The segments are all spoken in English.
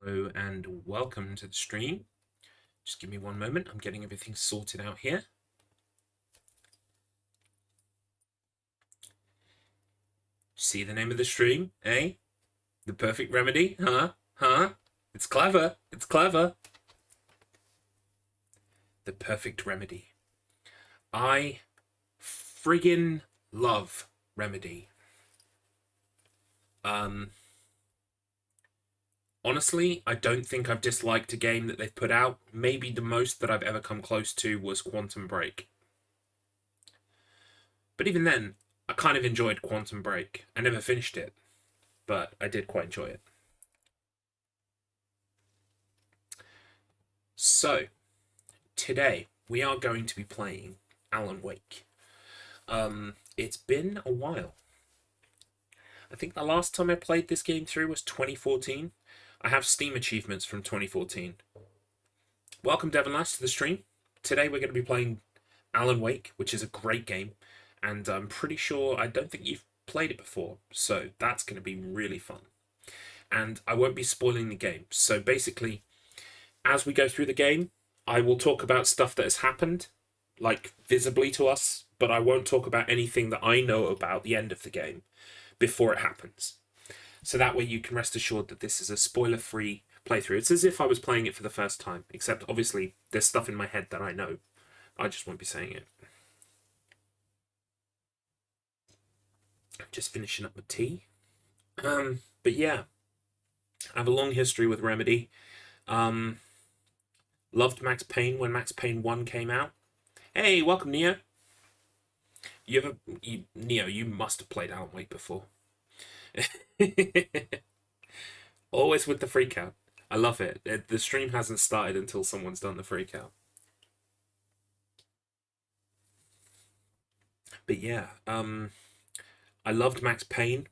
Hello and welcome to the stream. Just give me one moment. I'm getting everything sorted out here. See the name of the stream, eh? The Perfect Remedy, huh? Huh? It's clever. It's clever. The Perfect Remedy. I friggin' love Remedy. Um, Honestly, I don't think I've disliked a game that they've put out. Maybe the most that I've ever come close to was Quantum Break. But even then, I kind of enjoyed Quantum Break. I never finished it, but I did quite enjoy it. So, today we are going to be playing Alan Wake. It's been a while. I think the last time I played this game through was 2014. I have Steam achievements from 2014. Welcome, Devonlass, to the stream. Today we're going to be playing Alan Wake, which is a great game, and I'm pretty sure I don't think you've played it before, so that's going to be really fun. And I won't be spoiling the game. So basically, as we go through the game, I will talk about stuff that has happened, like visibly to us, but I won't talk about anything that I know about the end of the game before it happens. So that way you can rest assured that this is a spoiler-free playthrough. It's as if I was playing it for the first time, except obviously there's stuff in my head that I know. I just won't be saying it. Just finishing up my tea. But yeah, I have a long history with Remedy. Loved Max Payne when Max Payne 1 came out. Hey, welcome, Neo. Neo, you must have played Alan Wake before. Always with the freak out. I love it. The stream hasn't started until someone's done the freak out. But yeah, I loved Max Payne.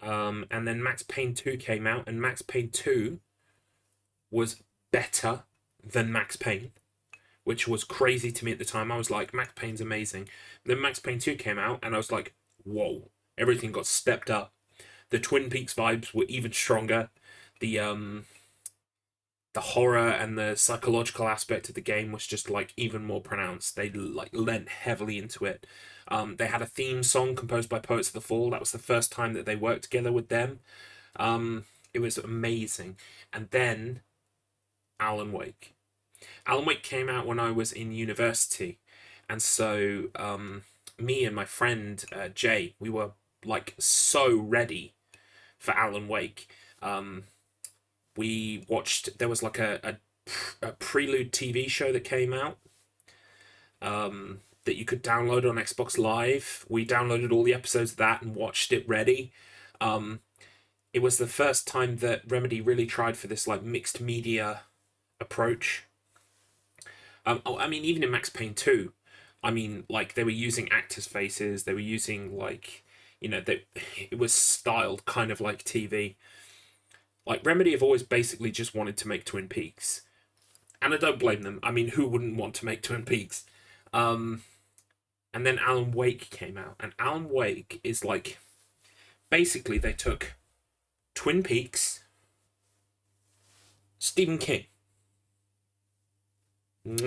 And then Max Payne 2 came out, and Max Payne 2 was better than Max Payne, which was crazy to me at the time. I was like, Max Payne's amazing. Then Max Payne 2 came out, and I was like, whoa, everything got stepped up. The Twin Peaks vibes were even stronger. The horror and the psychological aspect of the game was just like even more pronounced. They like lent heavily into it. They had a theme song composed by Poets of the Fall. That was the first time that they worked together with them. It was amazing. And then Alan Wake. Alan Wake came out when I was in university, and so me and my friend Jay, we were like so ready for Alan Wake. We watched. There was like a prelude TV show that came out that you could download on Xbox Live. We downloaded all the episodes of that and watched it ready. It was the first time that Remedy really tried for this like mixed media approach. I mean, even in Max Payne 2, I mean, like they were using actors' faces. They were using like, it was styled kind of like TV. Like Remedy have always basically just wanted to make Twin Peaks, and I don't blame them. I mean, who wouldn't want to make Twin Peaks? Um, and then Alan Wake came out, and Alan Wake is like basically they took Twin Peaks, Stephen King, and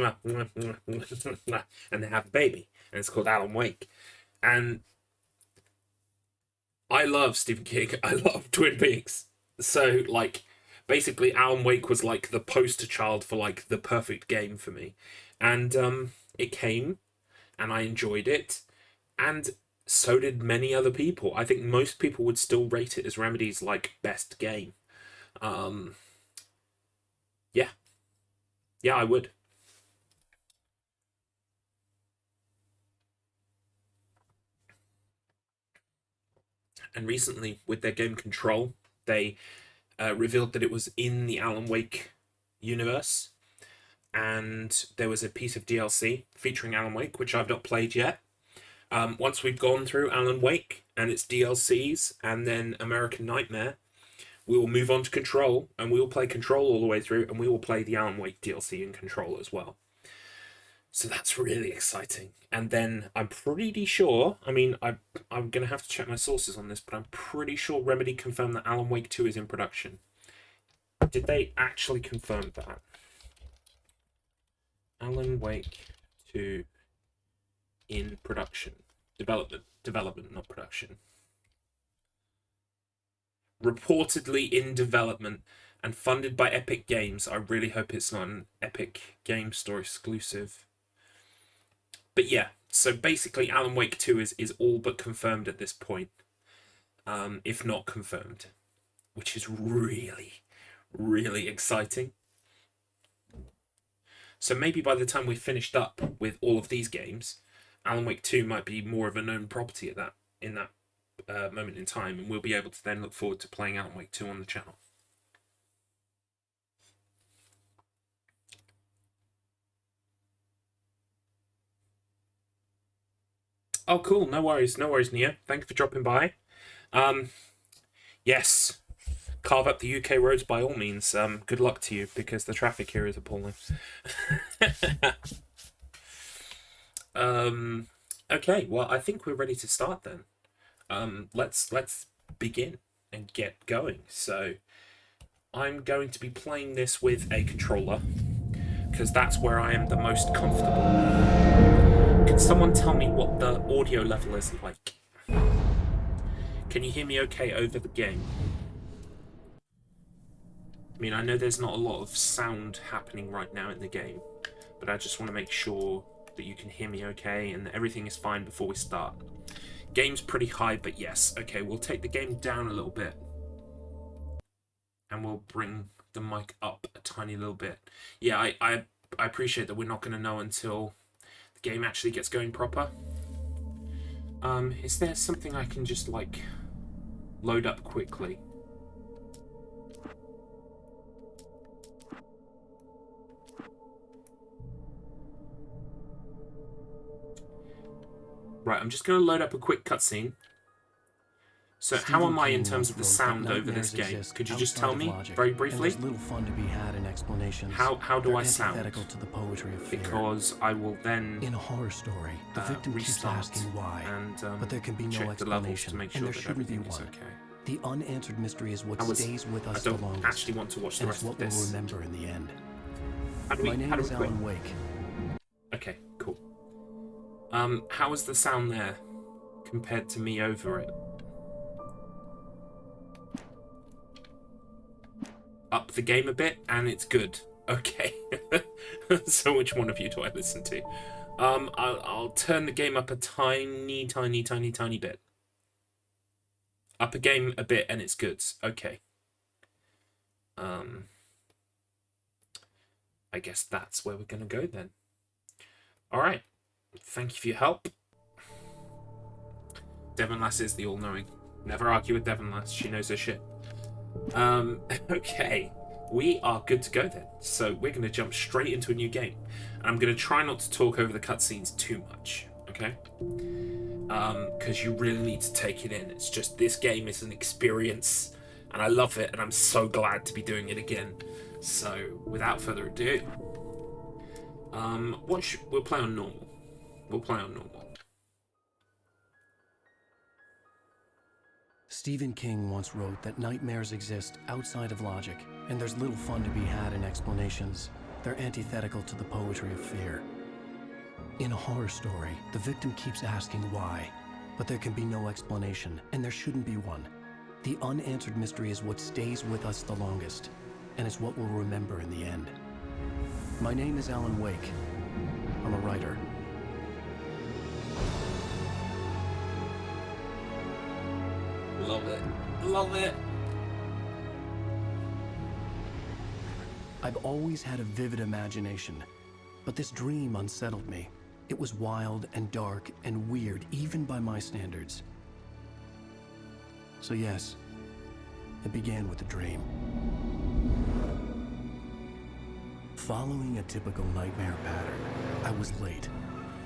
they have a baby, and it's called Alan Wake. And I love Stephen King. I love Twin Peaks. So like basically Alan Wake was like the poster child for like the perfect game for me. And it came and I enjoyed it, and so did many other people. I think most people would still rate it as Remedy's like best game. Um yeah. Yeah, I would. And recently with their game Control, they revealed that it was in the Alan Wake universe, and there was a piece of DLC featuring Alan Wake, which I've not played yet. Once we've gone through Alan Wake and its DLCs and then American Nightmare, we will move on to Control, and we will play Control all the way through, and we will play the Alan Wake DLC in Control as well. So that's really exciting. And then I'm pretty sure, I mean, I'm going to have to check my sources on this, but I'm pretty sure Remedy confirmed that Alan Wake 2 is in production. Did they actually confirm that? Alan Wake 2 in production. Development, not production. Reportedly in development and funded by Epic Games. I really hope it's not an Epic Game Store exclusive. But yeah, so basically Alan Wake 2 is all but confirmed at this point. If not confirmed. Which is really, really exciting. So maybe by the time we've finished up with all of these games, Alan Wake 2 might be more of a known property in that moment in time, and we'll be able to then look forward to playing Alan Wake 2 on the channel. Oh, cool. No worries, Nia. Thank you for dropping by. Yes, carve up the UK roads by all means. Good luck to you, because the traffic here is appalling. Okay, well, I think we're ready to start then. Let's begin and get going. So I'm going to be playing this with a controller, because that's where I am the most comfortable. Can someone tell me what the audio level is like? Can you hear me okay over the game? I mean, I know there's not a lot of sound happening right now in the game, but I just want to make sure that you can hear me okay and that everything is fine before we start. Game's pretty high, but yes. Okay, we'll take the game down a little bit. And we'll bring the mic up a tiny little bit. Yeah, I appreciate that we're not going to know until the game actually gets going proper. Is there something I can just, like, load up quickly? Right, I'm just going to load up a quick cutscene. So how am I in terms of the sound over this game? Could you just tell me very briefly? There's little fun to be had in explanations. How do I sound? To the poetry of fear. Because I will then in a horror story, the victim keeps asking why, and but there can be no the levels to explanation, make sure and there that shouldn't be everything is one. okay. The unanswered mystery is what stays with us the I don't longest. actually want to watch the rest of this. And it's what we'll remember in the end. My name is Alan Wake. Okay, cool. How is the sound there compared to me over it? Up the game a bit, and it's good. Okay. So which one of you do I listen to? I'll turn the game up a tiny bit. Up a game a bit, and it's good. Okay. I guess that's where we're gonna go then. All right. Thank you for your help. Devon Lass is the all-knowing. Never argue with Devon Lass. She knows her shit. Okay, we are good to go then. So we're going to jump straight into a new game. And I'm going to try not to talk over the cutscenes too much, okay? Because you really need to take it in. It's just, this game is an experience, and I love it, and I'm so glad to be doing it again. So, without further ado, we'll play on normal. We'll play on normal. Stephen King once wrote that nightmares exist outside of logic, and there's little fun to be had in explanations. They're antithetical to the poetry of fear. In a horror story, the victim keeps asking why, but there can be no explanation, and there shouldn't be one. The unanswered mystery is what stays with us the longest, and it's what we'll remember in the end. My name is Alan Wake. I'm a writer. Love it. Love it. I've always had a vivid imagination, but this dream unsettled me. It was wild and dark and weird, even by my standards. So yes, it began with a dream. Following a typical nightmare pattern, I was late,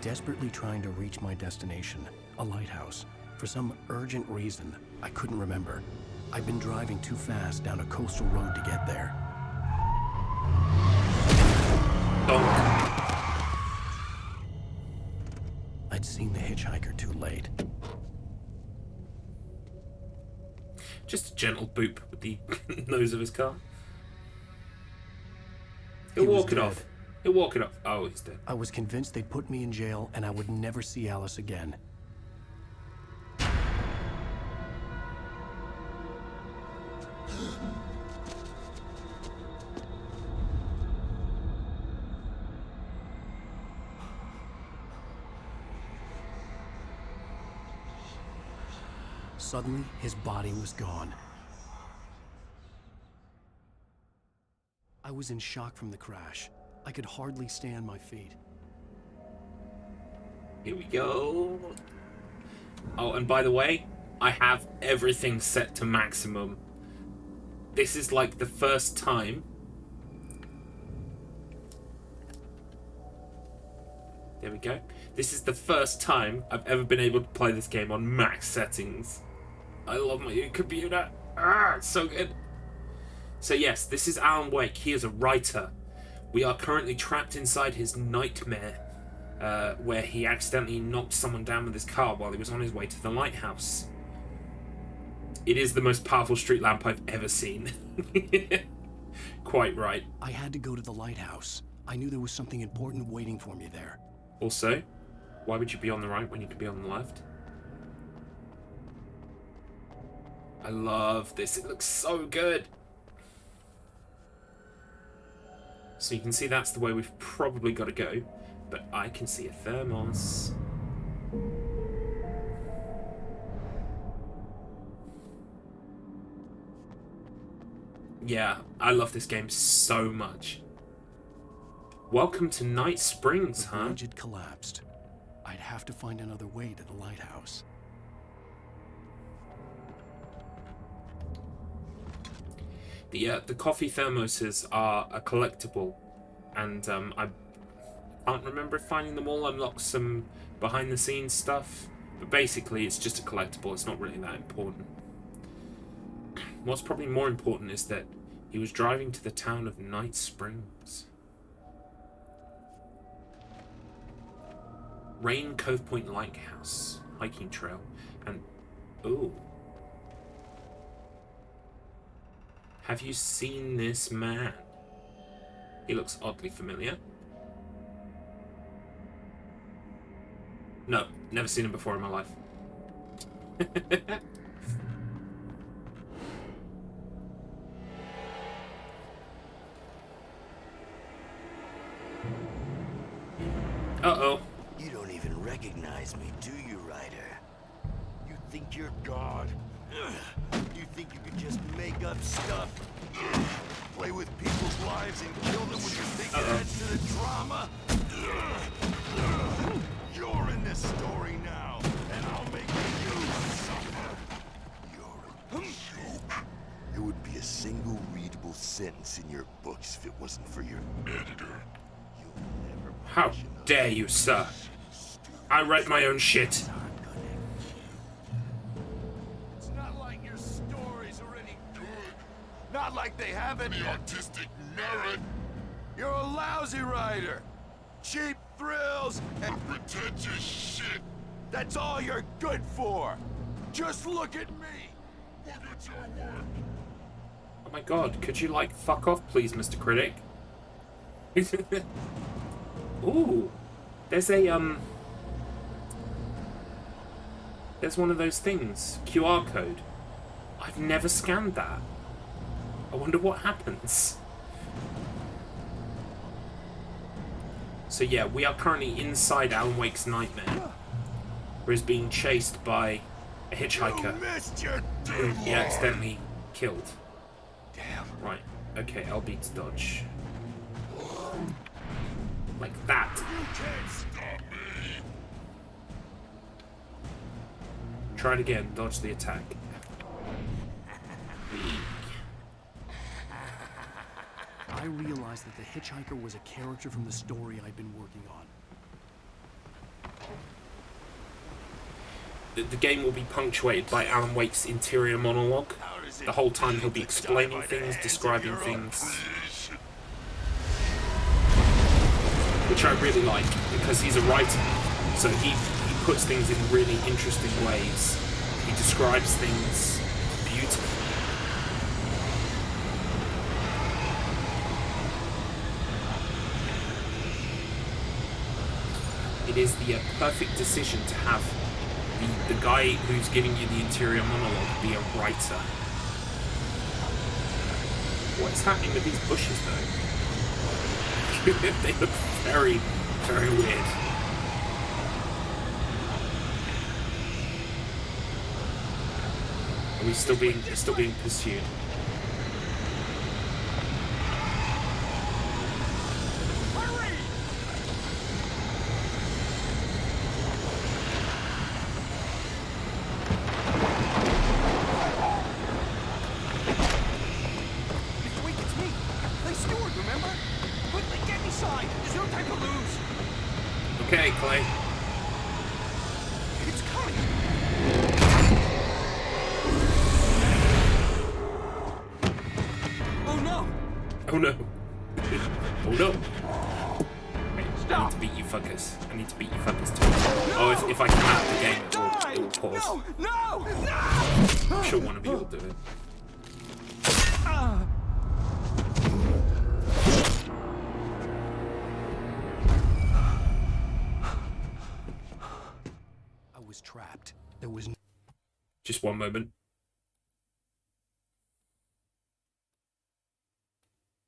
desperately trying to reach my destination, a lighthouse. For some urgent reason, I couldn't remember. I'd been driving too fast down a coastal road to get there. I'd seen the hitchhiker too late. Just a gentle boop with the nose of his car. He'll He was walk it dead. off. He'll walk it off. Oh, he's dead. I was convinced they'd put me in jail and I would never see Alice again. Suddenly, his body was gone. I was in shock from the crash. I could hardly stay on my feet. Here we go. Oh, and by the way, I have everything set to maximum. This is like the first time. There we go. This is the first time I've ever been able to play this game on max settings. I love my new computer. Ah, it's so good. So yes, this is Alan Wake. He is a writer. We are currently trapped inside his nightmare, where he accidentally knocked someone down with his car while he was on his way to the lighthouse. It is the most powerful street lamp I've ever seen. Quite right. I had to go to the lighthouse. I knew there was something important waiting for me there. Also, why would you be on the right when you could be on the left? I love this. It looks so good. So you can see that's the way we've probably got to go. But I can see a thermos. Yeah, I love this game so much. Welcome to Night Springs, The huh? bridge had collapsed. I'd have to find another way to the lighthouse. The coffee thermoses are a collectible, and I can't remember if finding them all unlocks some behind-the-scenes stuff, but basically it's just a collectible. It's not really that important. What's probably more important is that he was driving to the town of Night Springs. Rain Cove Point Lighthouse hiking trail, and ooh. Have you seen this man? He looks oddly familiar. No, never seen him before in my life. Uh-oh. You don't even recognize me, do you, Ryder? You think you're God? You think you can just make up stuff? Play with people's lives and kill them when you think it adds to the drama? You're in this story now, and I'll make you suffer. You're a joke. There would be a single readable sentence in your books if it wasn't for your editor. You'll never How dare you, sir? I write my own shit. It's not like your stories are any good. Not like they have any artistic merit. You're a lousy writer. Cheap thrills and pretentious shit. That's all you're good for. Just look at me. Look at your work. Oh my god, could you, like, fuck off, please, Mr. Critic? Ooh. There's a, there's one of those things. QR code. I've never scanned that. I wonder what happens. So yeah, we are currently inside Alan Wake's nightmare, where he's being chased by a hitchhiker You missed your who he deadline. accidentally killed. Damn. Right, okay, LB to dodge. Like that. You can't stop me. Try it again, dodge the attack. I realized that the hitchhiker was a character from the story I'd been working on. The game will be punctuated by Alan Wake's interior monologue. How does it The whole time he'll be feel to die explaining by the things, hands of describing your own things, creation? which I really like because he's a writer. So he puts things in really interesting ways. He describes things beautifully. it is the perfect decision to have the guy who's giving you the interior monologue be a writer. What's happening with these bushes, though? They look very, very weird. Are we still being pursued? Okay, Clay. It's coming. Oh no! Oh no. Oh no. Wait, I need to beat you fuckers. I need to beat you fuckers too. No! Oh, if I come out of the game, it will pause. No! No! No! I'm sure one of you will do it. I was trapped. There was Just one moment.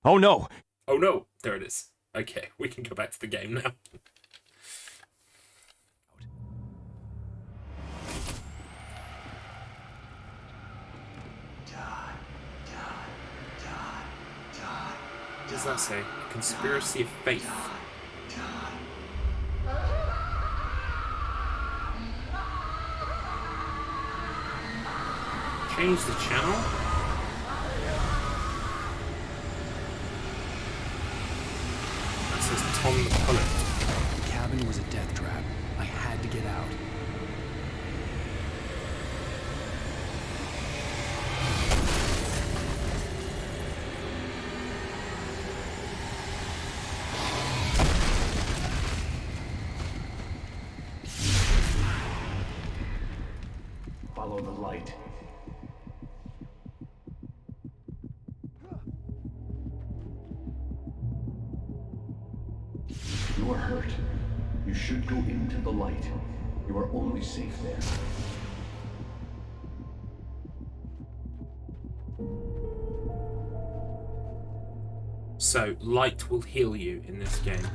Oh no! Oh no, there it is. Okay, we can go back to the game now. What does that say? A conspiracy of faith. Change the channel? That says Tom the Poet. The cabin was a death trap. I had to get out. Follow the light. You are hurt. You should go into the light. You are only safe there. So, light will heal you in this game.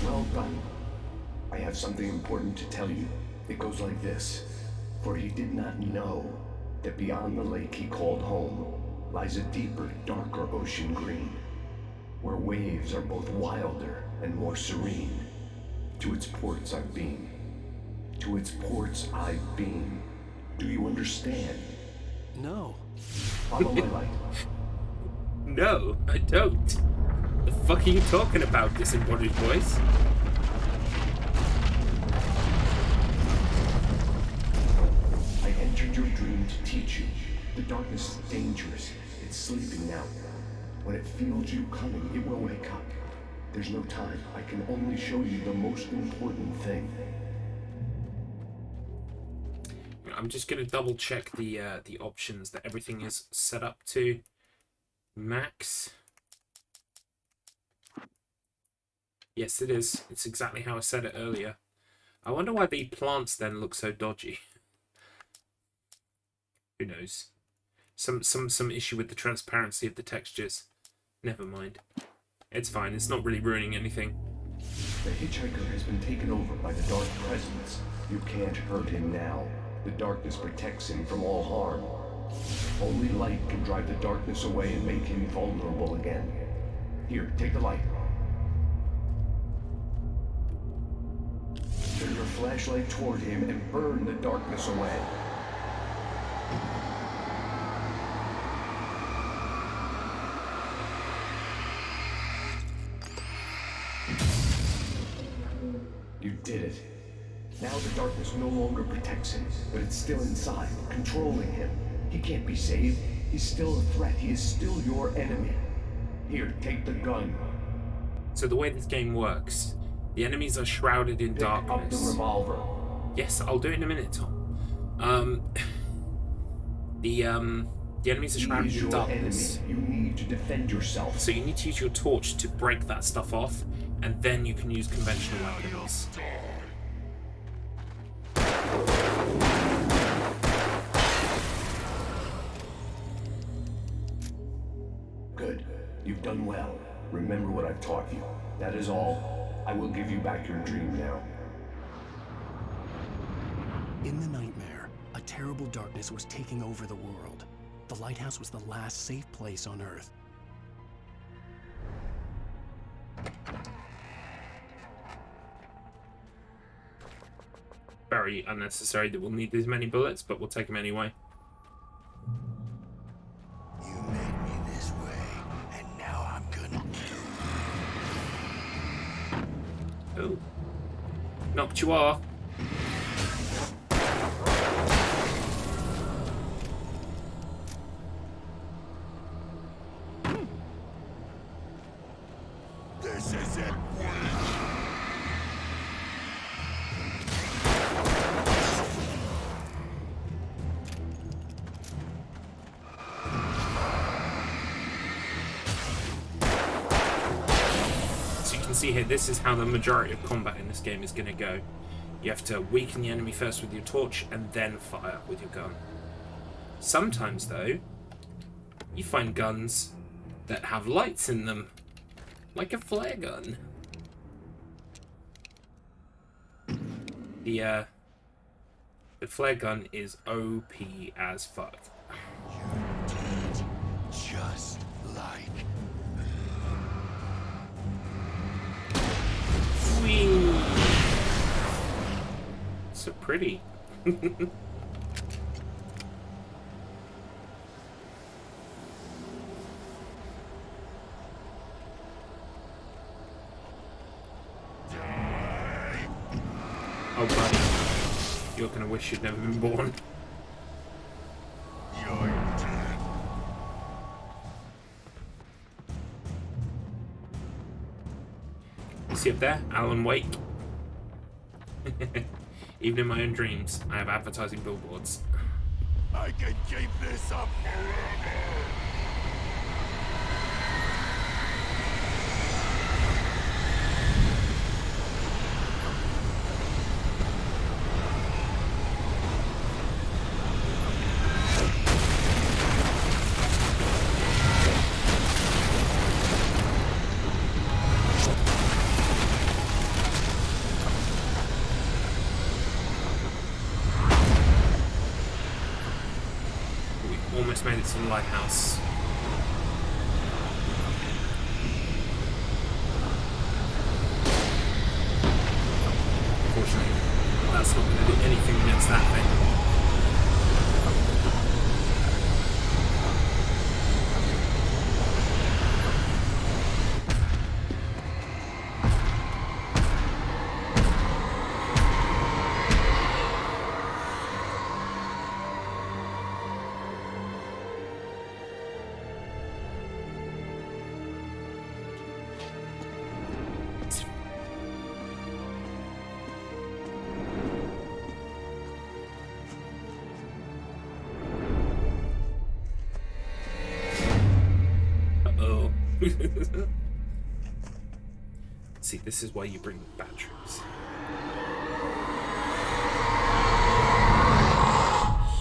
Well done. I have something important to tell you. It goes like this. For he did not know that beyond the lake he called home lies a deeper, darker ocean green, where waves are both wilder and more serene. To its ports I've been. To its ports I've been. Do you understand? No. Follow my light. No, I don't. The fuck are you talking about, disembodied voice? I entered your dream to teach you. The darkness is dangerous. It's sleeping now. When it feels you coming, it will wake up. There's no time. I can only show you the most important thing. I'm just gonna double check the options that everything is set up to max. Yes, it is. It's exactly how I said it earlier. I wonder why the plants then look so dodgy. Who knows? Some issue with the transparency of the textures. Never mind. It's fine. It's not really ruining anything. The hitchhiker has been taken over by the dark presence. You can't hurt him now. The darkness protects him from all harm. Only light can drive the darkness away and make him vulnerable again. Here, take the light. Turn your flashlight toward him and burn the darkness away. You did it. Now the darkness no longer protects him, but it's still inside, controlling him. He can't be saved. He's still a threat. He is still your enemy. Here, take the gun. So the way this game works, the enemies are shrouded in Pick up the darkness. revolver. Yes, I'll do it in a minute, Tom. The enemies are He shrouded is in your darkness. enemy. You need to defend yourself. So you need to use your torch to break that stuff off, and then you can use conventional weapons. Good. You've done well. Remember what I've taught you. That is all. I will give you back your dream now. In the nightmare, a terrible darkness was taking over the world. The lighthouse was the last safe place on Earth. Very unnecessary that we'll need these many bullets, but we'll take them anyway. You made me this way, and now I'm gonna kill you. Oh. Knocked you off. This isn't See here, this is how the majority of combat in this game is going to go. You have to weaken the enemy first with your torch and then fire with your gun. Sometimes, though, you find guns that have lights in them, like a flare gun. The flare gun is OP as fuck. You did just like Whee! So pretty. Oh, buddy. You're gonna wish you'd never been born. you're dead. You see up there? Alan Wake. Even in my own dreams, I have advertising billboards. I can keep this up forever. Almost made it to the lighthouse. Unfortunately, that's not going to do anything against that thing. See, this is why you bring batteries.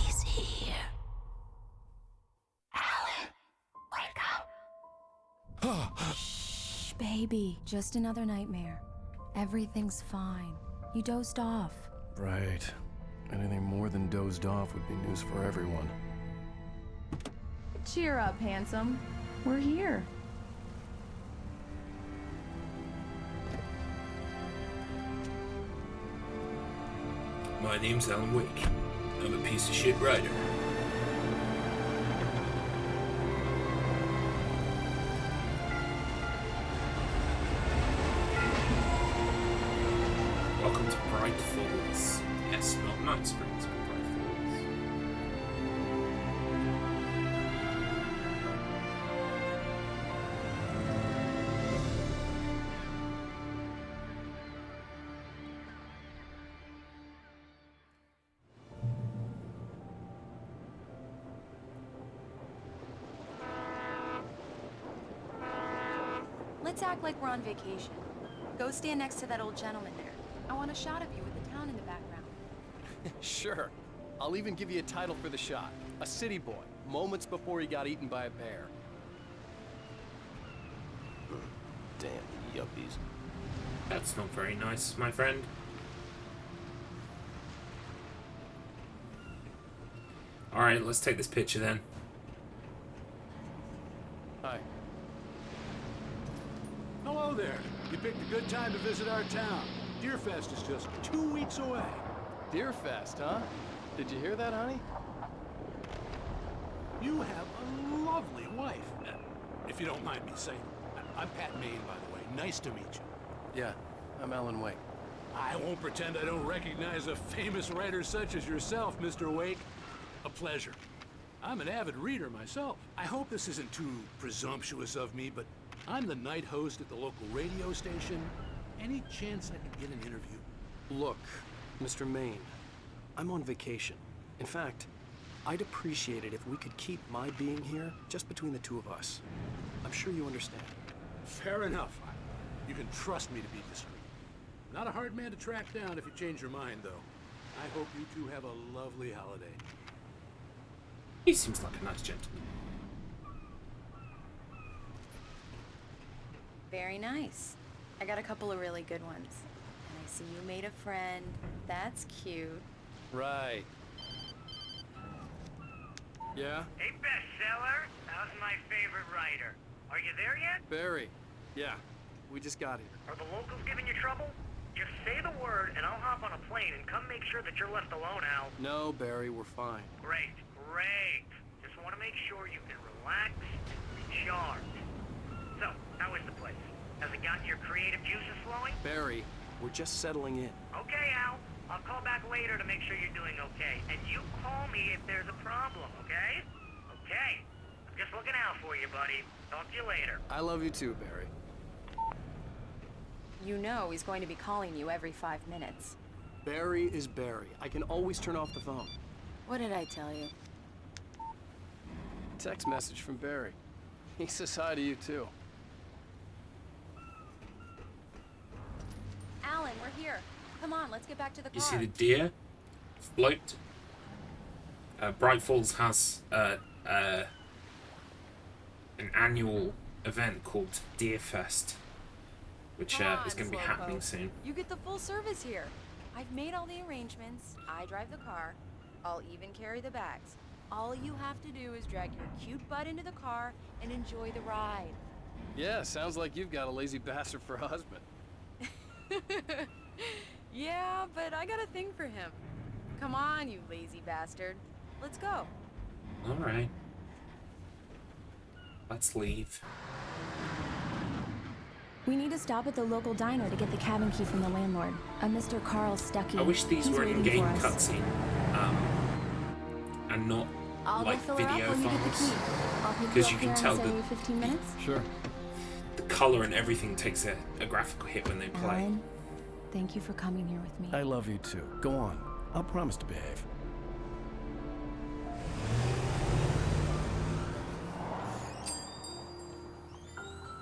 He's here. Alan, wake up. Shh, baby. Just another nightmare. Everything's fine. You dozed off. Right. Anything more than dozed off would be news for everyone. Cheer up, handsome. We're here. My name's Alan Wake. I'm a piece of shit writer. Welcome to Bright Falls. Yes, not Night Springs, but Bright Falls. Let's act like we're on vacation. Go stand next to that old gentleman there. I want a shot of you with the town in the background. Sure. I'll even give you a title for the shot. A city boy, moments before he got eaten by a bear. Damn yuppies. That's not very nice, my friend. Alright, let's take this picture then. Hi. Hello there. You picked a good time to visit our town. Deerfest is just 2 weeks away. Deerfest, huh? Did you hear that, honey? You have a lovely wife. If you don't mind me saying. I'm Pat Maine, by the way. Nice to meet you. Yeah, I'm Alan Wake. I won't pretend I don't recognize a famous writer such as yourself, Mr. Wake. A pleasure. I'm an avid reader myself. I hope this isn't too presumptuous of me, but I'm the night host at the local radio station. Any chance I could get an interview? Look, Mr. Maine, I'm on vacation. In fact, I'd appreciate it if we could keep my being here just between the two of us. I'm sure you understand. Fair enough. You can trust me to be discreet. Not a hard man to track down if you change your mind, though. I hope you two have a lovely holiday. He seems like a nice gentleman. Very nice. I got a couple of really good ones. And I see you made a friend. That's cute. Right. Yeah? Hey, bestseller. How's my favorite writer? Are you there yet? Barry. Yeah, we just got here. Are the locals giving you trouble? Just say the word, and I'll hop on a plane and come make sure that you're left alone, Al. No, Barry, we're fine. Great, great. Just want to make sure you can relax and recharge. So, how is the place? Has it gotten your creative juices flowing? Barry, we're just settling in. Okay, Al. I'll call back later to make sure you're doing okay. And you call me if there's a problem, okay? Okay. I'm just looking out for you, buddy. Talk to you later. I love you too, Barry. You know he's going to be calling you every 5 minutes. Barry is Barry. I can always turn off the phone. What did I tell you? Text message from Barry. He says hi to you too. Alan, we're here. Come on, let's get back to the car. You see the deer float? Bright Falls has an annual event called Deerfest, which is going to be happening soon. You get the full service here. I've made all the arrangements. I drive the car. I'll even carry the bags. All you have to do is drag your cute butt into the car and enjoy the ride. Yeah, sounds like you've got a lazy bastard for a husband. Yeah, but I got a thing for him. Come on, you lazy bastard. Let's go. Alright. Let's leave. We need to stop at the local diner to get the cabin key from the landlord, a Mr. Carl Stuckey. I wish these He's were an waiting in-game for us. cutscene. And not I'll like go fill her video up when you get the files. key. I'll pick Because you you up can here tell in, that say, 15 minutes? Sure. the colour and everything takes a graphical hit when they play. Alan, thank you for coming here with me. I love you too. Go on. I'll promise to behave.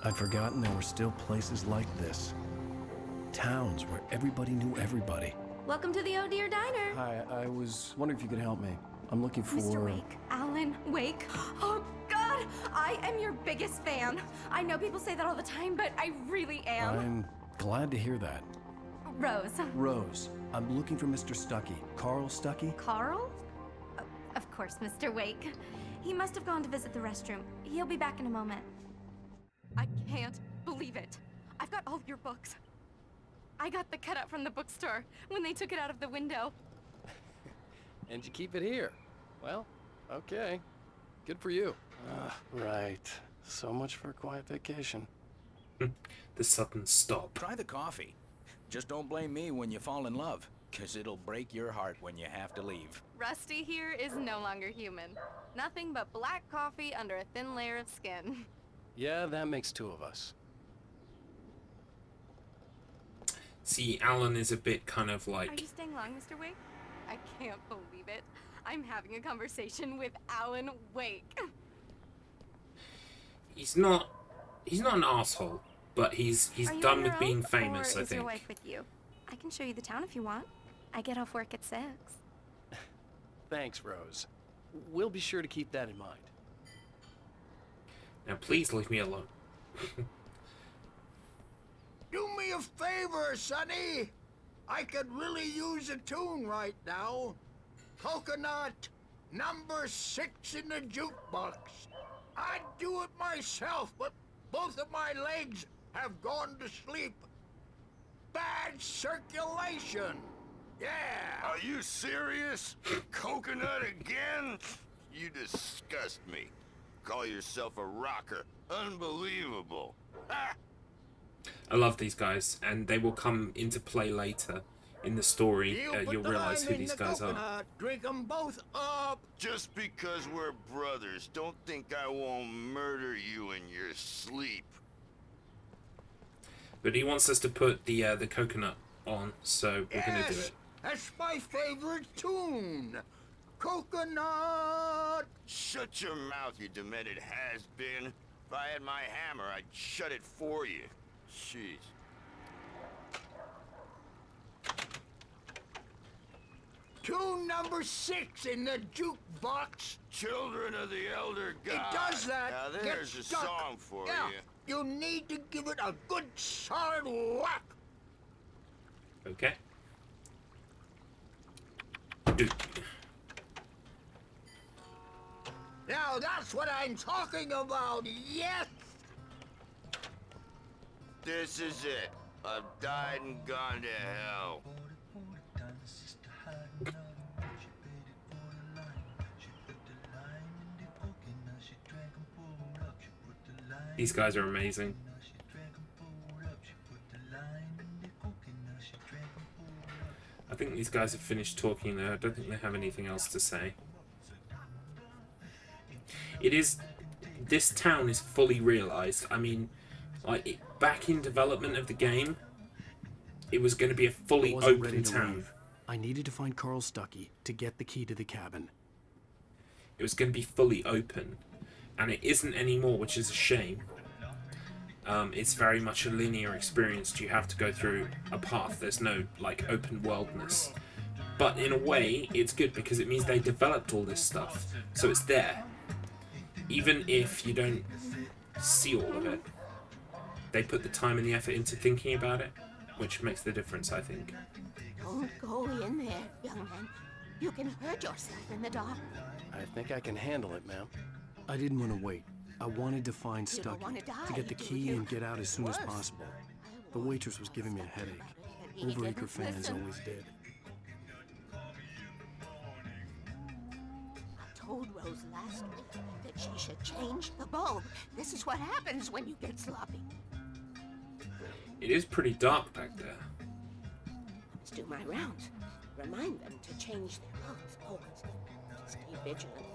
I'd forgotten there were still places like this. Towns where everybody knew everybody. Welcome to the Oh Dear Diner. Hi, I was wondering if you could help me. I'm looking for... Mr. Wake. Alan Wake. Oh, God! I am your biggest fan. I know people say that all the time, but I really am. I'm glad to hear that. Rose. Rose, I'm looking for Mr. Stuckey. Carl Stuckey? Carl? Of course, Mr. Wake. He must have gone to visit the restroom. He'll be back in a moment. I can't believe it. I've got all your books. I got the cutout from the bookstore when they took it out of the window. And you keep it here. Well, okay. Good for you. Right. So much for a quiet vacation. The sudden stop. Try the coffee. Just don't blame me when you fall in love, 'cause it'll break your heart when you have to leave. Rusty here is no longer human. Nothing but black coffee under a thin layer of skin. Yeah, that makes two of us. See, Alan is a bit kind of Are like... you staying long, Mr. Wake? I can't believe it. I'm having a conversation with Alan Wake. He's not an asshole, but he's Are you done on with your being own, famous, or I is your think. wife with you? I can show you the town if you want. I get off work at 6. Thanks, Rose. We'll be sure to keep that in mind. Now please leave me alone. Do me a favor, Sonny. I could really use a tune right now. Coconut, number 6 in the jukebox. I'd do it myself, but both of my legs have gone to sleep. Bad circulation. Yeah. Are you serious? Coconut again? You disgust me. Call yourself a rocker. Unbelievable. Ha! I love these guys, and they will come into play later in the story. You'll realize who these guys are. Drink them both up. Just because we're brothers, don't think I won't murder you in your sleep. But he wants us to put the coconut on, so we're gonna do it. That's my favorite tune. Coconut. Shut your mouth, you demented has-been. If I had my hammer, I'd shut it for you. Jeez. Tune number 6 in the jukebox. Children of the Elder God. It does that. Now there's a Get stuck. song for Yeah. you. You need to give it a good solid whack. Okay. Dude. Now that's what I'm talking about, yes! This is it. I've died and gone to hell. These guys are amazing. I think these guys have finished talking now. I don't think they have anything else to say. This town is fully realized. I mean, like, back in development of the game, it was going to be a fully open town. I needed to find Carl Stuckey to get the key to the cabin. It was going to be fully open, and it isn't anymore, which is a shame. It's very much a linear experience. You have to go through a path. There's no, like, open worldness. But in a way, it's good because it means they developed all this stuff. So it's there. Even if you don't see all of it, they put the time and the effort into thinking about it, which makes the difference, I think. Don't go in there, young man. You can hurt yourself in the dark. I think I can handle it, ma'am. I didn't want to wait. I wanted to find You don't Stuckey, wanna die, to get the do key you? and get out as soon as Worse. possible. The waitress was giving me a headache. Overacre fans always did. I told Rose last week that she should change the bulb. This is what happens when you get sloppy. It is pretty dark back there. Let's do my rounds. Remind them to change their bulbs always. Stay vigilant.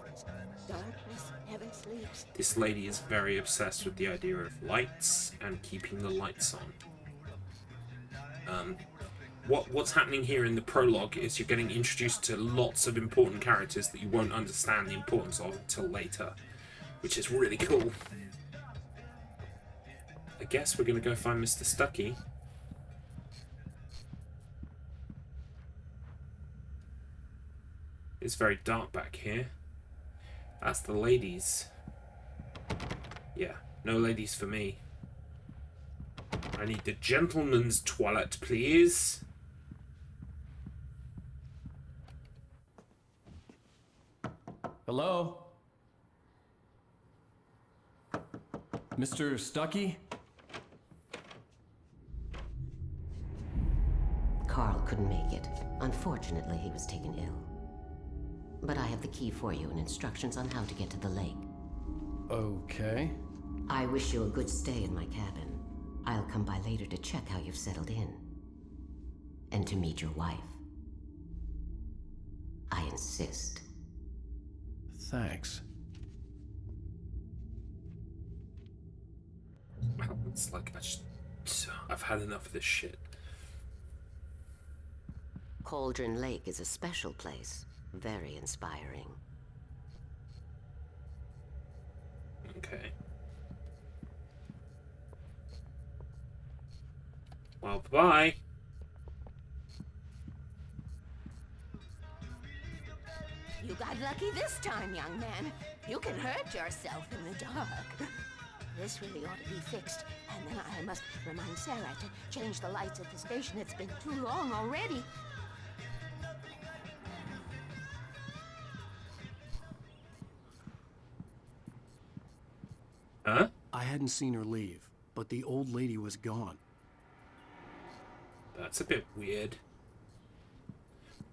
Darkness never sleeps. This lady is very obsessed with the idea of lights and keeping the lights on. What's happening here in the prologue is you're getting introduced to lots of important characters that you won't understand the importance of until later, which is really cool. I guess we're going to go find Mr. Stuckey. It's very dark back here. That's the ladies. Yeah, no ladies for me. I need the gentleman's toilet, please. Hello? Mr. Stuckey? Carl couldn't make it. Unfortunately, he was taken ill. But I have the key for you and instructions on how to get to the lake. Okay. I wish you a good stay in my cabin. I'll come by later to check how you've settled in. And to meet your wife. I insist. Thanks. Well, it's like I've had enough of this shit. Cauldron Lake is a special place. Very inspiring. Okay. Well, bye. You got lucky this time, young man. You can hurt yourself in the dark. This really ought to be fixed, and then I must remind Sarah to change the lights at the station. It's been too long already. Huh? I hadn't seen her leave, but the old lady was gone. That's a bit weird.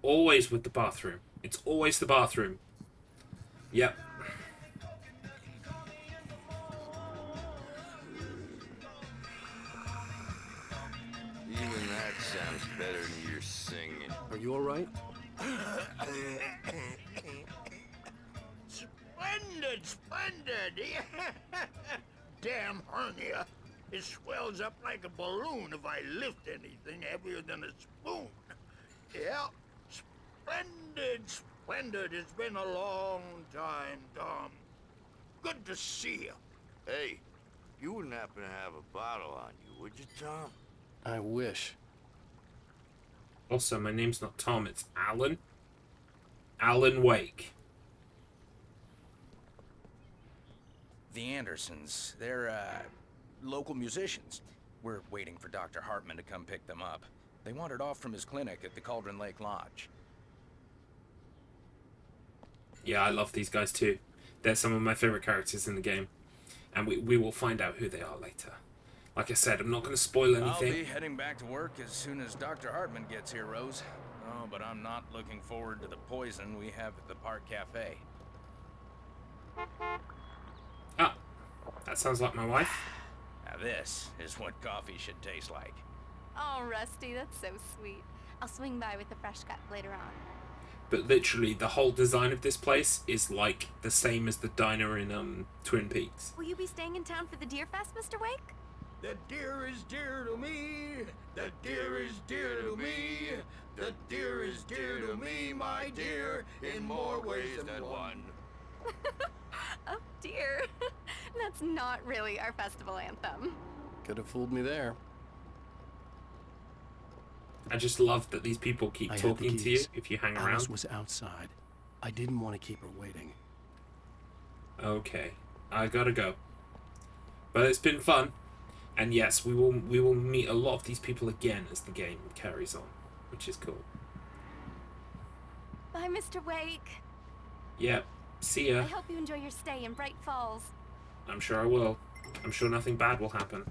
Always with the bathroom. It's always the bathroom. Yep. Even that sounds better than your singing. Are you all right? Splendid, splendid! Damn hernia. It swells up like a balloon if I lift anything heavier than a spoon. Yeah, splendid, splendid. It's been a long time, Tom. Good to see you. Hey, you wouldn't happen to have a bottle on you, would you, Tom? I wish. Also, my name's not Tom, it's Alan. Alan Wake. The Andersons, they're, local musicians. We're waiting for Dr. Hartman to come pick them up. They wandered off from his clinic at the Cauldron Lake Lodge. Yeah, I love these guys too. They're some of my favorite characters in the game. And we will find out who they are later. Like I said, I'm not going to spoil anything. I'll be heading back to work as soon as Dr. Hartman gets here, Rose. Oh, but I'm not looking forward to the poison we have at the Park Cafe. Ah, that sounds like my wife. Now this is what coffee should taste like. Oh, Rusty, that's so sweet. I'll swing by with the fresh cut later on. But literally, the whole design of this place is like the same as the diner in Twin Peaks. Will you be staying in town for the Deer Fest, Mr. Wake? The deer is dear to me. The deer is dear to me. The deer is dear to me, my dear, in more ways than one. Oh, dear. That's not really our festival anthem. Could have fooled me there. I just love that these people keep talking to you if you hang around. Alice was outside. I didn't want to keep her waiting. Okay, I gotta go. But it's been fun. And yes, we will meet a lot of these people again as the game carries on, which is cool. Bye, Mr. Wake. Yeah, see ya. I hope you enjoy your stay in Bright Falls. I'm sure I will. I'm sure nothing bad will happen.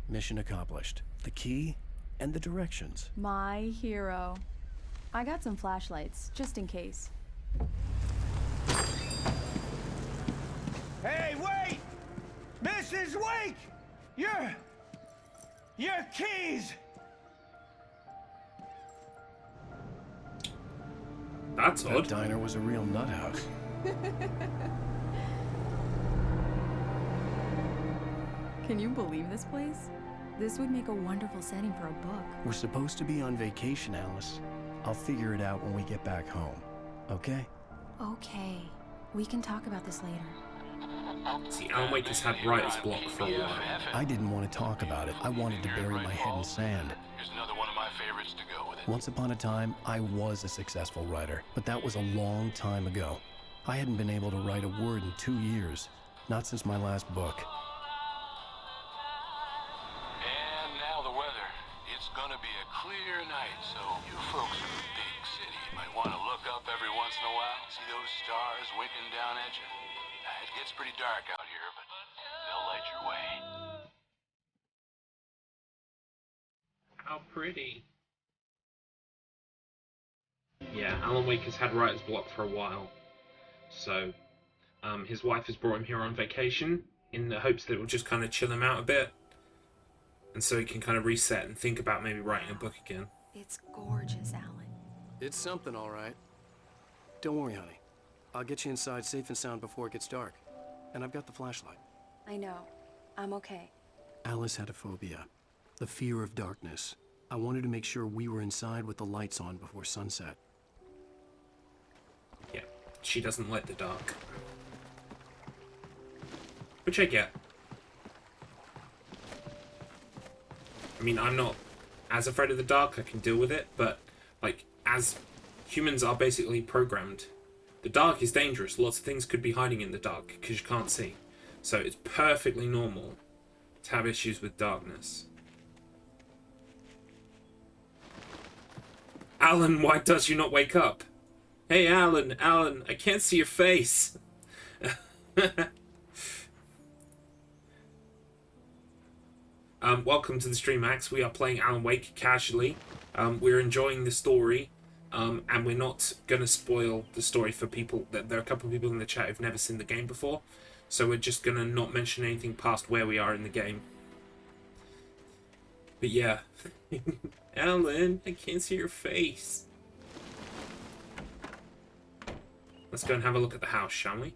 Mission accomplished. The key and the directions. My hero. I got some flashlights, just in case. Hey, wait! Mrs. Wake! Your keys! That's odd. That diner was a real nut house. Can you believe this place? This would make a wonderful setting for a book. We're supposed to be on vacation, Alice. I'll figure it out when we get back home. Okay? Okay. We can talk about this later. See, Alan Wake has had writer's block for a while. I didn't want to talk about it. I wanted to bury my head in sand. Here's another one of my favorites to go with it. Once upon a time, I was a successful writer, but that was a long time ago. I hadn't been able to write a word in 2 years. Not since my last book. And now the weather. It's gonna be a clear night, so you folks in the big city might want to look up every once in a while, see those stars winking down at you. It gets pretty dark out here, but they'll light your way. How pretty. Yeah, Alan Wake has had writer's block for a while. So, his wife has brought him here on vacation in the hopes that it will just kind of chill him out a bit. And so he can kind of reset and think about maybe writing a book again. It's gorgeous, Alan. It's something, all right. Don't worry, honey. I'll get you inside safe and sound before it gets dark. And I've got the flashlight. I know. I'm okay. Alice had a phobia. The fear of darkness. I wanted to make sure we were inside with the lights on before sunset. Yeah, she doesn't like the dark. Which I get. I mean, I'm not as afraid of the dark. I can deal with it, but like, as humans are basically programmed, the dark is dangerous. Lots of things could be hiding in the dark because you can't see. So it's perfectly normal to have issues with darkness. Alan, why does you not wake up? Hey, Alan, I can't see your face. Welcome to the stream, Max. We are playing Alan Wake casually. We're enjoying the story, and we're not going to spoil the story for people. There are a couple of people in the chat who've never seen the game before, so we're just going to not mention anything past where we are in the game. But yeah. Alan, I can't see your face. Let's go and have a look at the house, shall we?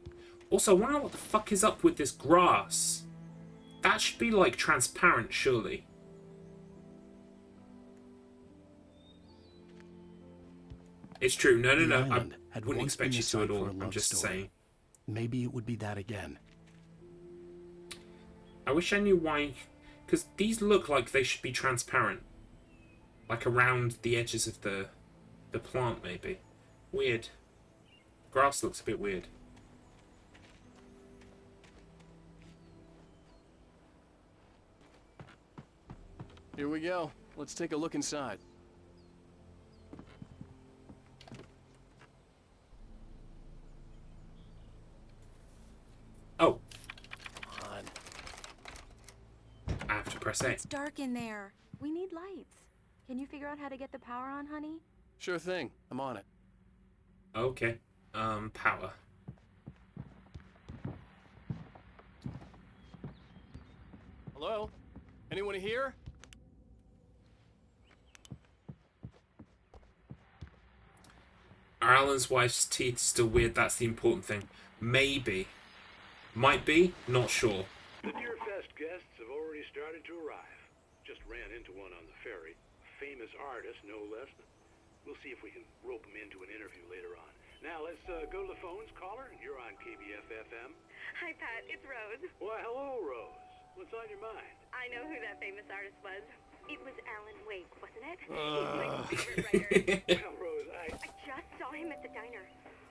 Also, I wonder what the fuck is up with this grass. That should be, like, transparent, surely. It's true. No. I wouldn't expect you to at all. I'm just saying. Maybe it would be that again. I wish I knew why... Because these look like they should be transparent. Like, around the edges of the plant, maybe. Weird. Grass looks a bit weird. Here we go. Let's take a look inside. Oh. Come on. I have to press A. It's dark in there. We need lights. Can you figure out how to get the power on, honey? Sure thing. I'm on it. Okay. Power. Hello? Anyone here? Are Alan's wife's teeth still weird? That's the important thing. Maybe. Might be. Not sure. The Deer Fest guests have already started to arrive. Just ran into one on the ferry. A famous artist, no less. We'll see if we can rope him into an interview later on. Now, let's go to the phones. Caller, you're on KBF-FM. Hi, Pat. It's Rose. Why, hello, Rose. What's on your mind? I know who that famous artist was. It was Alan Wake, wasn't it? He's my favorite writer. Well, Rose, I just saw him at the diner.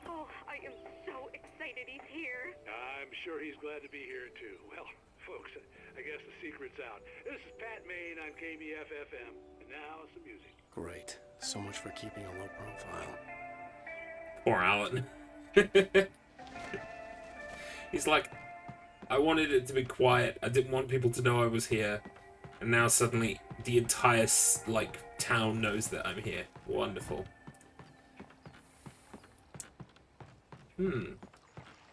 Oh, I am so excited he's here. I'm sure he's glad to be here, too. Well, folks, I guess the secret's out. This is Pat Maine on KBF-FM. And now, some music. Great. So much for keeping a low profile. Poor Alan. He's like, I wanted it to be quiet. I didn't want people to know I was here. And now suddenly the entire, like, town knows that I'm here. Wonderful.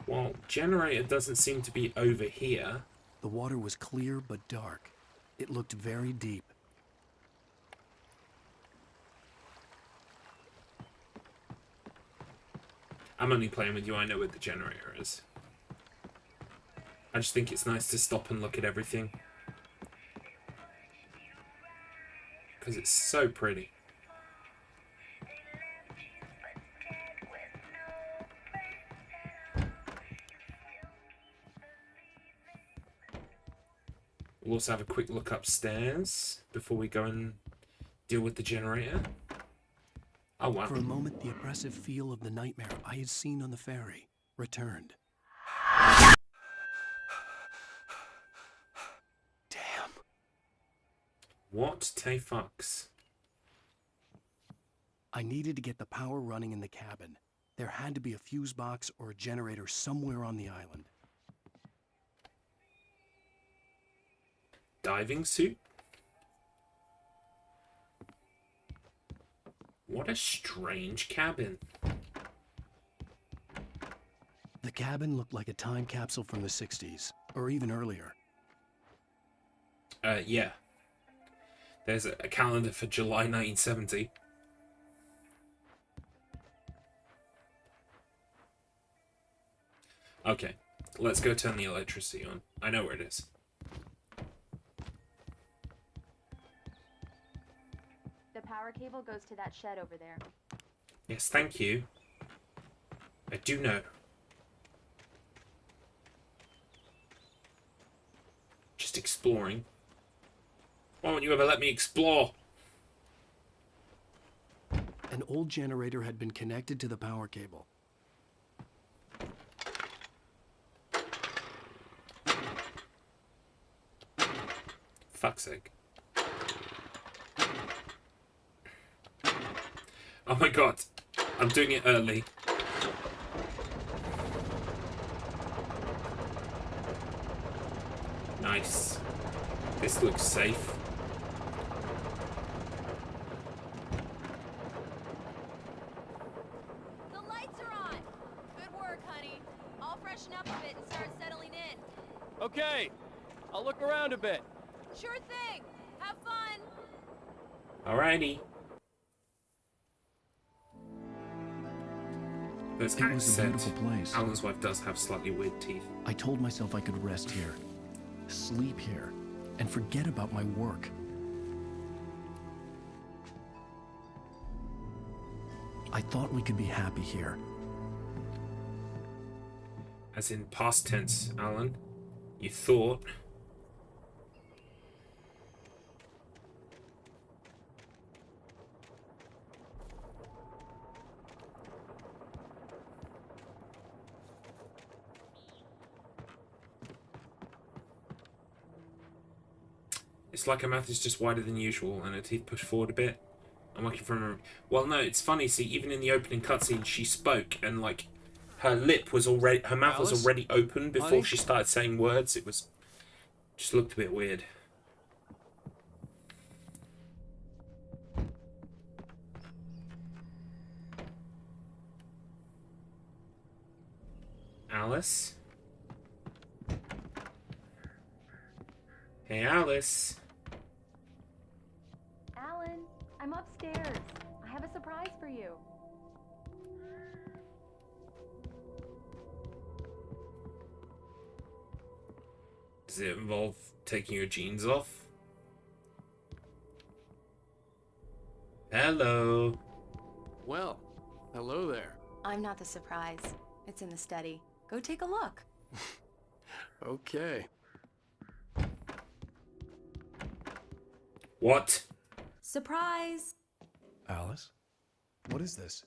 Well, generator doesn't seem to be over here. The water was clear but dark. It looked very deep. I'm only playing with you. I know where the generator is. I just think it's nice to stop and look at everything. Because it's so pretty. We'll also have a quick look upstairs before we go and deal with the generator. Oh, wow. For a moment, the oppressive feel of the nightmare I had seen on the ferry returned. Damn. What the fucks? I needed to get the power running in the cabin. There had to be a fuse box or a generator somewhere on the island. Diving suit? What a strange cabin. The cabin looked like a time capsule from the 60s, or even earlier. Yeah. There's a calendar for July 1970. Okay, let's go turn the electricity on. I know where it is. The power cable goes to that shed over there. Yes, thank you. I do know. Just exploring. Why won't you ever let me explore? An old generator had been connected to the power cable. Fuck's sake. Oh my god. I'm doing it early. Nice. This looks safe. The lights are on. Good work, honey. I'll freshen up a bit and start settling in. Okay, I'll look around a bit. Sure thing. Have fun. Alrighty. There's It was a accent. beautiful place. Alan's wife does have slightly weird teeth. I told myself I could rest here, sleep here, and forget about my work. I thought we could be happy here. As in past tense, Alan. You thought. It's like her mouth is just wider than usual and her teeth pushed forward a bit. I'm working from her. Well, no, it's funny. See, even in the opening cutscene, she spoke and like her lip was already, her mouth was Alice? already open before Honey? she started saying words. It was just looked a bit weird. Alice? Hey, Alice. Alan, I'm upstairs. I have a surprise for you. Does it involve taking your jeans off? Hello. Well, hello there. I'm not the surprise. It's in the study. Go take a look. Okay. What? Surprise! Alice? What is this?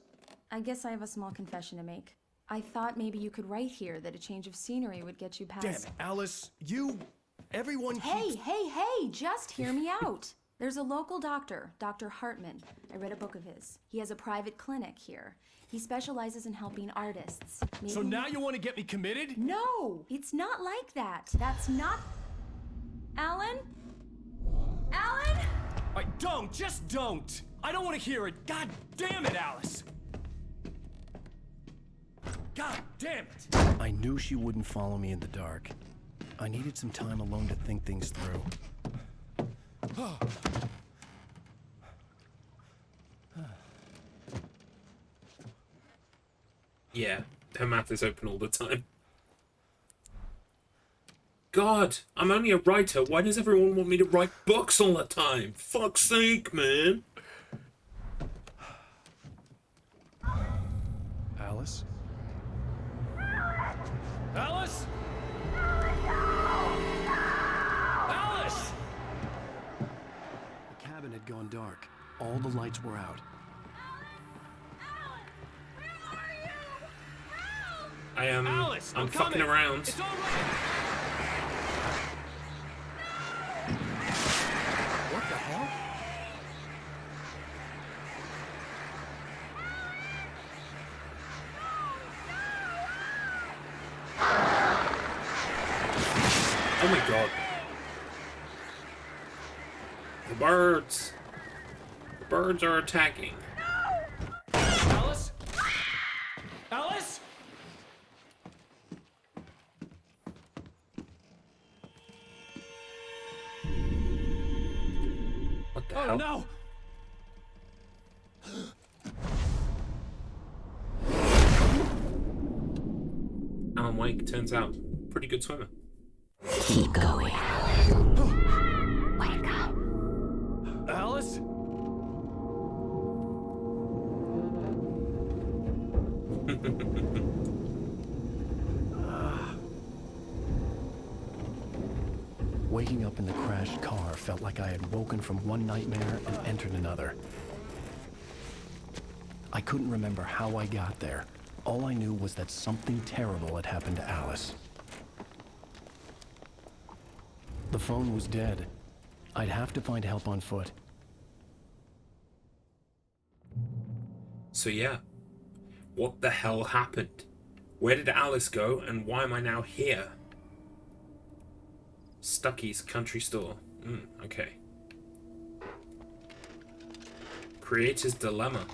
I guess I have a small confession to make. I thought maybe you could write here that a change of scenery would get you past... Damn it, Alice, everyone Hey, hey, just hear me out. There's a local doctor, Dr. Hartman. I read a book of his. He has a private clinic here. He specializes in helping artists. So now you want to get me committed? No, it's not like that. That's not... Alan? Alan? Just don't! I don't want to hear it! God damn it, Alice! God damn it! I knew she wouldn't follow me in the dark. I needed some time alone to think things through. Yeah, her mouth is open all the time. God, I'm only a writer. Why does everyone want me to write books all the time? Fuck's sake, man. Alice? Alice? Alice! The cabin had gone dark. All the lights were out. I am. Alice, I'm I'm fucking coming. around. It's all right. What the hell? Oh my god. The birds. The birds are attacking. Alice? Alice? What the Oh hell? no! Alan Wake turns out pretty good swimmer. Keep going. Wake up. Alice? Waking up in the crashed car felt like I had woken from one nightmare and entered another. I couldn't remember how I got there. All I knew was that something terrible had happened to Alice. The phone was dead. I'd have to find help on foot. So yeah, what the hell happened? Where did Alice go, and why am I now here? Stucky's country store. Okay. Creator's Dilemma.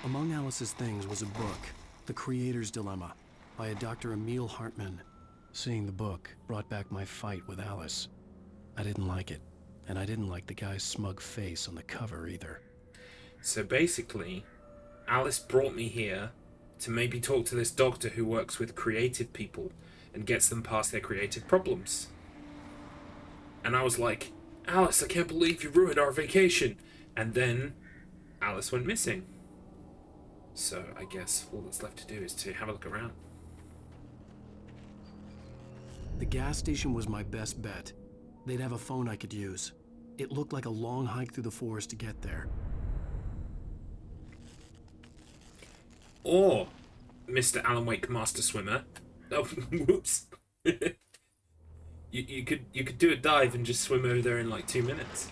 Among Alice's things was a book, The Creator's Dilemma, by a Dr. Emil Hartman. Seeing the book brought back my fight with Alice. I didn't like it, and I didn't like the guy's smug face on the cover either. So basically, Alice brought me here to maybe talk to this doctor who works with creative people and gets them past their creative problems. And I was like, Alice, I can't believe you ruined our vacation. And then Alice went missing. So I guess all that's left to do is to have a look around. The gas station was my best bet. They'd have a phone I could use. It looked like a long hike through the forest to get there. Or Mr. Alan Wake Master Swimmer. Oh, whoops. you could do a dive and just swim over there in like 2 minutes.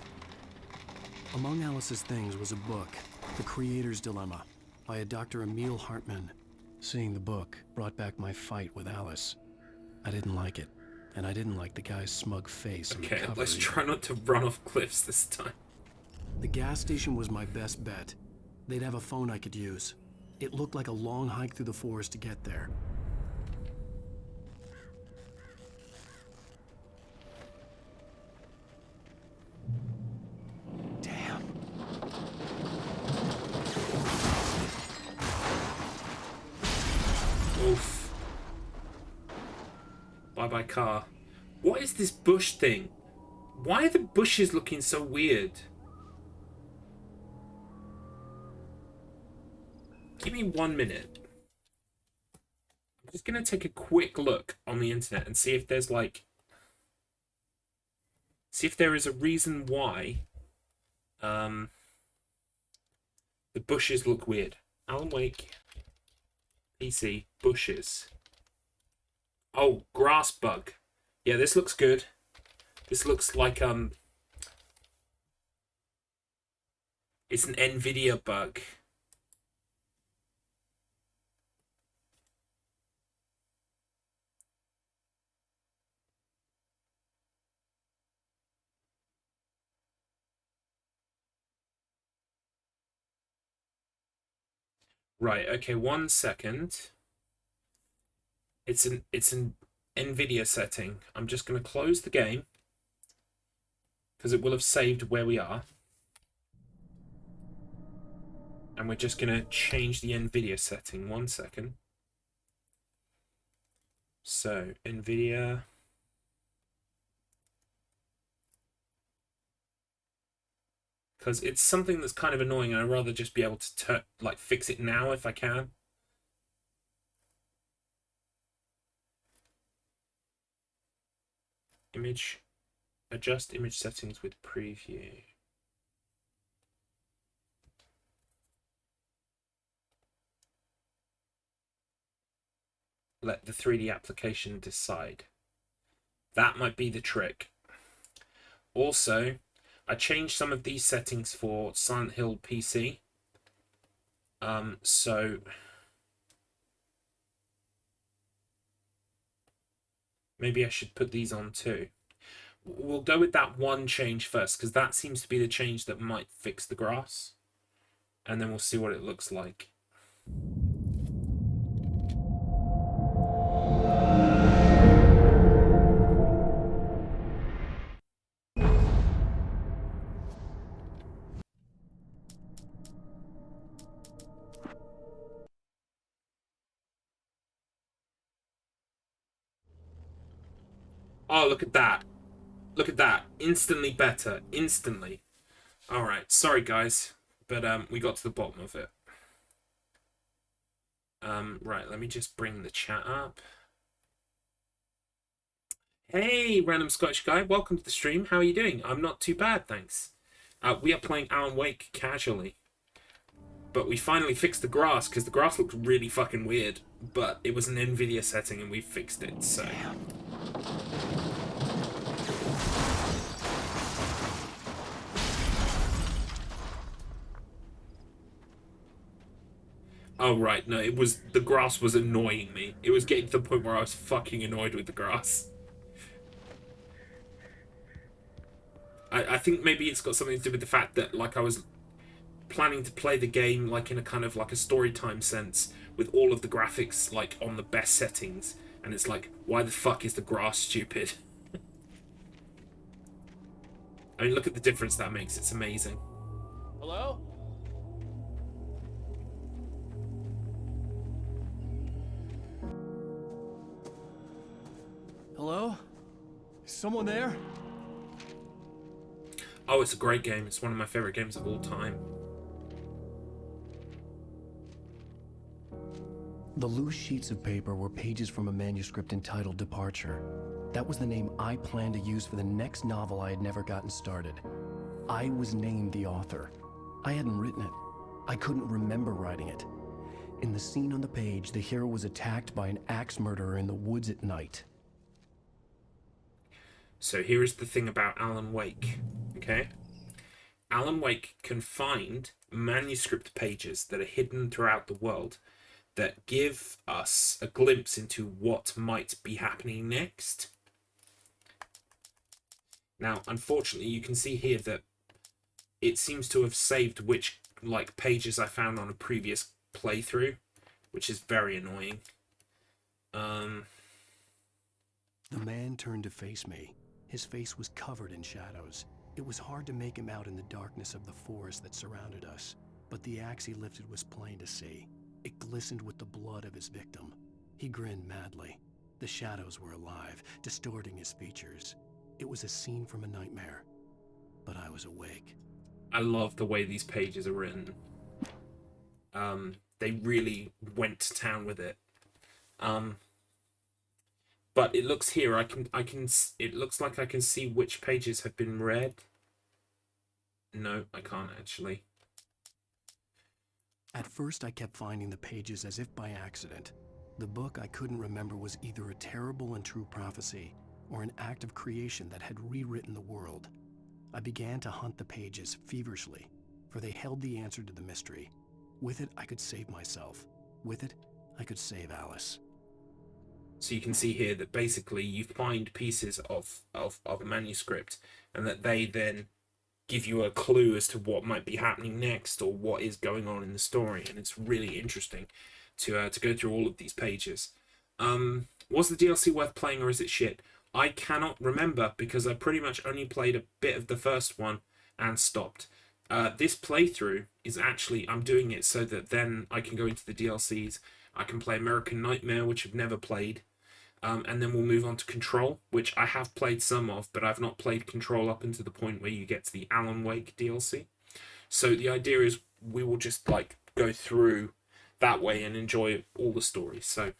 Among Alice's things was a book, The Creator's Dilemma, by a Dr. Emil Hartman. Seeing the book brought back my fight with Alice. I didn't like it, and I didn't like the guy's smug face on the Okay, cover let's either. try not to run off cliffs this time. The gas station was my best bet. They'd have a phone I could use. It looked like a long hike through the forest to get there. Damn. Oof. Bye-bye car. What is this bush thing? Why are the bushes looking so weird? Give me 1 minute. I'm just going to take a quick look on the internet and see if there's like... See if there is a reason why the bushes look weird. Alan Wake, PC, bushes. Oh, grass bug. Yeah, this looks good. This looks like it's an NVIDIA bug. Right, okay, 1 second. It's an NVIDIA setting. I'm just going to close the game because it will have saved where we are. And we're just going to change the NVIDIA setting. 1 second. So, NVIDIA. Because it's something that's kind of annoying and I'd rather just be able to fix it now if I can. Image. Adjust image settings with preview. Let the 3D application decide. That might be the trick. Also, I changed some of these settings for Silent Hill PC. So maybe I should put these on too. We'll go with that one change first, because that seems to be the change that might fix the grass. And then we'll see what it looks like. Oh, look at that. Look at that. Instantly better. Instantly. Alright, sorry guys. But we got to the bottom of it. Right, let me just bring the chat up. Hey, random Scottish guy, welcome to the stream. How are you doing? I'm not too bad, thanks. We are playing Alan Wake casually. But we finally fixed the grass, because the grass looked really fucking weird. But it was an NVIDIA setting and we fixed it, so... Oh, right, no, it was... The grass was annoying me. It was getting to the point where I was fucking annoyed with the grass. I think maybe it's got something to do with the fact that, like, I was planning to play the game, like, in a kind of, like, a story time sense, with all of the graphics, like, on the best settings. And it's like, why the fuck is the grass stupid? I mean, look at the difference that makes. It's amazing. Hello? Hello? Is someone there? Oh, it's a great game. It's one of my favorite games of all time. The loose sheets of paper were pages from a manuscript entitled Departure. That was the name I planned to use for the next novel I had never gotten started. I was named the author. I hadn't written it. I couldn't remember writing it. In the scene on the page, the hero was attacked by an axe murderer in the woods at night. So here is the thing about Alan Wake, okay? Alan Wake can find manuscript pages that are hidden throughout the world that give us a glimpse into what might be happening next. Now, unfortunately, you can see here that it seems to have saved which, like, pages I found on a previous playthrough, which is very annoying. The man turned to face me. His face was covered in shadows. It was hard to make him out in the darkness of the forest that surrounded us, but the axe he lifted was plain to see. It glistened with the blood of his victim. He grinned madly. The shadows were alive, distorting his features. It was a scene from a nightmare, but I was awake. I love the way these pages are written. They really went to town with it. But it looks here, it looks like I can see which pages have been read. No, I can't actually. At first, I kept finding the pages as if by accident. The book I couldn't remember was either a terrible and true prophecy or an act of creation that had rewritten the world. I began to hunt the pages feverishly, for they held the answer to the mystery. With it, I could save myself. With it, I could save Alice. So you can see here that basically you find pieces of a manuscript, and that they then give you a clue as to what might be happening next or what is going on in the story, and it's really interesting to go through all of these pages. Was the DLC worth playing, or is it shit? I cannot remember, because I pretty much only played a bit of the first one and stopped. This playthrough is actually, I'm doing it so that then I can go into the DLCs. I can play American Nightmare, which I've never played. And then we'll move on to Control, which I have played some of, but I've not played Control up until the point where you get to the Alan Wake DLC. So the idea is we will just, like, go through that way and enjoy all the stories. So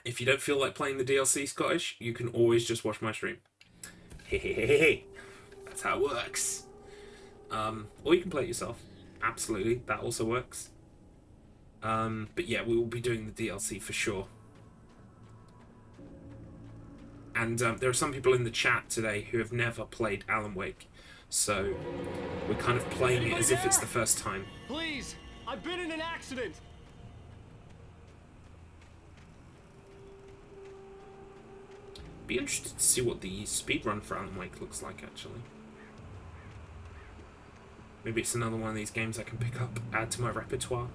if you don't feel like playing the DLC, Scottish, you can always just watch my stream. Hehehehe. That's how it works. Or you can play it yourself. Absolutely, that also works. But yeah, we will be doing the DLC for sure. And there are some people in the chat today who have never played Alan Wake, so we're kind of playing it as if it's the first time. Please! I've been in an accident! Be interested to see what the speedrun for Alan Wake looks like, actually. Maybe it's another one of these games I can pick up, add to my repertoire.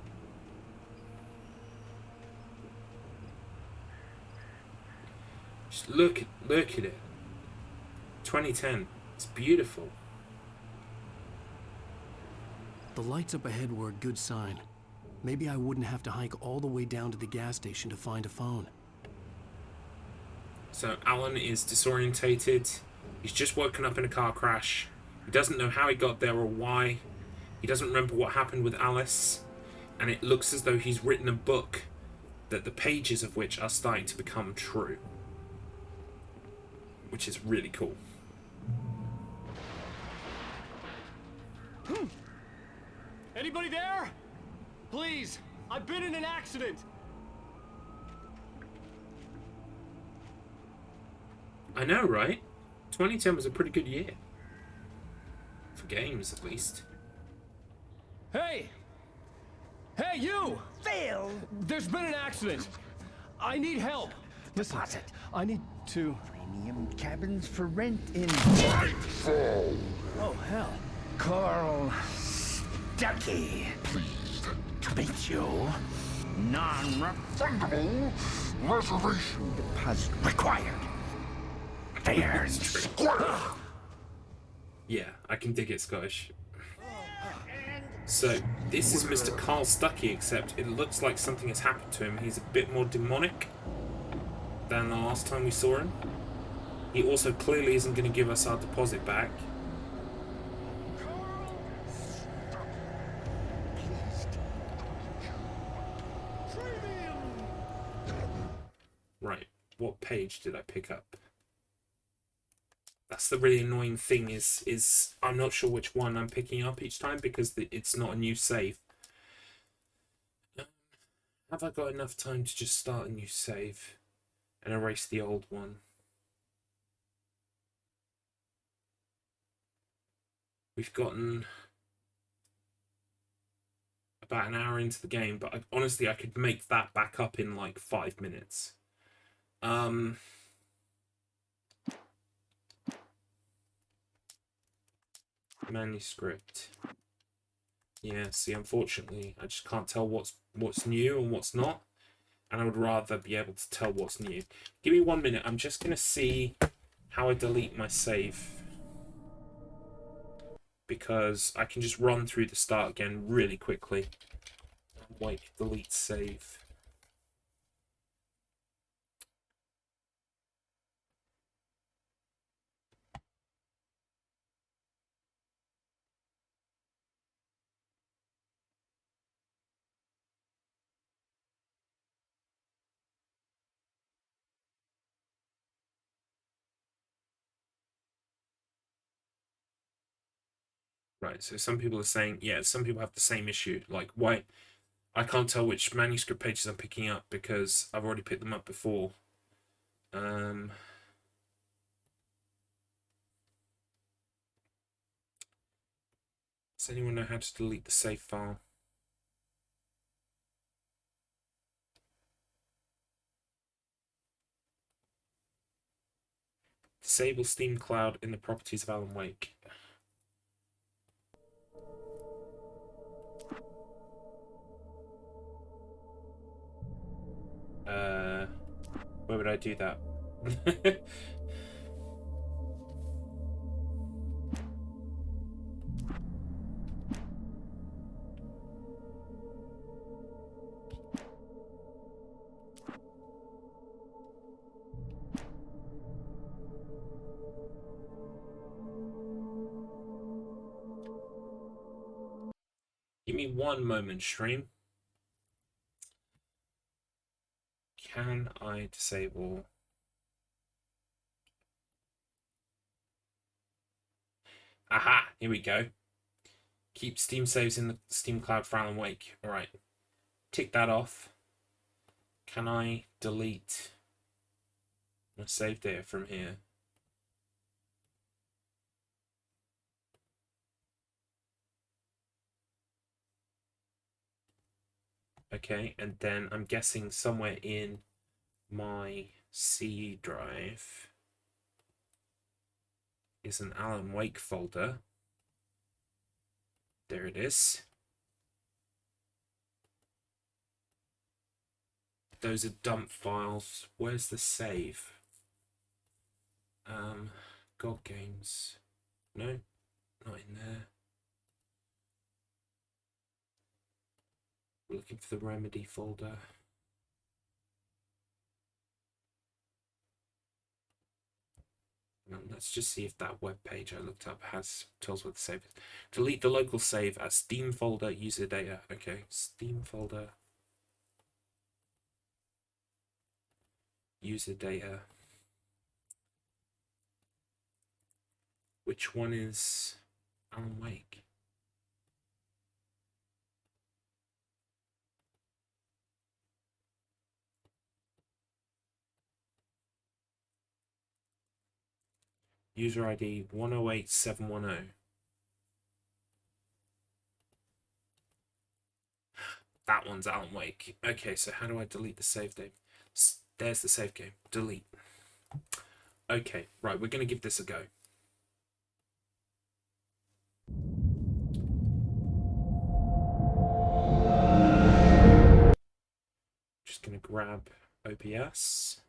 Just look at it. 2010. It's beautiful. The lights up ahead were a good sign. Maybe I wouldn't have to hike all the way down to the gas station to find a phone. So Alan is disorientated. He's just woken up in a car crash. He doesn't know how he got there or why. He doesn't remember what happened with Alice. And it looks as though he's written a book that the pages of which are starting to become true. which is really cool. Anybody there? Please, I've been in an accident. I know, right? 2010 was a pretty good year. For games, at least. Hey! Hey, you! Phil! There's been an accident. I need help. Listen, I need to... Premium cabins for rent in Nightfall. Oh, hell. Carl Stuckey. Pleased to meet you. Non-refundable reservation deposit required. Fair and square. Yeah, I can dig it, Scottish. So, this is Mr. Carl Stuckey, except it looks like something has happened to him. He's a bit more demonic than the last time we saw him. He also clearly isn't going to give us our deposit back. Right, what page did I pick up? That's the really annoying thing is I'm not sure which one I'm picking up each time because it's not a new save. Have I got enough time to just start a new save and erase the old one? We've gotten about an hour into the game, but honestly I could make that back up in like 5 minutes. Manuscript. Yeah, see, unfortunately, I just can't tell what's new and what's not, and I would rather be able to tell what's new. Give me 1 minute. I'm just gonna see how I delete my save, because I can just run through the start again really quickly. Wait, delete save. Right, so some people are saying, yeah, some people have the same issue. Like, why? I can't tell which manuscript pages I'm picking up because I've already picked them up before. Does anyone know how to delete the save file? Disable Steam Cloud in the properties of Alan Wake. Where would I do that? Give me 1 moment, stream. Can I disable? Aha! Here we go. Keep Steam saves in the Steam Cloud for Alan Wake. Alright. Tick that off. Can I delete my save data from here? Okay, and then I'm guessing somewhere in my C drive is an Alan Wake folder. There it is. Those are dump files. Where's the save? God Games. No, not in there. We're looking for the Remedy folder. Let's just see if that web page I looked up tells what the save is. Delete the local save as Steam folder user data. Okay, Steam folder user data. Which one is Alan Wake? User ID 108710. That one's Alan Wake. Okay, so how do I delete the save game? There's the save game. Delete. Okay, right, we're going to give this a go. Just going to grab OBS.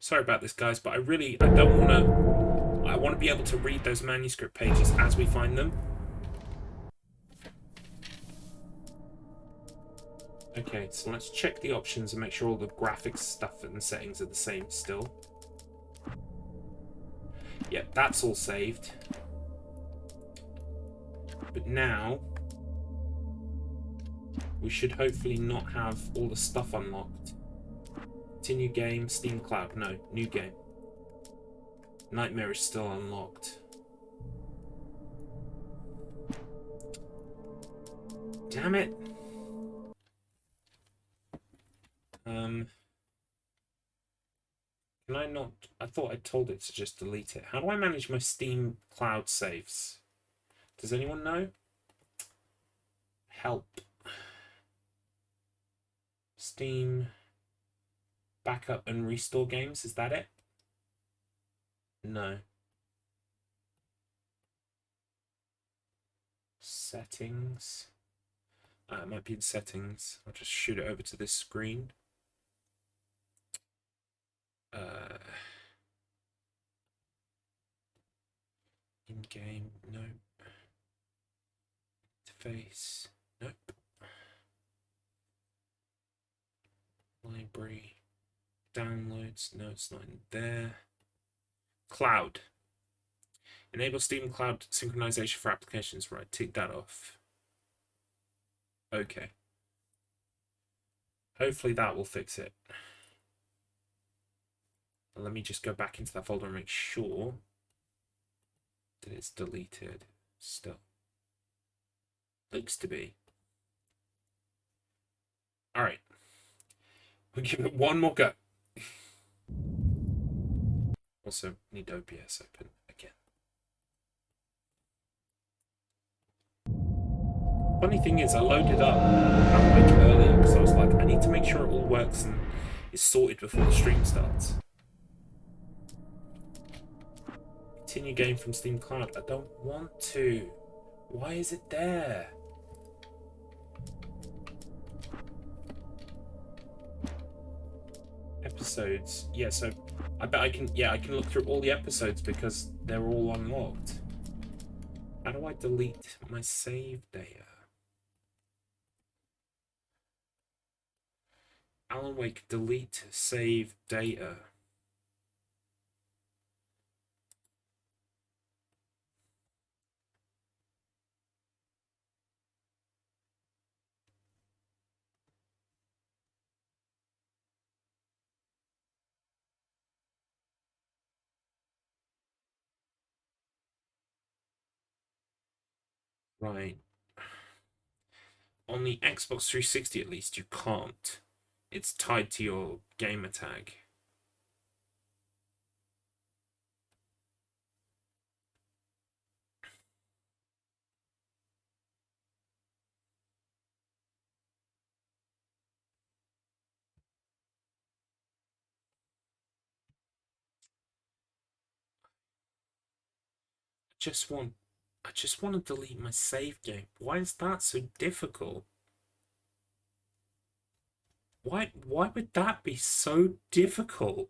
Sorry about this, guys, but I don't want to... I want to be able to read those manuscript pages as we find them. Okay, so let's check the options and make sure all the graphics stuff and settings are the same still. Yep, that's all saved. But now, we should hopefully not have all the stuff unlocked. Continue game, Steam Cloud. No, new game. Nightmare is still unlocked. Damn it! Can I not... I thought I told it to just delete it. How do I manage my Steam Cloud saves? Does anyone know? Help. Steam... Backup and restore games, is that it? No. Settings. It might be in settings. I'll just shoot it over to this screen. In-game, nope. Interface, nope. Library, downloads, no, it's not in there. Cloud. Enable Steam Cloud synchronization for applications. Right, tick that off. Okay. Hopefully that will fix it. Let me just go back into that folder and make sure that it's deleted still. Looks to be. Alright. We'll give it one more go. Also, need OBS open again. Funny thing is, I loaded up Alan Wake earlier because I was like, I need to make sure it all works and is sorted before the stream starts. Continue game from Steam Cloud. I don't want to. Why is it there? Episodes. Yeah, so I bet I can... Yeah, I can look through all the episodes because they're all unlocked. How do I delete my save data? Alan Wake, delete save data. Right. On the Xbox 360 at least, you can't. It's tied to your gamer tag. I just want to delete my save game. Why is that so difficult? Why would that be so difficult?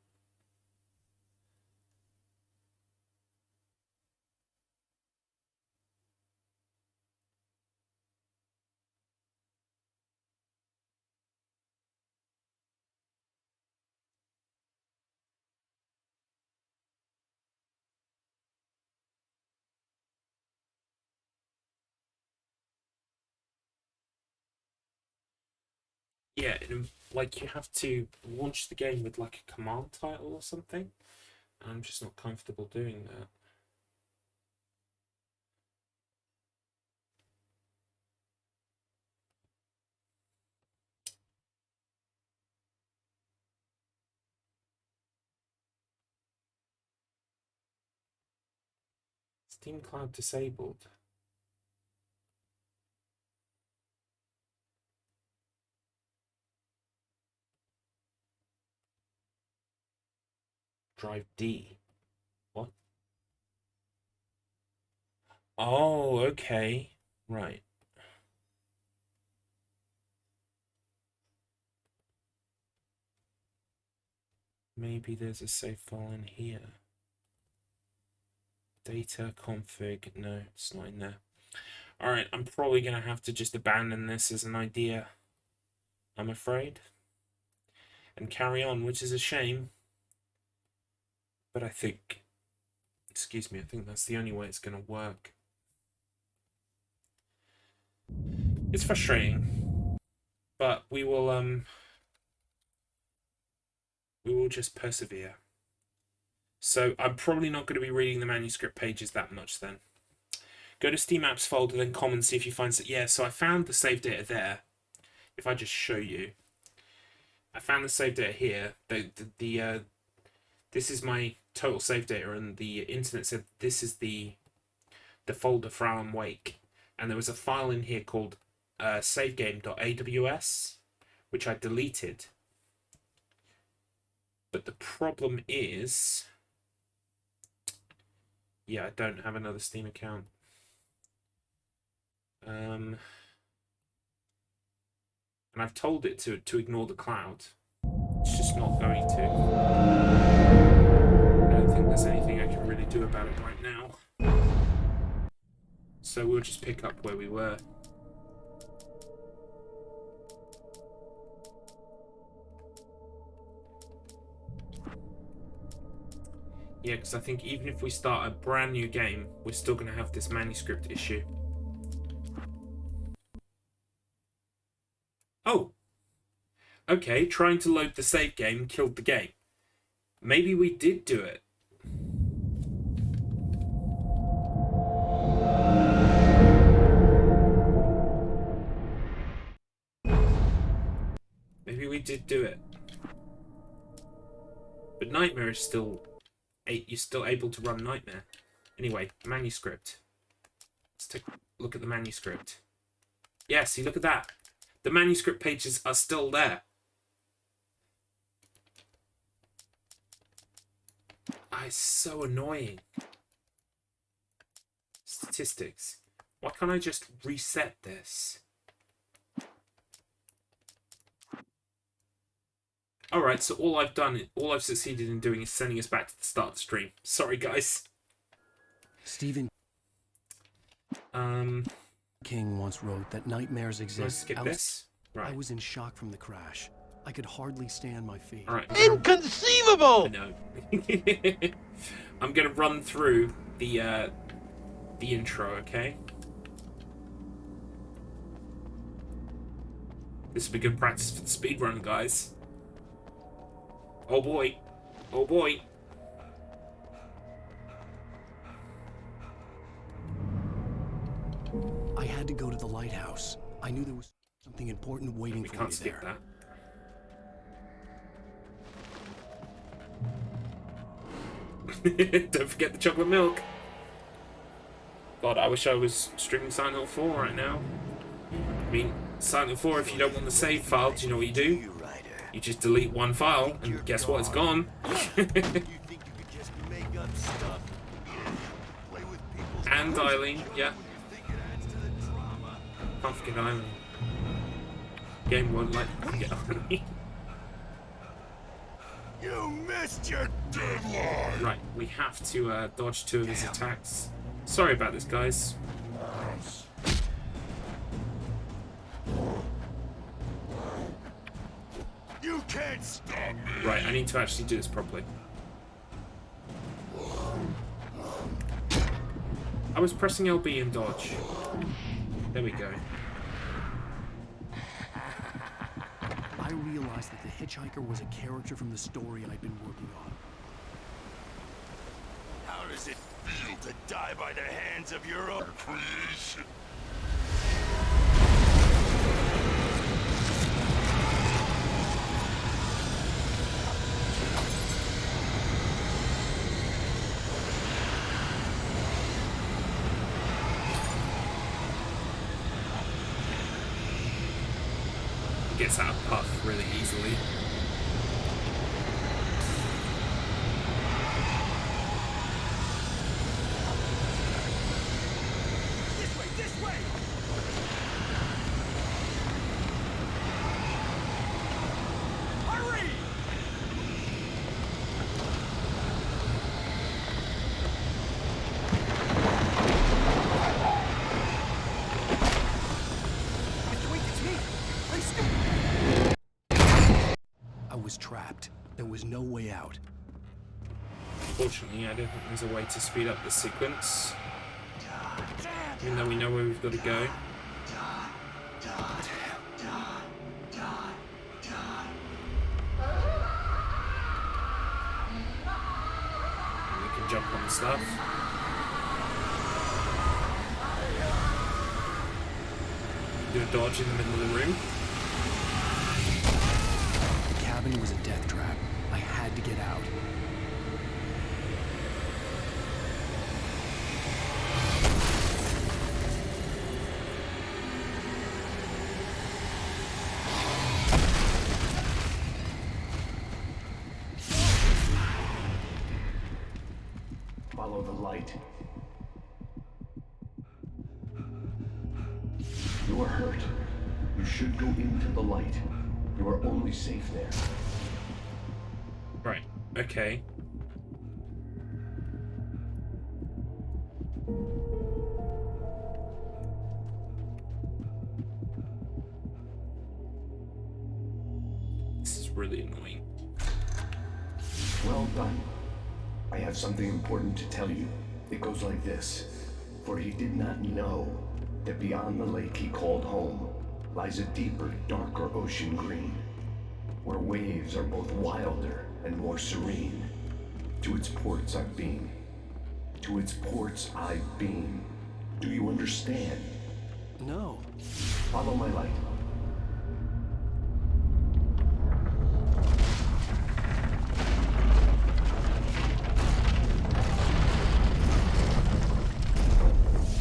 Yeah, like you have to launch the game with like a command title or something. I'm just not comfortable doing that. Steam Cloud disabled. Drive D. What? Oh, okay. Right. Maybe there's a save file in here. Data config. No, it's not in there. Alright, I'm probably going to have to just abandon this as an idea, I'm afraid, and carry on, which is a shame. But I think, excuse me, I think that's the only way it's going to work. It's frustrating, but we will just persevere. So I'm probably not going to be reading the manuscript pages that much then. Go to Steam Apps folder, then common, see if you find... Yeah, so I found the save data there. If I just show you. I found the save data here. This is my total save data, and the internet said this is the folder for Alan Wake. And there was a file in here called savegame.aws, which I deleted. But the problem is... Yeah, I don't have another Steam account. And I've told it to ignore the cloud. It's just not going to. I don't think there's anything I can really do about it right now. So we'll just pick up where we were. Yeah, because I think even if we start a brand new game, we're still going to have this manuscript issue. Oh! Okay, trying to load the save game killed the game. Maybe we did do it. Maybe we did do it. But Nightmare is still... You're still able to run Nightmare. Anyway, manuscript. Let's take a look at the manuscript. Yeah, see, look at that. The manuscript pages are still there. Ah, it's so annoying. Statistics. Why can't I just reset this? Alright, so all I've succeeded in doing is sending us back to the start of the stream. Sorry, guys. Stephen King once wrote that nightmares exist. Skip this? Right. I was in shock from the crash. I could hardly stand my feet. All right. Inconceivable! I know. I'm gonna run through the intro, okay? This will be good practice for the speedrun, guys. Oh boy. Oh boy. I had to go to the lighthouse. I knew there was something important waiting for me there. We can't skip that. Don't forget the chocolate milk. God, I wish I was streaming Silent Hill 4 right now. I mean, Silent Hill 4, if you don't want the save file, do you know what you do? You just delete one file, and guess what? It's gone. And Eileen, yeah. Can't forget Eileen. Game won't let me forget Eileen. You missed your deadline! Right, we have to dodge two of his attacks. Sorry about this, guys. You can't stop me! Right, I need to actually do this properly. I was pressing LB and dodge. There we go. I realized that the hitchhiker was a character from the story I'd been working on. to die by the hands of your own creation. Gets out of puff really easily. This way! Hurry! Mr. Wake, it's me! I was trapped. There was no way out. Unfortunately, I don't think there's a way to speed up the sequence. Even though we know where we've got to go. And we can jump on stuff. Do a dodge in the middle of the room. The cabin was a death trap. I had to get out. Follow the light. You are hurt. You should go into the light. You are only safe there. Right, okay. This is really annoying. Well done. I have something important to tell you. It goes like this. For he did not know that beyond the lake he called home lies a deeper, darker ocean green, where waves are both wilder and more serene. To its ports I've been. To its ports I've been. Do you understand? No. Follow my light.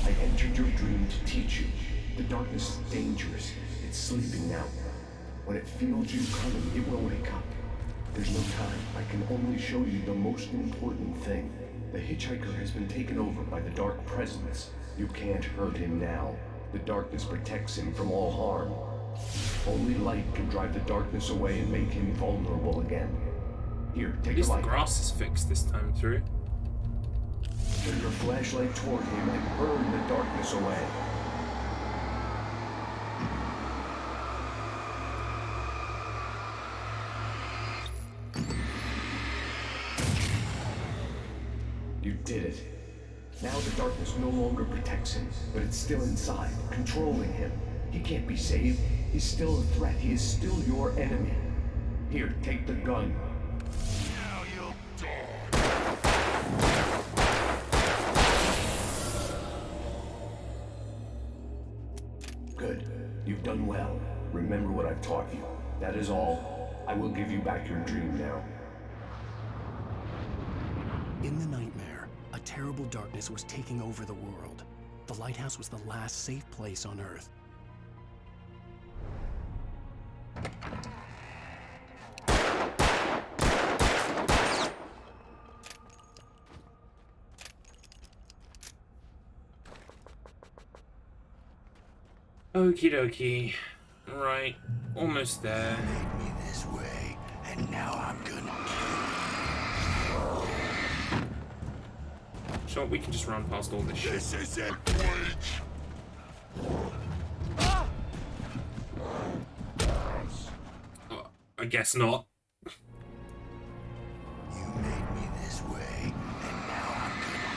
I entered your dream to teach you. The darkness is dangerous. It's sleeping now. When it feels you coming, it will wake up. There's no time. I can only show you the most important thing. The hitchhiker has been taken over by the dark presence. You can't hurt him now. The darkness protects him from all harm. Only light can drive the darkness away and make him vulnerable again. Here, At take a least the light. grass is fixed this time through. Turn your flashlight toward him and burn the darkness away. You did it. Now the darkness no longer protects him, but it's still inside, controlling him. He can't be saved. He's still a threat. He is still your enemy. Here, take the gun. Now you'll die. Good. You've done well. Remember what I've taught you. That is all. I will give you back your dream now. In the nightmare, a terrible darkness was taking over the world. The lighthouse was the last safe place on Earth. Okie dokie. Right, almost there. Made me this way, and now I'm gonna Sure, we can just run past all this shit. This isn't Wake. I guess not. You made me this way, and now I'm gonna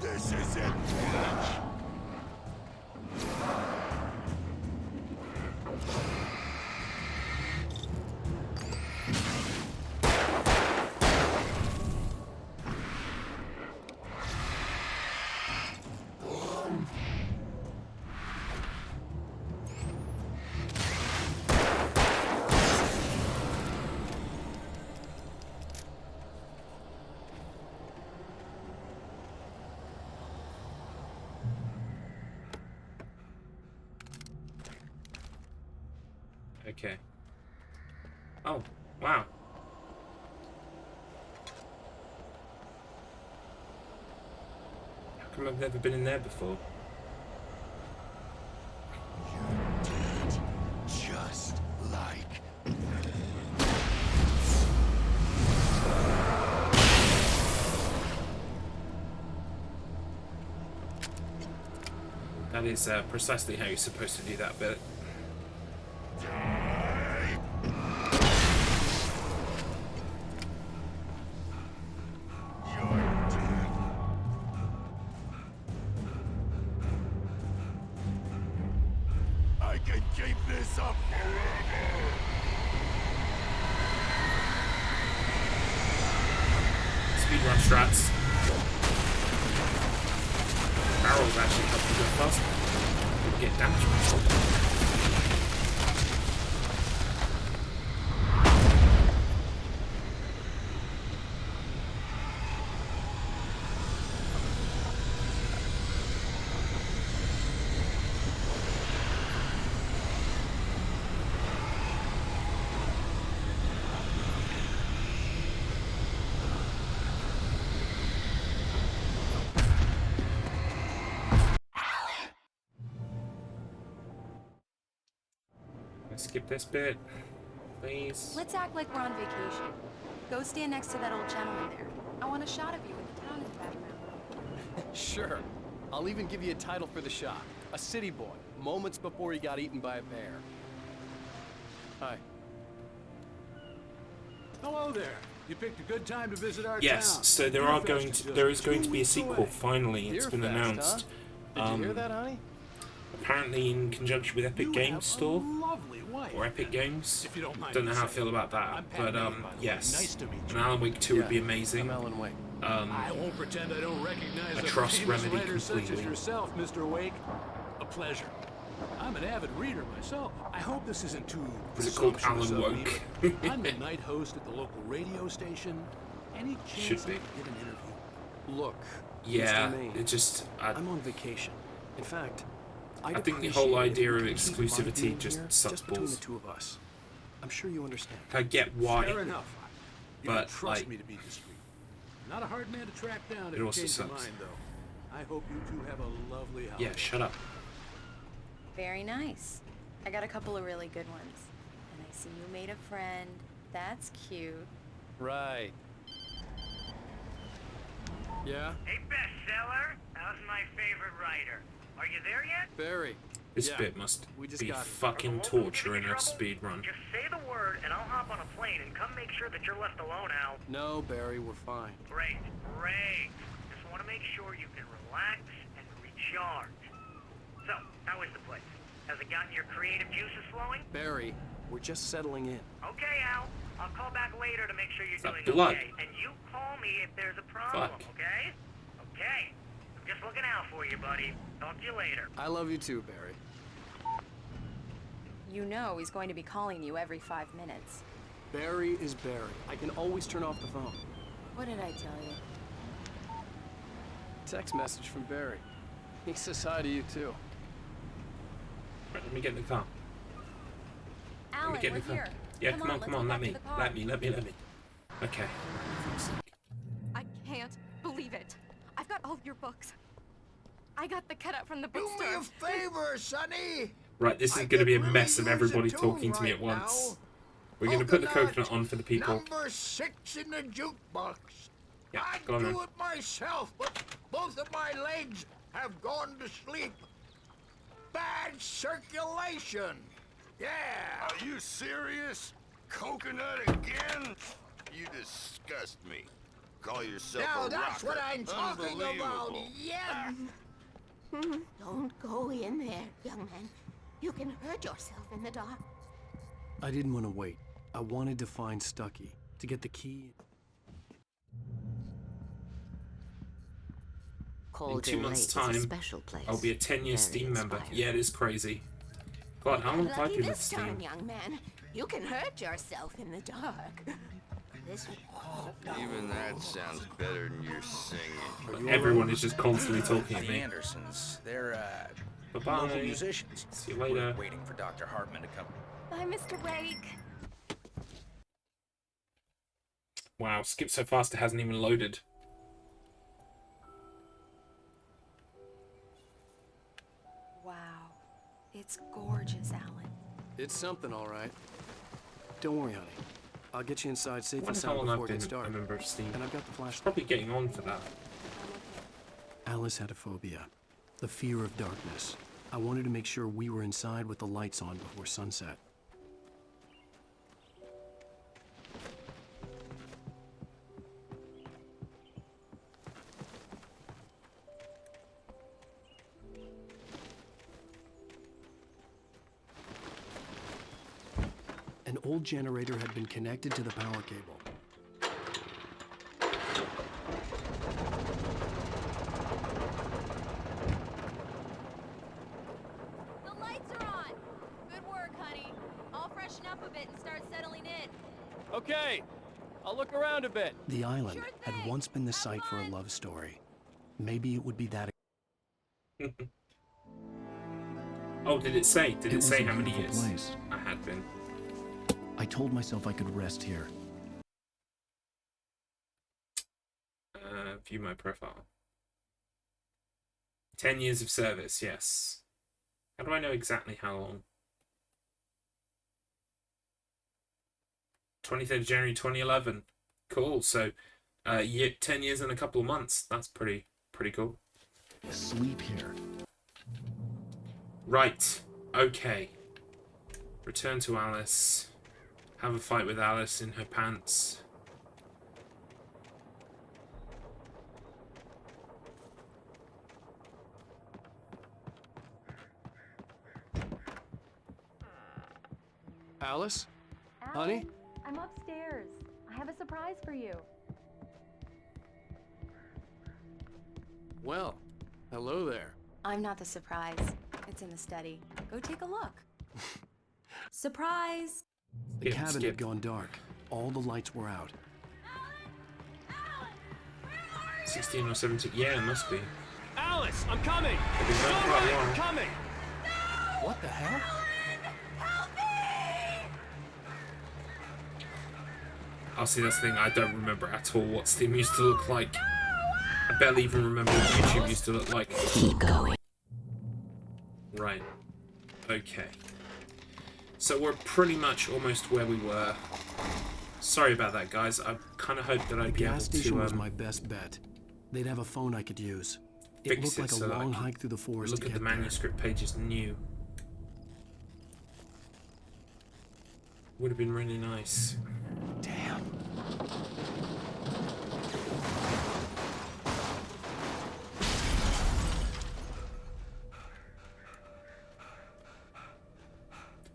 This isn't Okay. Oh, wow. How come I've never been in there before? Just like That is precisely how you're supposed to do that bit. I can keep this up forever. Speedrun strats. Barrels actually help you go faster. You get damage control. Let's skip this bit, please. Let's act like we're on vacation. Go stand next to that old gentleman there. I want a shot of you with the town in the background. Sure. I'll even give you a title for the shot. A city boy, moments before he got eaten by a bear. Hi. Hello there. You picked a good time to visit our town. Yes, so there is going to be a sequel. Finally, it's been announced. Did you hear that, honey? Apparently, in conjunction with Epic Games Store or Epic Games. Don't know how I feel about that, but yes. Nice to meet you. And Alan Wake 2 would be amazing. I'm Alan Wake. I won't pretend I don't recognize I a trust famous Remedy writer such as completely. yourself, Mr. Wake. A pleasure. I'm an avid reader myself. I hope this isn't too Is it called presumptuous Alan of me, Woke? but I'm the night host at the local radio station. Any chance Should I be. could get an interview? Look, Yeah, Mr. Maine, it just. I'm on vacation. In fact, I think the whole idea of I'd appreciate it if we could keep my exclusivity being just here sucks just between balls. the two of us. I'm sure you understand. I get why, Fair enough. You but can trust like, me to be discreet. Not a hard man to track down if It you also change your sucks. mind, though. I hope you two have a lovely holiday. yeah, shut up. Very nice. I got a couple of really good ones. And I see you made a friend. That's cute. Right. Yeah? Hey, bestseller. How's my favorite writer? Are you there yet? Barry. This Yeah, bit must we just be got it. fucking torture in a speedrun. Just say the word, and I'll hop on a plane and come make sure that you're left alone, Al. No, Barry, we're fine. Great, great. Just want to make sure you can relax and recharge. So, how is the place? Has it gotten your creative juices flowing? Barry, we're just settling in. Okay, Al. I'll call back later to make sure you're that doing blood? okay. And you call me if there's a problem, Fuck. okay? Okay. I'm just looking out for you, buddy. Talk to you later. I love you too, Barry. You know he's going to be calling you every 5 minutes. Barry is Barry. I can always turn off the phone. What did I tell you? Text message from Barry. He says hi to you too. Right, let me get in the car. Alan, get in we're the car. here. Yeah, Come come on, let's come go on, back let to me, the car. let me. Okay. I can't believe it. I've got all your books. I got the cutout from the Do bookstore. me a favor, Sonny. Right, this is I going to be a could mess of really use a everybody tune talking to me right at once. now. We're going to put the Coconut, coconut on for the people. Number 6 in the jukebox. Yeah, I'd go on do then. it myself, but both of my legs have gone to sleep. Bad circulation. Yeah. Are you serious? Coconut again? You disgust me. Call yourself Now a that's rocker. what I'm talking about. Unbelievable. Yeah. Don't go in there, young man. You can hurt yourself in the dark. I didn't want to wait. I wanted to find Stucky, to get the key. In 2 months' time, special place. I'll be a 10-year Very Steam member. inspiring. Yeah, it is crazy. God, how long have I Lucky been with this time, Steam? young man. You can hurt yourself in the dark. This Even that sounds better than your singing. Everyone is just constantly talking at The me. Andersons, they're Bye-bye. local musicians. See you later. We're waiting for Dr. Hartman to come. Bye, Mr. Wake. Wow, skip so fast it hasn't even loaded. Wow. It's gorgeous, Alan. It's something, all right. Don't worry, honey. I'll get you inside safe I and wonder how sound long before I've it gets been a dark. member of Steam. And I've got the flashlight. Probably getting on for that. Alice had a phobia. The fear of darkness. I wanted to make sure we were inside with the lights on before sunset. An old generator had been connected to the power cable. The lights are on! Good work, honey. I'll freshen up a bit and start settling in. Okay, I'll look around a bit. The island had once been the site for a love story. Maybe it would be that. Oh, did it say? Did it was say a how many beautiful years place. I had been? I told myself I could rest here. View my profile. 10 years of service, yes. How do I know exactly how long? 23rd of January 2011. Cool. So, 10 years and a couple of months. That's pretty cool. Sleep here. Right. Okay. Return to Alice. Have a fight with Alice in her pants. Alice? Alan, Honey? I'm upstairs. I have a surprise for you. Well, hello there. I'm not the surprise. It's in the study. Go take a look. Surprise! The cabin had gone dark. All the lights were out. 16 or 17. Yeah, it must be. Alice, I'm coming! They've been going quite a I'm while. coming! What the hell? Oh, see, that's the thing. I don't remember at all what Steam used to look like. I barely even remember what YouTube used to look like. Keep going. Right. Okay. So we're pretty much almost where we were. Sorry about that, guys. I kind of hoped that I'd The be able gas station was to my best bet. They'd have a phone I could use. It fix looked it like a so that I long could hike through the forest look to at get the there. manuscript pages new. Would have been really nice. Damn.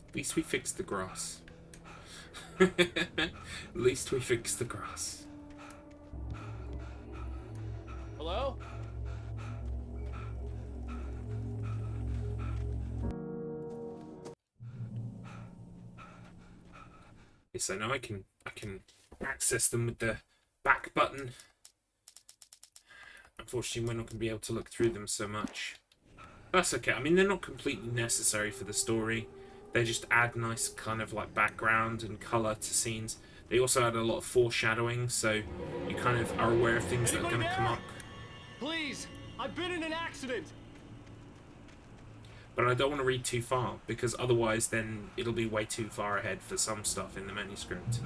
At least we fixed the grass. At least we fixed the grass. Hello? Okay, so now I can access them with the back button. Unfortunately, we're not going to be able to look through them so much. That's okay. I mean, they're not completely necessary for the story. They just add nice kind of like background and colour to scenes. They also add a lot of foreshadowing, so you kind of are aware of things that are going to come up. Please, I've been in an accident. But I don't want to read too far, because otherwise then it'll be way too far ahead for some stuff in the manuscript.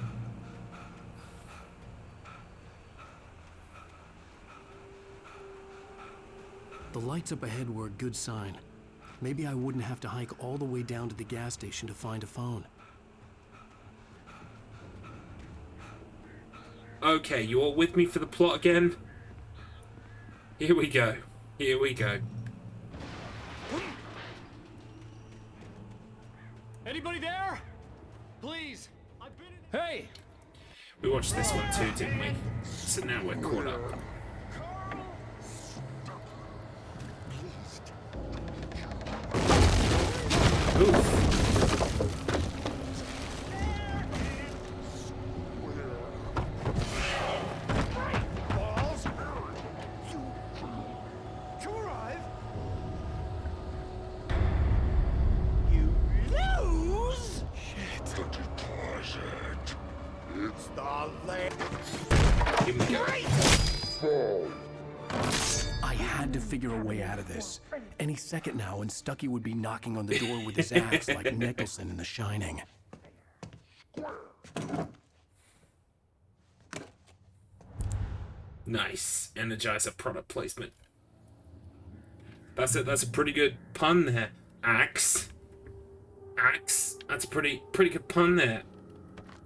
The lights up ahead were a good sign. Maybe I wouldn't have to hike all the way down to the gas station to find a phone. Okay, you all with me for the plot again? Here we go. Here we go. Anybody there? Please, I've been in... Hey! We watched this one too, didn't we? So now we're caught up. Oof. It's the late. Here we go. I had to figure a way out of this. Any second now, and Stucky would be knocking on the door with his axe like Nicholson in The Shining. Nice. Energizer product placement. That's it. That's a pretty good pun there. Axe. Axe. That's a pretty good pun there.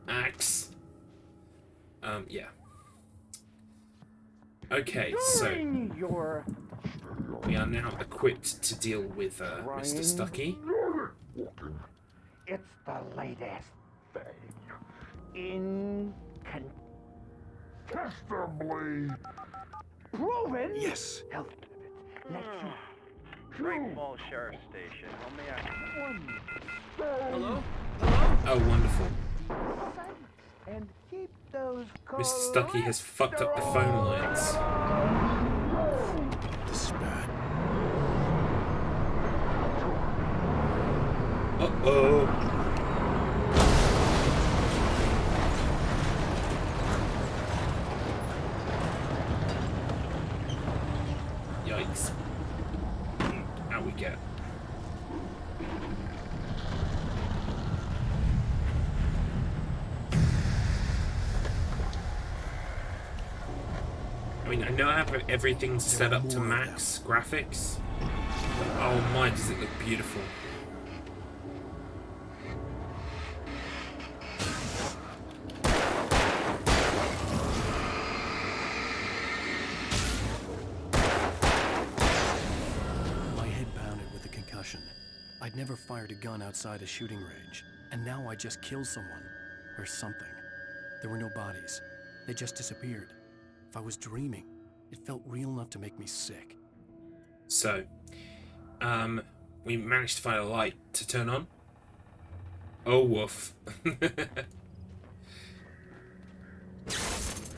Axe. Yeah. Okay, so we are now equipped to deal with Mr. Stucky. It's the latest thing. Incontestably proven. Yes. Help it. Let you. Great Falls Sheriff Station. How may I? Hello? Oh, wonderful. And keep those Mr. Stucky has fucked up the phone lines. Spat. Uh-oh. Yikes. Out we get. I mean, I know I have everything set up to max graphics, but oh my, does it look beautiful. My head pounded with a concussion. I'd never fired a gun outside a shooting range, and now I just killed someone. Or something. There were no bodies. They just disappeared. If I was dreaming, it felt real enough to make me sick. So, we managed to find a light to turn on. Oh, woof.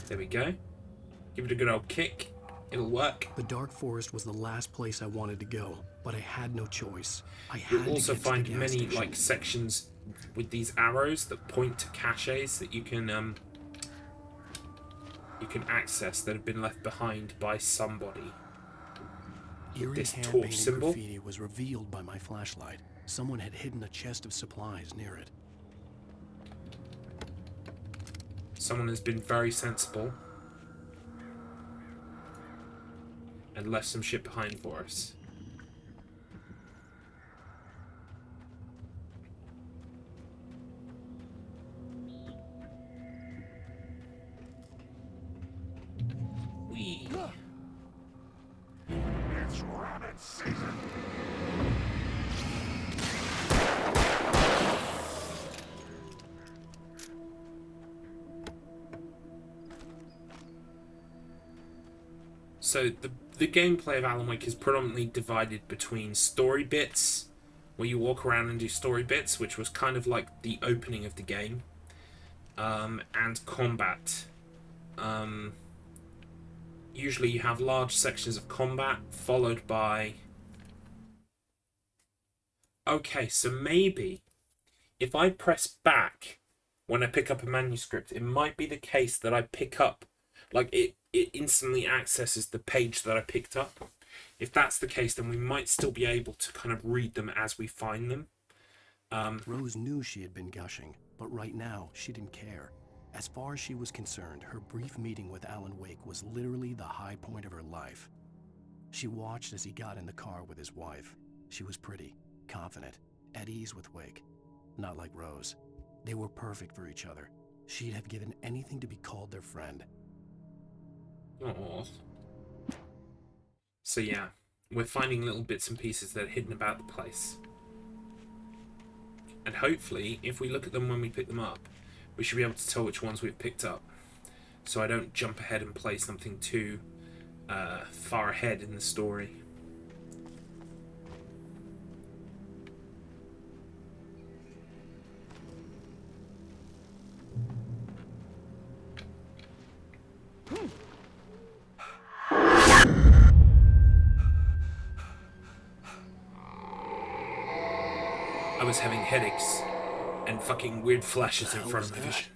There we go. Give it a good old kick. It'll work. The Dark Forest was the last place I wanted to go, but I had no choice. I had You'll also to get to find the gas many station. like sections with these arrows that point to caches that you can access that have been left behind by somebody. Eerie This hand torch painted symbol. graffiti was revealed by my flashlight. Someone had hidden a chest of supplies near it. Someone has been very sensible and left some shit behind for us. Wee. It's rabbit season. So the gameplay of Alan Wake is predominantly divided between story bits, where you walk around and do story bits, which was kind of like the opening of the game, and combat. Usually you have large sections of combat, followed by... Okay, so maybe if I press back when I pick up a manuscript, it might be the case that I pick up, like it instantly accesses the page that I picked up. If that's the case, then we might still be able to kind of read them as we find them. Rose knew she had been gushing, but right now she didn't care. As far as she was concerned, her brief meeting with Alan Wake was literally the high point of her life. She watched as he got in the car with his wife. She was pretty, confident, at ease with Wake. Not like Rose. They were perfect for each other. She'd have given anything to be called their friend. Aww. So yeah, we're finding little bits and pieces that are hidden about the place. And hopefully, if we look at them when we pick them up, we should be able to tell which ones we've picked up. So I don't jump ahead and play something too far ahead in the story. I was having headaches and fucking weird flashes in front of my vision.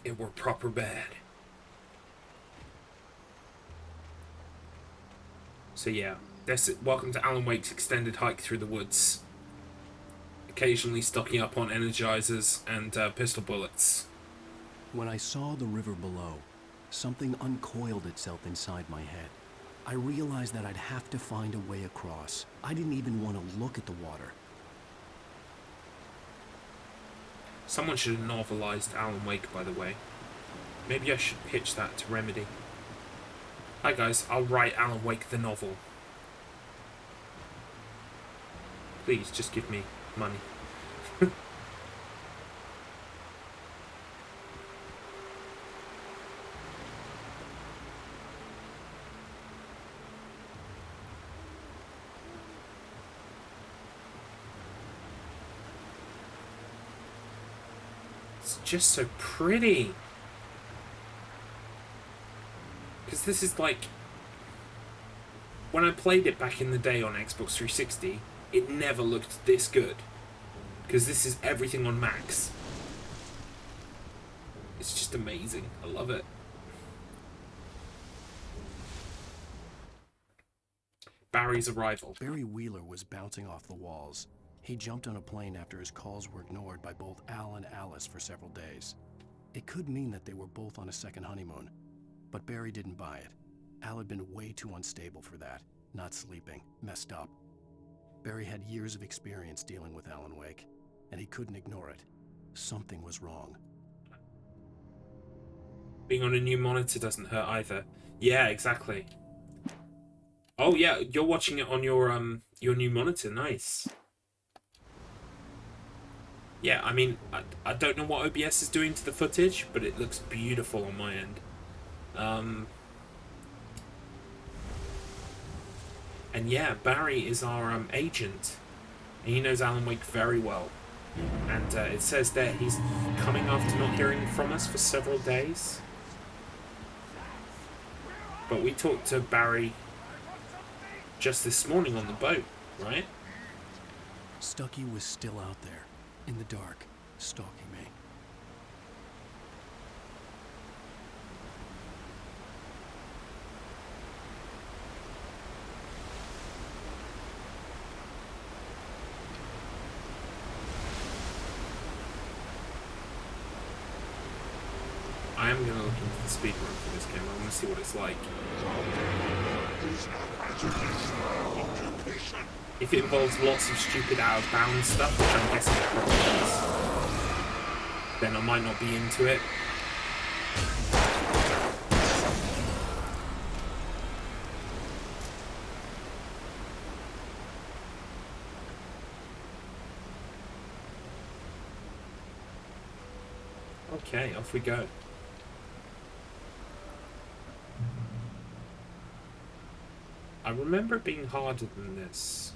It were proper bad. So yeah, welcome to Alan Wake's extended hike through the woods. Occasionally stocking up on energizers and pistol bullets. When I saw the river below, something uncoiled itself inside my head. I realized that I'd have to find a way across. I didn't even want to look at the water. Someone should have novelized Alan Wake, by the way. Maybe I should pitch that to Remedy. Hi guys, I'll write Alan Wake the novel. Please, just give me money. It's just so pretty. Because this is like... When I played it back in the day on Xbox 360, it never looked this good. Because this is everything on max. It's just amazing. I love it. Barry's arrival. Barry Wheeler was bouncing off the walls. He jumped on a plane after his calls were ignored by both Al and Alice for several days. It could mean that they were both on a second honeymoon, but Barry didn't buy it. Al had been way too unstable for that, not sleeping, messed up. Barry had years of experience dealing with Alan Wake, and he couldn't ignore it. Something was wrong. Being on a new monitor doesn't hurt either. Yeah, exactly. Oh yeah, you're watching it on your new monitor. Nice. Yeah, I mean, I don't know what OBS is doing to the footage, but it looks beautiful on my end. And yeah, Barry is our agent. And he knows Alan Wake very well. And it says there he's coming after not hearing from us for several days. But we talked to Barry just this morning on the boat, right? Stucky was still out there, in the dark, stalking me. I am going to look into the speedrun for this game. I want to see what it's like. If it involves lots of stupid out-of-bounds stuff, which I'm guessing it probably does, then I might not be into it. Okay, off we go. I remember it being harder than this.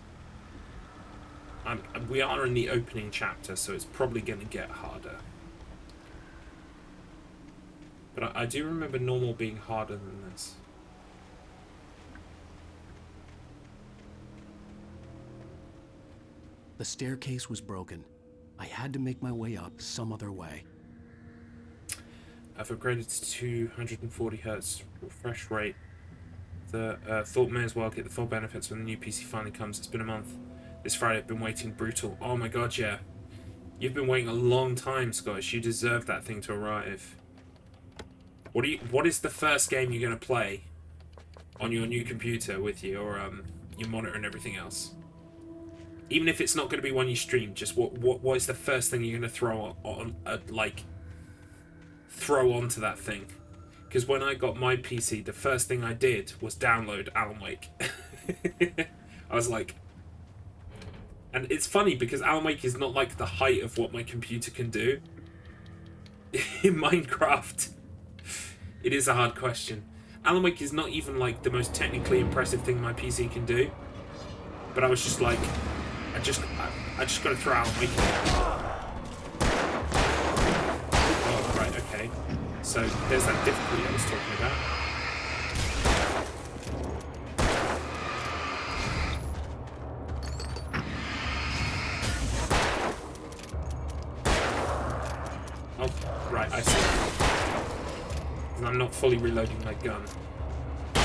We are in the opening chapter, so it's probably going to get harder. But I do remember normal being harder than this. The staircase was broken. I had to make my way up some other way. I've upgraded to 240 Hz refresh rate. Thought may as well get the full benefits when the new PC finally comes. It's been a month. This Friday I've been waiting brutal. Oh my god, yeah. You've been waiting a long time, Scottish. You deserve that thing to arrive. What is the first game you're going to play on your new computer with your monitor and everything else? Even if it's not going to be one you stream, just what is the first thing you're going to throw on throw onto that thing? Because when I got my PC, the first thing I did was download Alan Wake. I was like... And it's funny because Alan Wake is not like the height of what my computer can do. In Minecraft, it is a hard question. Alan Wake is not even like the most technically impressive thing my PC can do. But I was just like... I just got to throw Alan Wake in. Oh, right, okay. So there's that difficulty I was talking about. Oh, right, I see. I'm not fully reloading my gun. I'm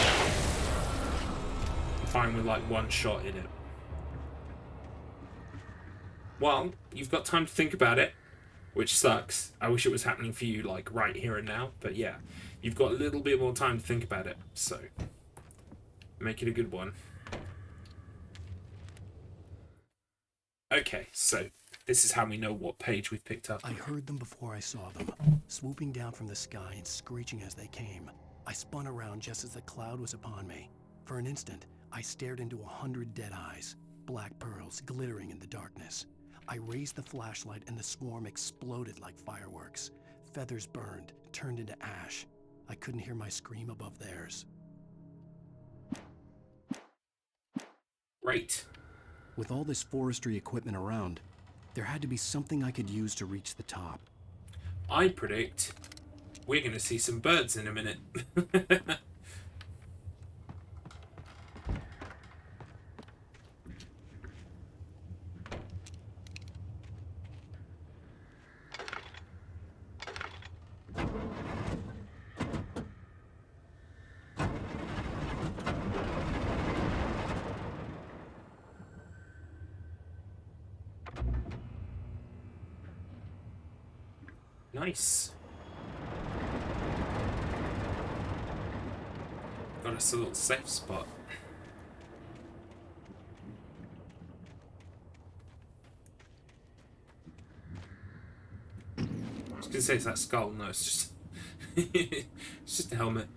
firing with like one shot in it. Well, you've got time to think about it, which sucks. I wish it was happening for you like right here and now, but yeah, you've got a little bit more time to think about it, so make it a good one. Okay, so this is how we know what page we've picked up. I heard them before I saw them, swooping down from the sky and screeching as they came. I spun around just as the cloud was upon me. For an instant, I stared into 100 dead eyes, black pearls glittering in the darkness. I raised the flashlight and the swarm exploded like fireworks. Feathers burned, turned into ash. I couldn't hear my scream above theirs. Great. With all this forestry equipment around, there had to be something I could use to reach the top. I predict we're going to see some birds in a minute. Nice. Got us a little safe spot. I was gonna say it's that skull. No, it's just it's just a helmet.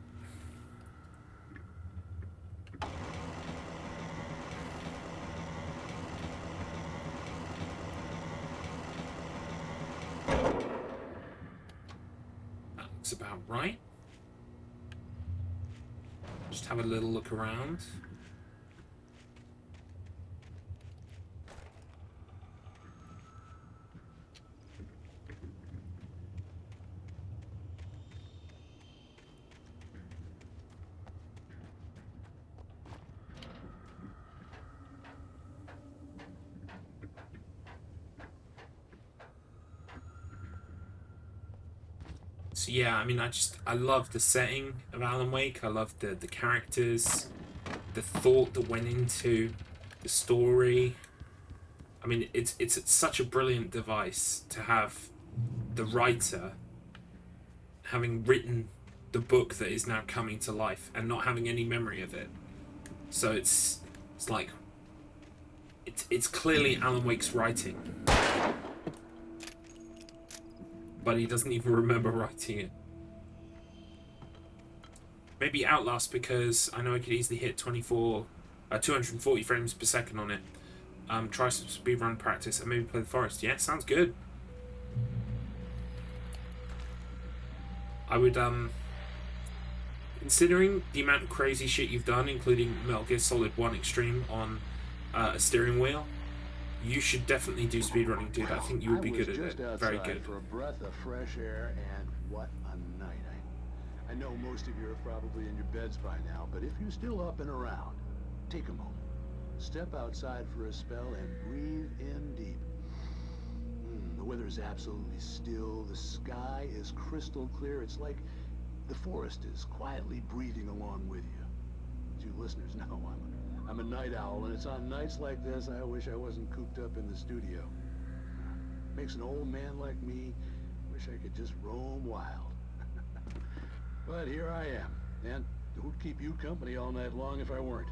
About right. Just have a little look around. So yeah, I mean, I love the setting of Alan Wake. I love the characters, the thought that went into the story. I mean, it's such a brilliant device to have the writer having written the book that is now coming to life and not having any memory of it. So it's like it's clearly Alan Wake's writing. But he doesn't even remember writing it. Maybe Outlast, because I know I could easily hit 240 frames per second on it. Try some speedrun practice and maybe play the forest. Yeah, sounds good. I would, considering the amount of crazy shit you've done, including Metal Gear Solid 1 Extreme on a steering wheel, you should definitely do speedrunning, dude. I think you would be good at it. Very good. For a breath of fresh air, and what a night. I know most of you are probably in your beds by now, but if you're still up and around, take a moment. Step outside for a spell and breathe in deep. The weather is absolutely still. The sky is crystal clear. It's like the forest is quietly breathing along with you. As you listeners know, I'm a night owl, and it's on nights like this I wish I wasn't cooped up in the studio. Makes an old man like me wish I could just roam wild. But here I am, and who'd keep you company all night long if I weren't?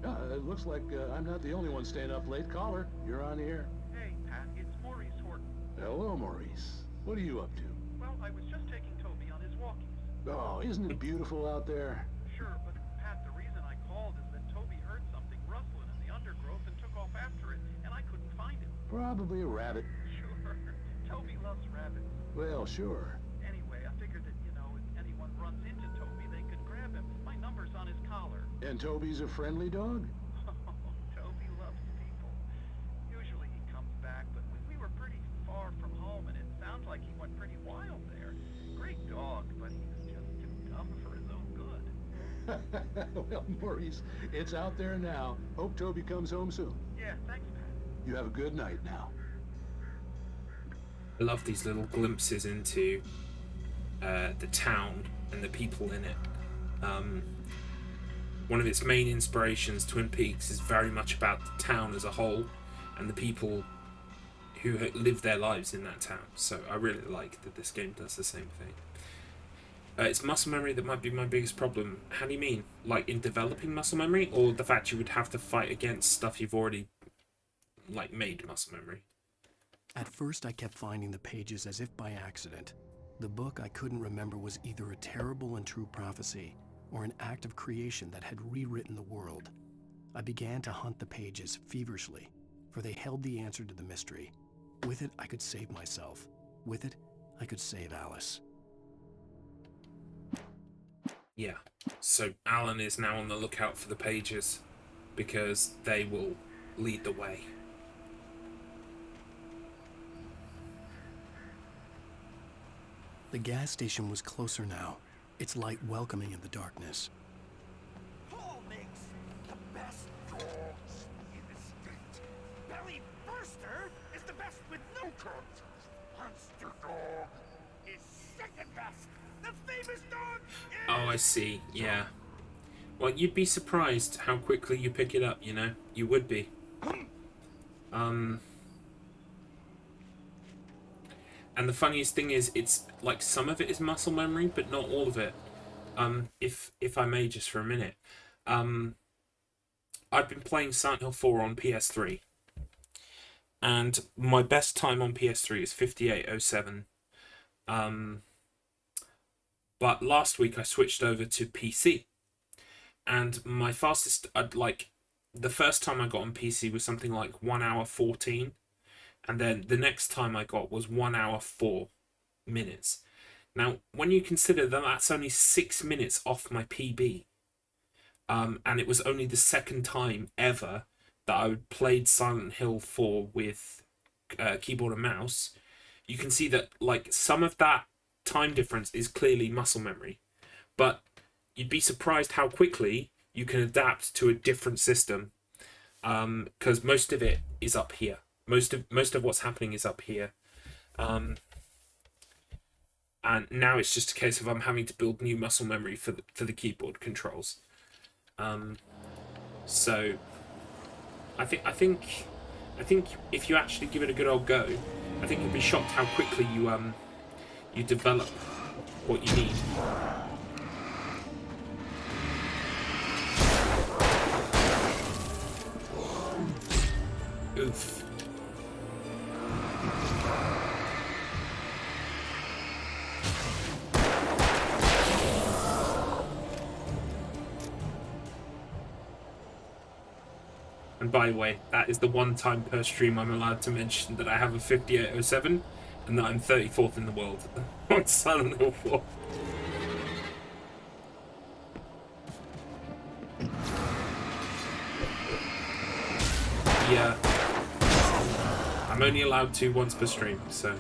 It looks like I'm not the only one staying up late. Caller, you're on the air. Hey, Pat, it's Maurice Horton. Hello, Maurice. What are you up to? Well, I was just taking Toby on his walkies. Oh, isn't it beautiful out there? Sure, but Pat, the reason I called is that Toby heard something rustling in the undergrowth and took off after it, and I couldn't find him. Probably a rabbit. Sure. Toby loves rabbits. Well, sure. Anyway, I figured that, if anyone runs into Toby, they could grab him. My number's on his collar. And Toby's a friendly dog? Toby loves people. Usually he comes back, but we were pretty far from home, and it sounds like he went pretty wild there. Great dog, but he was just too dumb for his own good. Well, Maurice, it's out there now. Hope Toby comes home soon. Yeah, thanks, Pat. You have a good night now. I love these little glimpses into the town and the people in it. One of its main inspirations, Twin Peaks, is very much about the town as a whole and the people who live their lives in that town. So I really like that this game does the same thing. It's muscle memory that might be my biggest problem. How do you mean? Like in developing muscle memory, or the fact you would have to fight against stuff you've already like made muscle memory? At first, I kept finding the pages as if by accident. The book I couldn't remember was either a terrible and true prophecy or an act of creation that had rewritten the world. I began to hunt the pages feverishly, for they held the answer to the mystery. With it, I could save myself. With it, I could save Alice. Yeah, so Alan is now on the lookout for the pages, because they will lead the way. The gas station was closer now, its light welcoming in the darkness. Paul makes the best dogs in the state. Belly Burster is the best with no contest. Monster Dog is second best. The famous dog is... Oh, I see, yeah. Well, you'd be surprised how quickly you pick it up, you know? You would be. And the funniest thing is, it's like some of it is muscle memory, but not all of it. If I may, just for a minute. I've been playing Silent Hill 4 on PS3. And my best time on PS3 is 58:07. But last week I switched over to PC. And my fastest, the first time I got on PC was something like 1 hour 14. And then the next time I got was 1 hour 4 minutes. Now, when you consider that that's only 6 minutes off my PB, and it was only the second time ever that I played Silent Hill 4 with keyboard and mouse, you can see that like some of that time difference is clearly muscle memory. But you'd be surprised how quickly you can adapt to a different system, because most of it is up here. Most of what's happening is up here. And now it's just a case of I'm having to build new muscle memory for the keyboard controls. So I think if you actually give it a good old go, I think you'll be shocked how quickly you develop what you need. Oof. And by the way, that is the one time per stream I'm allowed to mention that I have a 58:07 and that I'm 34th in the world on Silent Hill 4. Yeah. I'm only allowed to once per stream, so...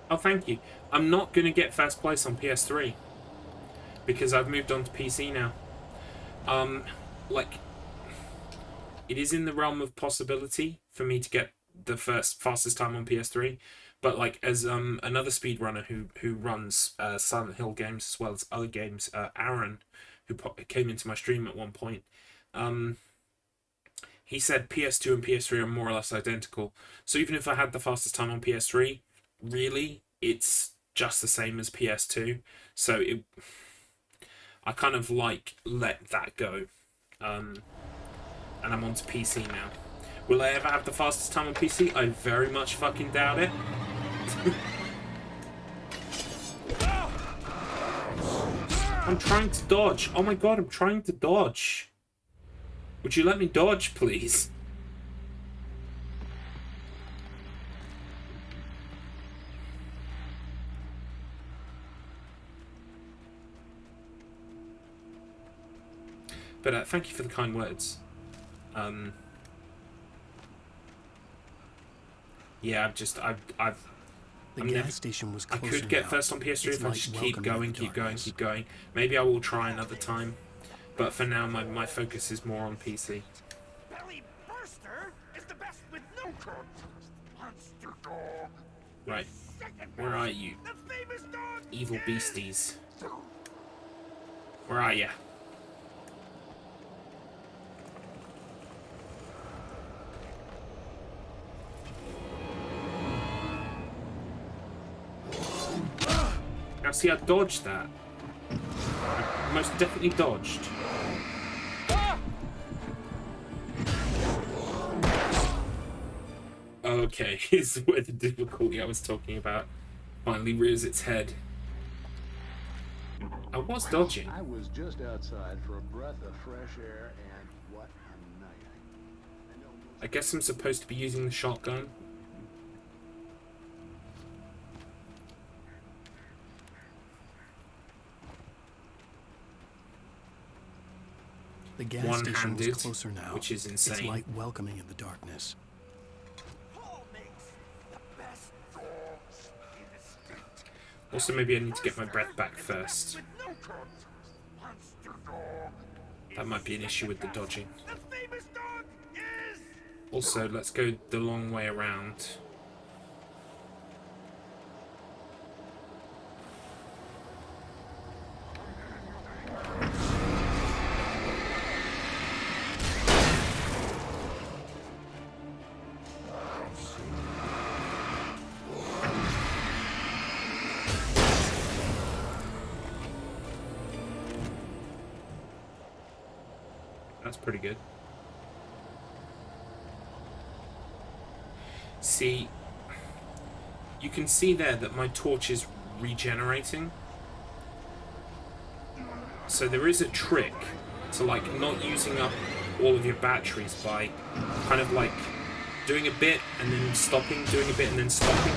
Oh, thank you. I'm not going to get first place on PS3 because I've moved on to PC now. Like, it is in the realm of possibility for me to get the fastest time on PS3, but like as another speedrunner who runs Silent Hill games as well as other games, Aaron, who came into my stream at one point, he said PS2 and PS3 are more or less identical. So even if I had the fastest time on PS3, really, it's just the same as PS2. So I kind of like let that go. And I'm on to PC now. Will I ever have the fastest time on PC? I very much fucking doubt it. I'm trying to dodge. Oh my god, I'm trying to dodge. Would you let me dodge, please? But thank you for the kind words. Yeah, The gas station was I closer could get now. first on PS3 Its if I light just keep welcoming in going, the keep going, darkness. keep going. Maybe I will try another time. But for now, my focus is more on PC. Belly Right. Where are you? Evil beasties. Where are ya? Now see, I dodged that. I most definitely dodged. Okay, here's where the difficulty I was talking about finally rears its head. I was dodging. I was just outside for a breath of fresh air, and what a night. I guess I'm supposed to be using the shotgun. The gas station was closer now, which is insane. Its light welcoming in the darkness. Also, maybe I need to get my breath back first. That might be an issue with the dodging. Also, let's go the long way around. That's pretty good. See, you can see there that my torch is regenerating. So there is a trick to like not using up all of your batteries by kind of like doing a bit and then stopping, doing a bit and then stopping.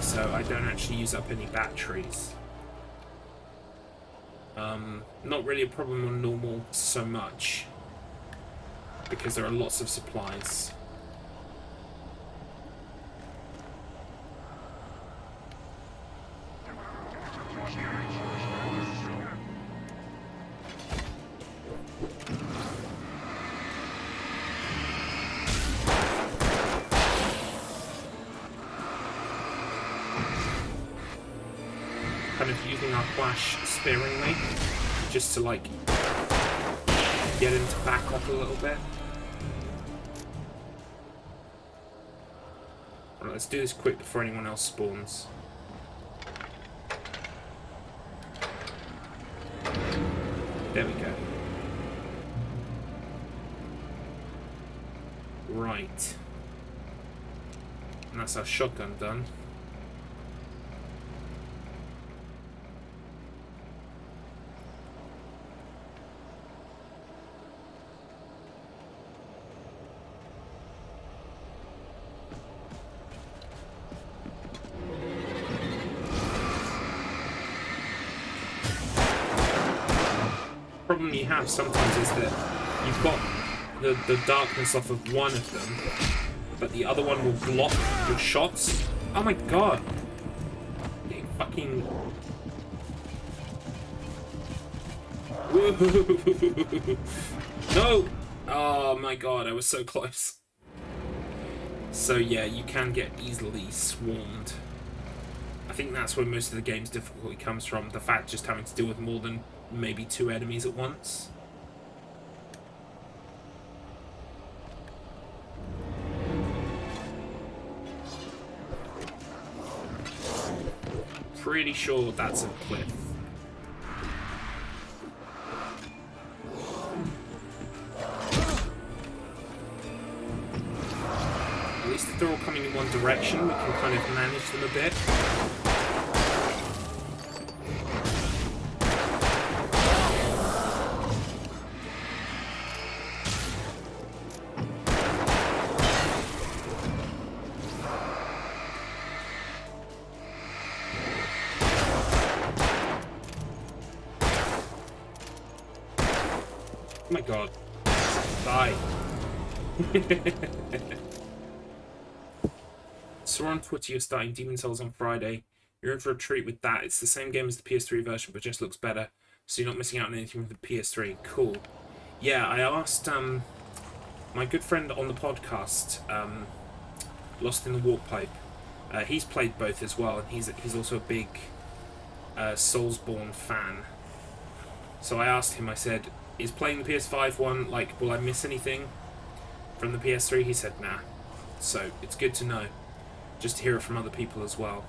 So I don't actually use up any batteries. Not really a problem on normal so much, because there are lots of supplies. Kind of using our flash sparingly, just to like get him to back off a little bit. Alright, let's do this quick before anyone else spawns. There we go. Right. And that's our shotgun done. Problem you have sometimes is that you've got the darkness off of one of them, but the other one will block your shots. Oh my god! Getting fucking... No! Oh my god, I was so close. So yeah, you can get easily swarmed. I think that's where most of the game's difficulty comes from, the fact just having to deal with more than maybe 2 enemies at once. Pretty sure that's a cliff. At least if they're all coming in one direction, we can kind of manage them a bit. Oh my god. Die. saw on Twitter you're starting Demon Souls on Friday. You're in for a treat with that. It's the same game as the PS3 version, but just looks better. So you're not missing out on anything with the PS3. Cool. Yeah, I asked my good friend on the podcast, Lost in the Warp Pipe. He's played both as well, and he's also a big Soulsborne fan. So I asked him, I said, is playing the PS5 one, like, will I miss anything from the PS3? He said, nah. So it's good to know, just to hear it from other people as well.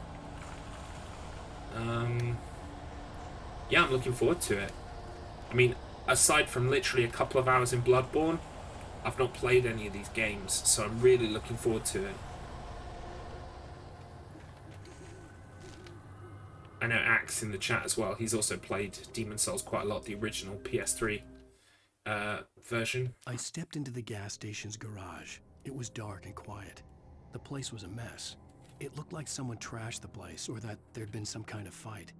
Yeah, I'm looking forward to it. I mean, aside from literally a couple of hours in Bloodborne, I've not played any of these games, so I'm really looking forward to it. I know Axe in the chat as well. He's also played Demon Souls quite a lot, the original PS3 version. I stepped into the gas station's garage. It was dark and quiet. The place was a mess. It looked like someone trashed the place, or that there'd been some kind of fight.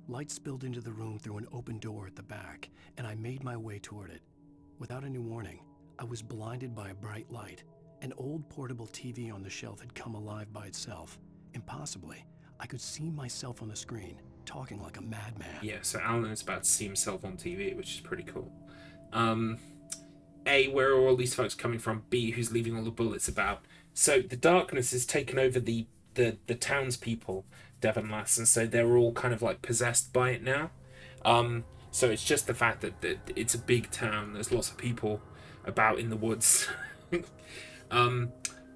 Light spilled into the room through an open door at the back, and I made my way toward it. Without any warning, I was blinded by a bright light. An old portable TV on the shelf had come alive by itself. Impossibly, I could see myself on the screen, talking like a madman. Yeah, so Alan is about to see himself on TV, which is pretty cool. A, where are all these folks coming from? B, who's leaving all the bullets about? So the darkness has taken over the townspeople, Devon Lass, and so they're all kind of like possessed by it now. So it's just the fact that it's a big town. There's lots of people about in the woods.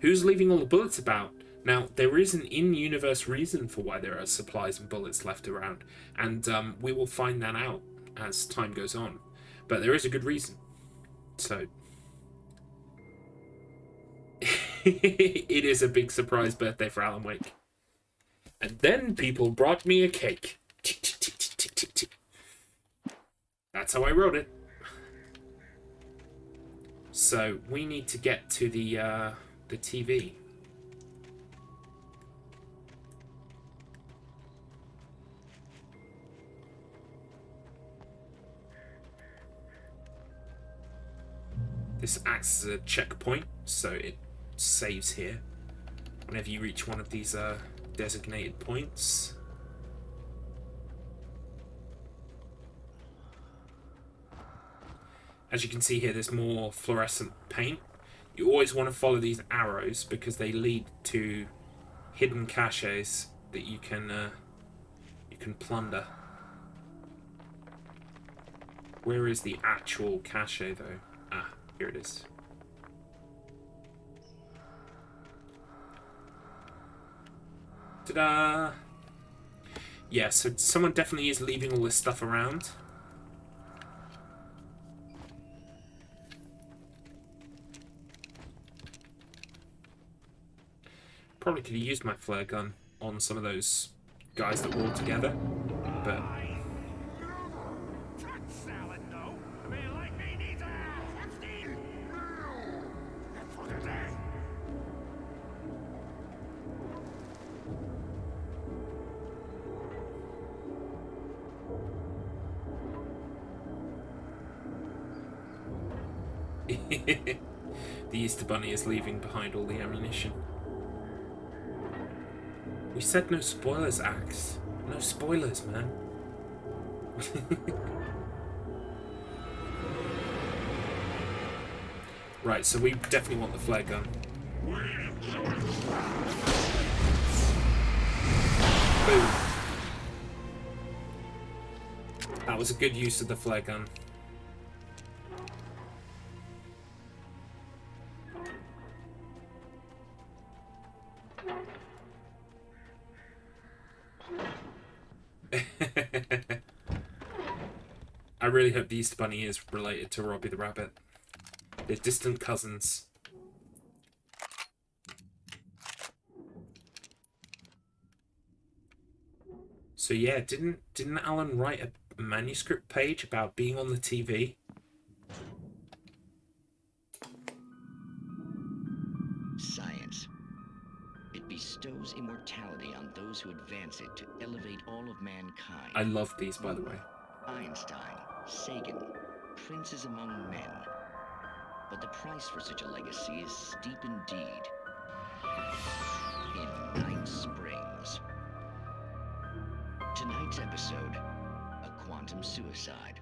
Who's leaving all the bullets about? Now, there is an in-universe reason for why there are supplies and bullets left around, and we will find that out as time goes on. But there is a good reason. So, it is a big surprise birthday for Alan Wake. And then people brought me a cake. That's how I wrote it. So, we need to get to the TV. This acts as a checkpoint, so it saves here whenever you reach one of these designated points. As you can see here, there's more fluorescent paint. You always want to follow these arrows because they lead to hidden caches that you can plunder. Where is the actual cache though? Ah, here it is. Ta-da! Yeah, so someone definitely is leaving all this stuff around. Probably could have used my flare gun on some of those guys that were all together, but... The Easter Bunny is leaving behind all the ammunition. We said no spoilers, Axe. No spoilers, man. Right, so we definitely want the flare gun. Boom. That was a good use of the flare gun. I really hope the Easter Bunny is related to Robbie the Rabbit. They're distant cousins. So yeah, didn't Alan write a manuscript page about being on the TV? Science. It bestows immortality on those who advance it to elevate all of mankind. I love these, by the way. Einstein, Sagan, princes among men. But the price for such a legacy is steep indeed. In Tonight's episode, a quantum suicide.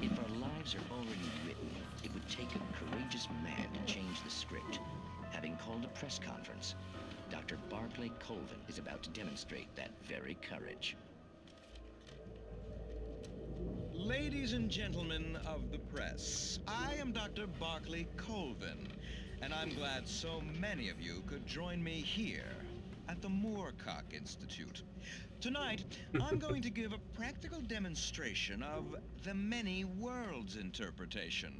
If our lives are already written, it would take a courageous man to change the script. Having called a press conference, Dr. Barclay Colvin is about to demonstrate that very courage. Ladies and gentlemen of the press, I am Dr. Barclay Colvin, and I'm glad so many of you could join me here at the Moorcock Institute. Tonight, I'm going to give a practical demonstration of the many worlds interpretation.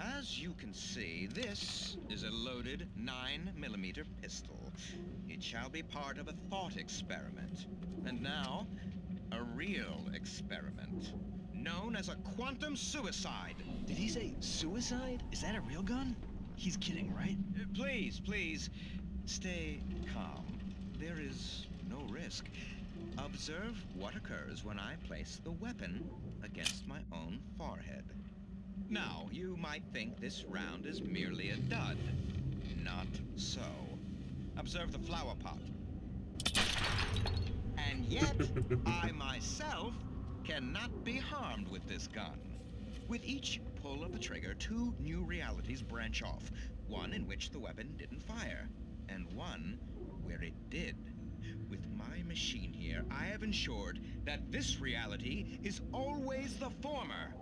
As you can see, this is a loaded 9mm pistol. It shall be part of a thought experiment. And now, a real experiment, known as a quantum suicide. Did he say suicide? Is that a real gun? He's kidding, right? Please, stay calm. There is no risk. Observe what occurs when I place the weapon against my own forehead. Now, you might think this round is merely a dud. Not so. Observe the flower pot. And yet, I myself cannot be harmed with this gun. With each pull of the trigger, two new realities branch off. One in which the weapon didn't fire, and one where it did. With my machine here, I have ensured that this reality is always the former.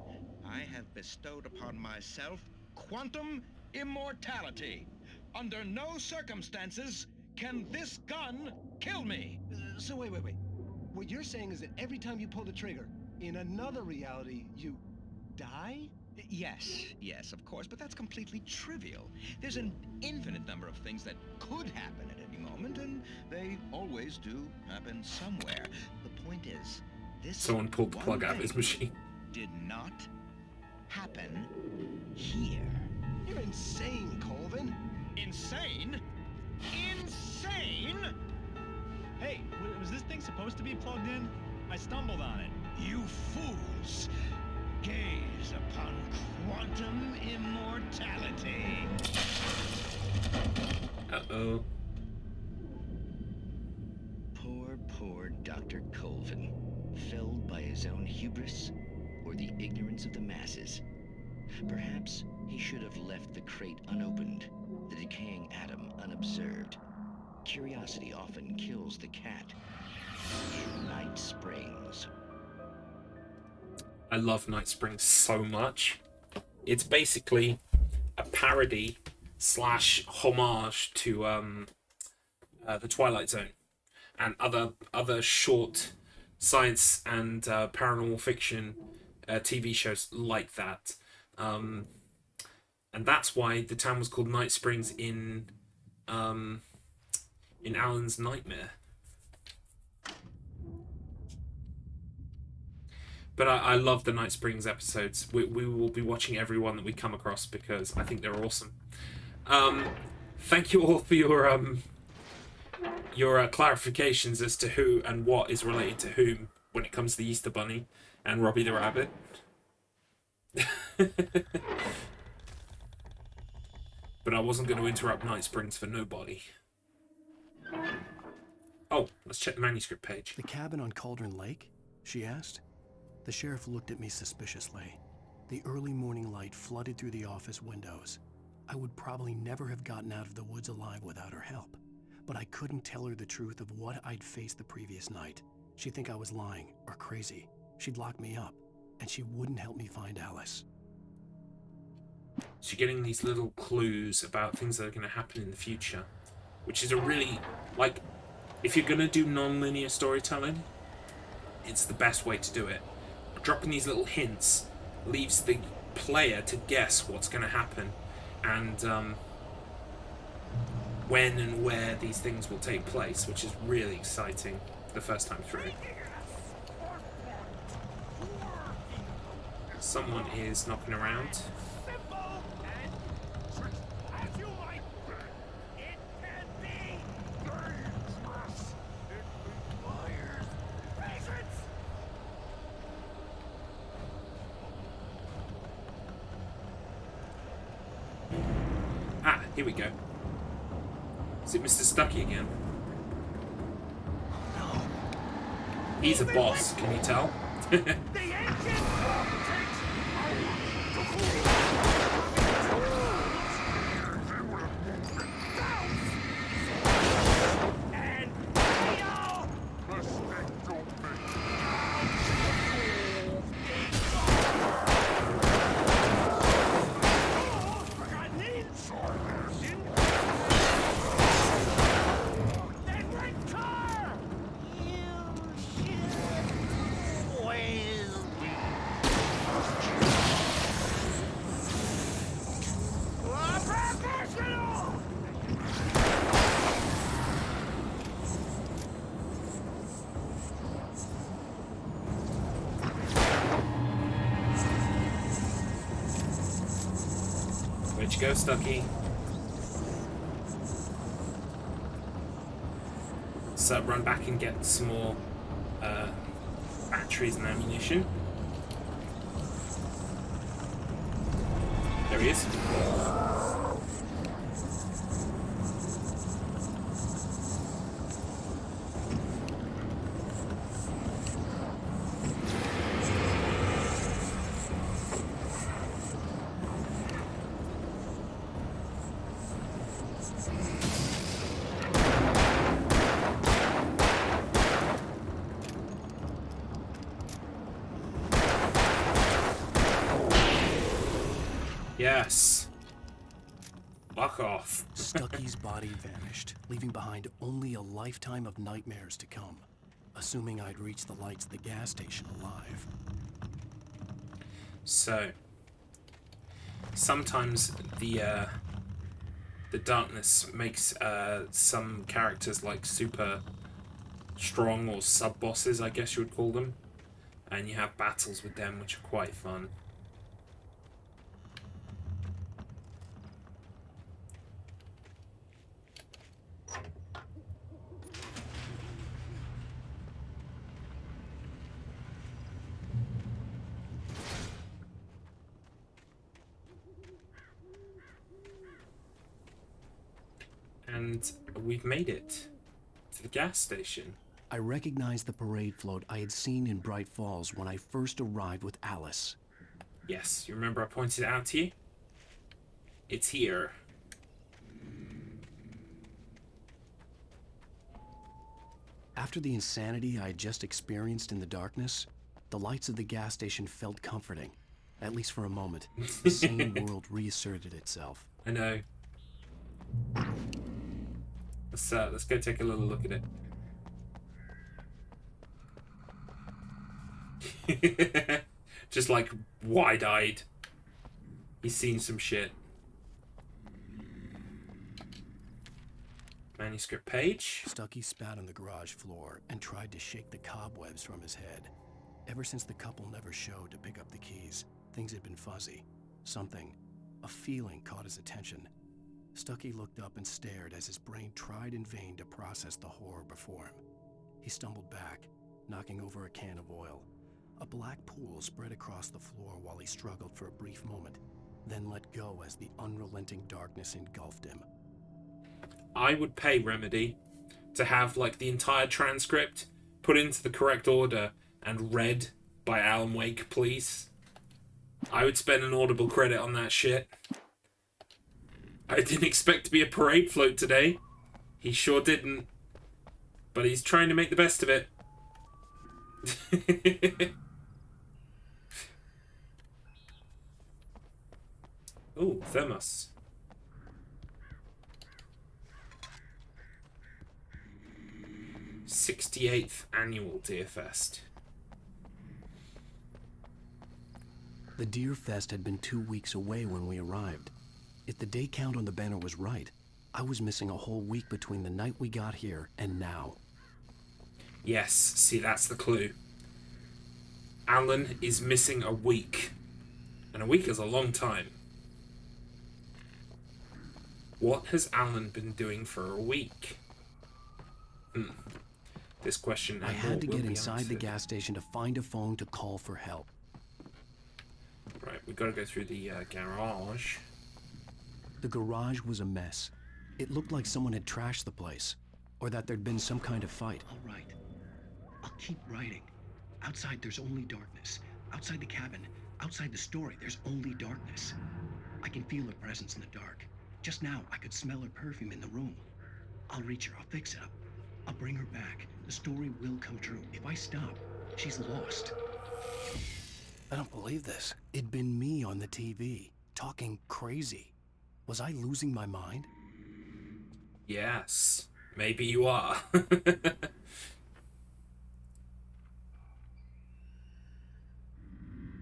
I have bestowed upon myself quantum immortality. Under no circumstances can this gun kill me. So wait. What you're saying is that every time you pull the trigger, in another reality, you die? Yes, of course, but that's completely trivial. There's an infinite number of things that could happen at any moment, and they always do happen somewhere. The point is, this Someone pulled the plug out of his machine. Did not happen here. You're insane, Colvin. Insane? Insane? Hey, was this thing supposed to be plugged in? I stumbled on it. You fools! Gaze upon quantum immortality. Uh-oh. Poor Dr. Colvin, felled by his own hubris or the ignorance of the masses. Perhaps he should have left the crate unopened, the decaying atom unobserved. Curiosity often kills the cat. In Night Springs. I love Night Springs so much. It's basically a parody / homage to the Twilight Zone and other short science and paranormal fiction TV shows like that. And that's why the town was called Night Springs in Alan's Nightmare. But I love the Night Springs episodes. We will be watching every one that we come across because I think they're awesome. Thank you all for your clarifications as to who and what is related to whom when it comes to the Easter Bunny and Robbie the Rabbit. But I wasn't going to interrupt Night Springs for nobody. Oh, let's check the manuscript page. The cabin on Cauldron Lake? She asked. The sheriff looked at me suspiciously. The early morning light flooded through the office windows. I would probably never have gotten out of the woods alive without her help, but I couldn't tell her the truth of what I'd faced the previous night. She'd think I was lying or crazy. She'd lock me up, and she wouldn't help me find Alice. So you're getting these little clues about things that are going to happen in the future, which is a really, like, if you're going to do non-linear storytelling, it's the best way to do it. Dropping these little hints leaves the player to guess what's going to happen and when and where these things will take place, which is really exciting the first time through. Someone is knocking around. Here we go. Is it Mr. Stucky again? He's a boss, can you tell? Where'd you go, Stucky? So run back and get some more batteries and ammunition. There he is. Yes. Fuck off. Stucky's body vanished, leaving behind only a lifetime of nightmares to come. Assuming I'd reach the lights of the gas station alive. So, sometimes the darkness makes some characters like super strong or sub-bosses, I guess you would call them. And you have battles with them, which are quite fun. And we've made it to the gas station. I recognized the parade float I had seen in Bright Falls when I first arrived with Alice. Yes, you remember I pointed it out to you? It's here. After the insanity I had just experienced in the darkness, the lights of the gas station felt comforting, at least for a moment. The sane world reasserted itself. I know. Let's go take a little look at it. Just like wide-eyed. He's seen some shit. Manuscript page. Stucky spat on the garage floor and tried to shake the cobwebs from his head. Ever since the couple never showed to pick up the keys, things had been fuzzy. Something, a feeling caught his attention. Stucky looked up and stared as his brain tried in vain to process the horror before him. He stumbled back, knocking over a can of oil. A black pool spread across the floor while he struggled for a brief moment, then let go as the unrelenting darkness engulfed him. I would pay Remedy to have like the entire transcript put into the correct order and read by Alan Wake, please. I would spend an Audible credit on that shit. I didn't expect to be a parade float today. He sure didn't. But he's trying to make the best of it. Ooh, thermos. '68th annual Deerfest. The Deerfest had been 2 weeks away when we arrived. If the day count on the banner was right, I was missing a whole week between the night we got here and now. Yes, see, that's the clue. Alan is missing a week. And a week is a long time. What has Alan been doing for a week? This question I had to get inside the gas station to find a phone to call for help. Right, we gotta go through the garage. The garage was a mess. It looked like someone had trashed the place, or that there'd been some kind of fight. All right. I'll keep writing. Outside, there's only darkness. Outside the cabin, outside the story, there's only darkness. I can feel her presence in the dark. Just now, I could smell her perfume in the room. I'll reach her. I'll fix it up. I'll bring her back. The story will come true. If I stop, she's lost. I don't believe this. It'd been me on the TV, talking crazy. Was I losing my mind? Yes. Maybe you are.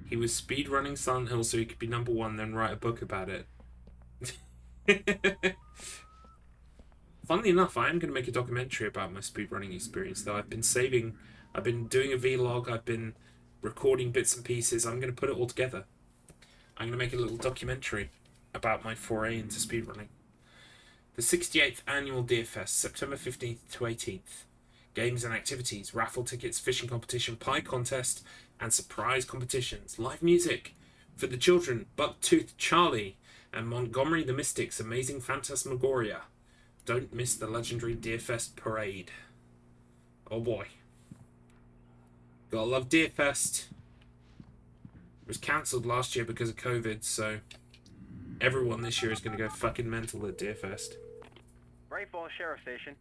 He was speedrunning Silent Hill so he could be #1, then write a book about it. Funnily enough, I am going to make a documentary about my speedrunning experience, though. I've been doing a vlog, I've been recording bits and pieces. I'm going to put it all together. I'm going to make a little documentary about my foray into speedrunning. The 68th Annual Deer Fest, September 15th to 18th. Games and activities, raffle tickets, fishing competition, pie contest, and surprise competitions. Live music for the children, Bucktooth Charlie, and Montgomery the Mystic's Amazing Phantasmagoria. Don't miss the legendary Deerfest parade. Oh boy. Gotta love Deerfest. It was cancelled last year because of COVID, so everyone this year is going to go fucking mental at Deerfest. Bright Falls Sheriff Station.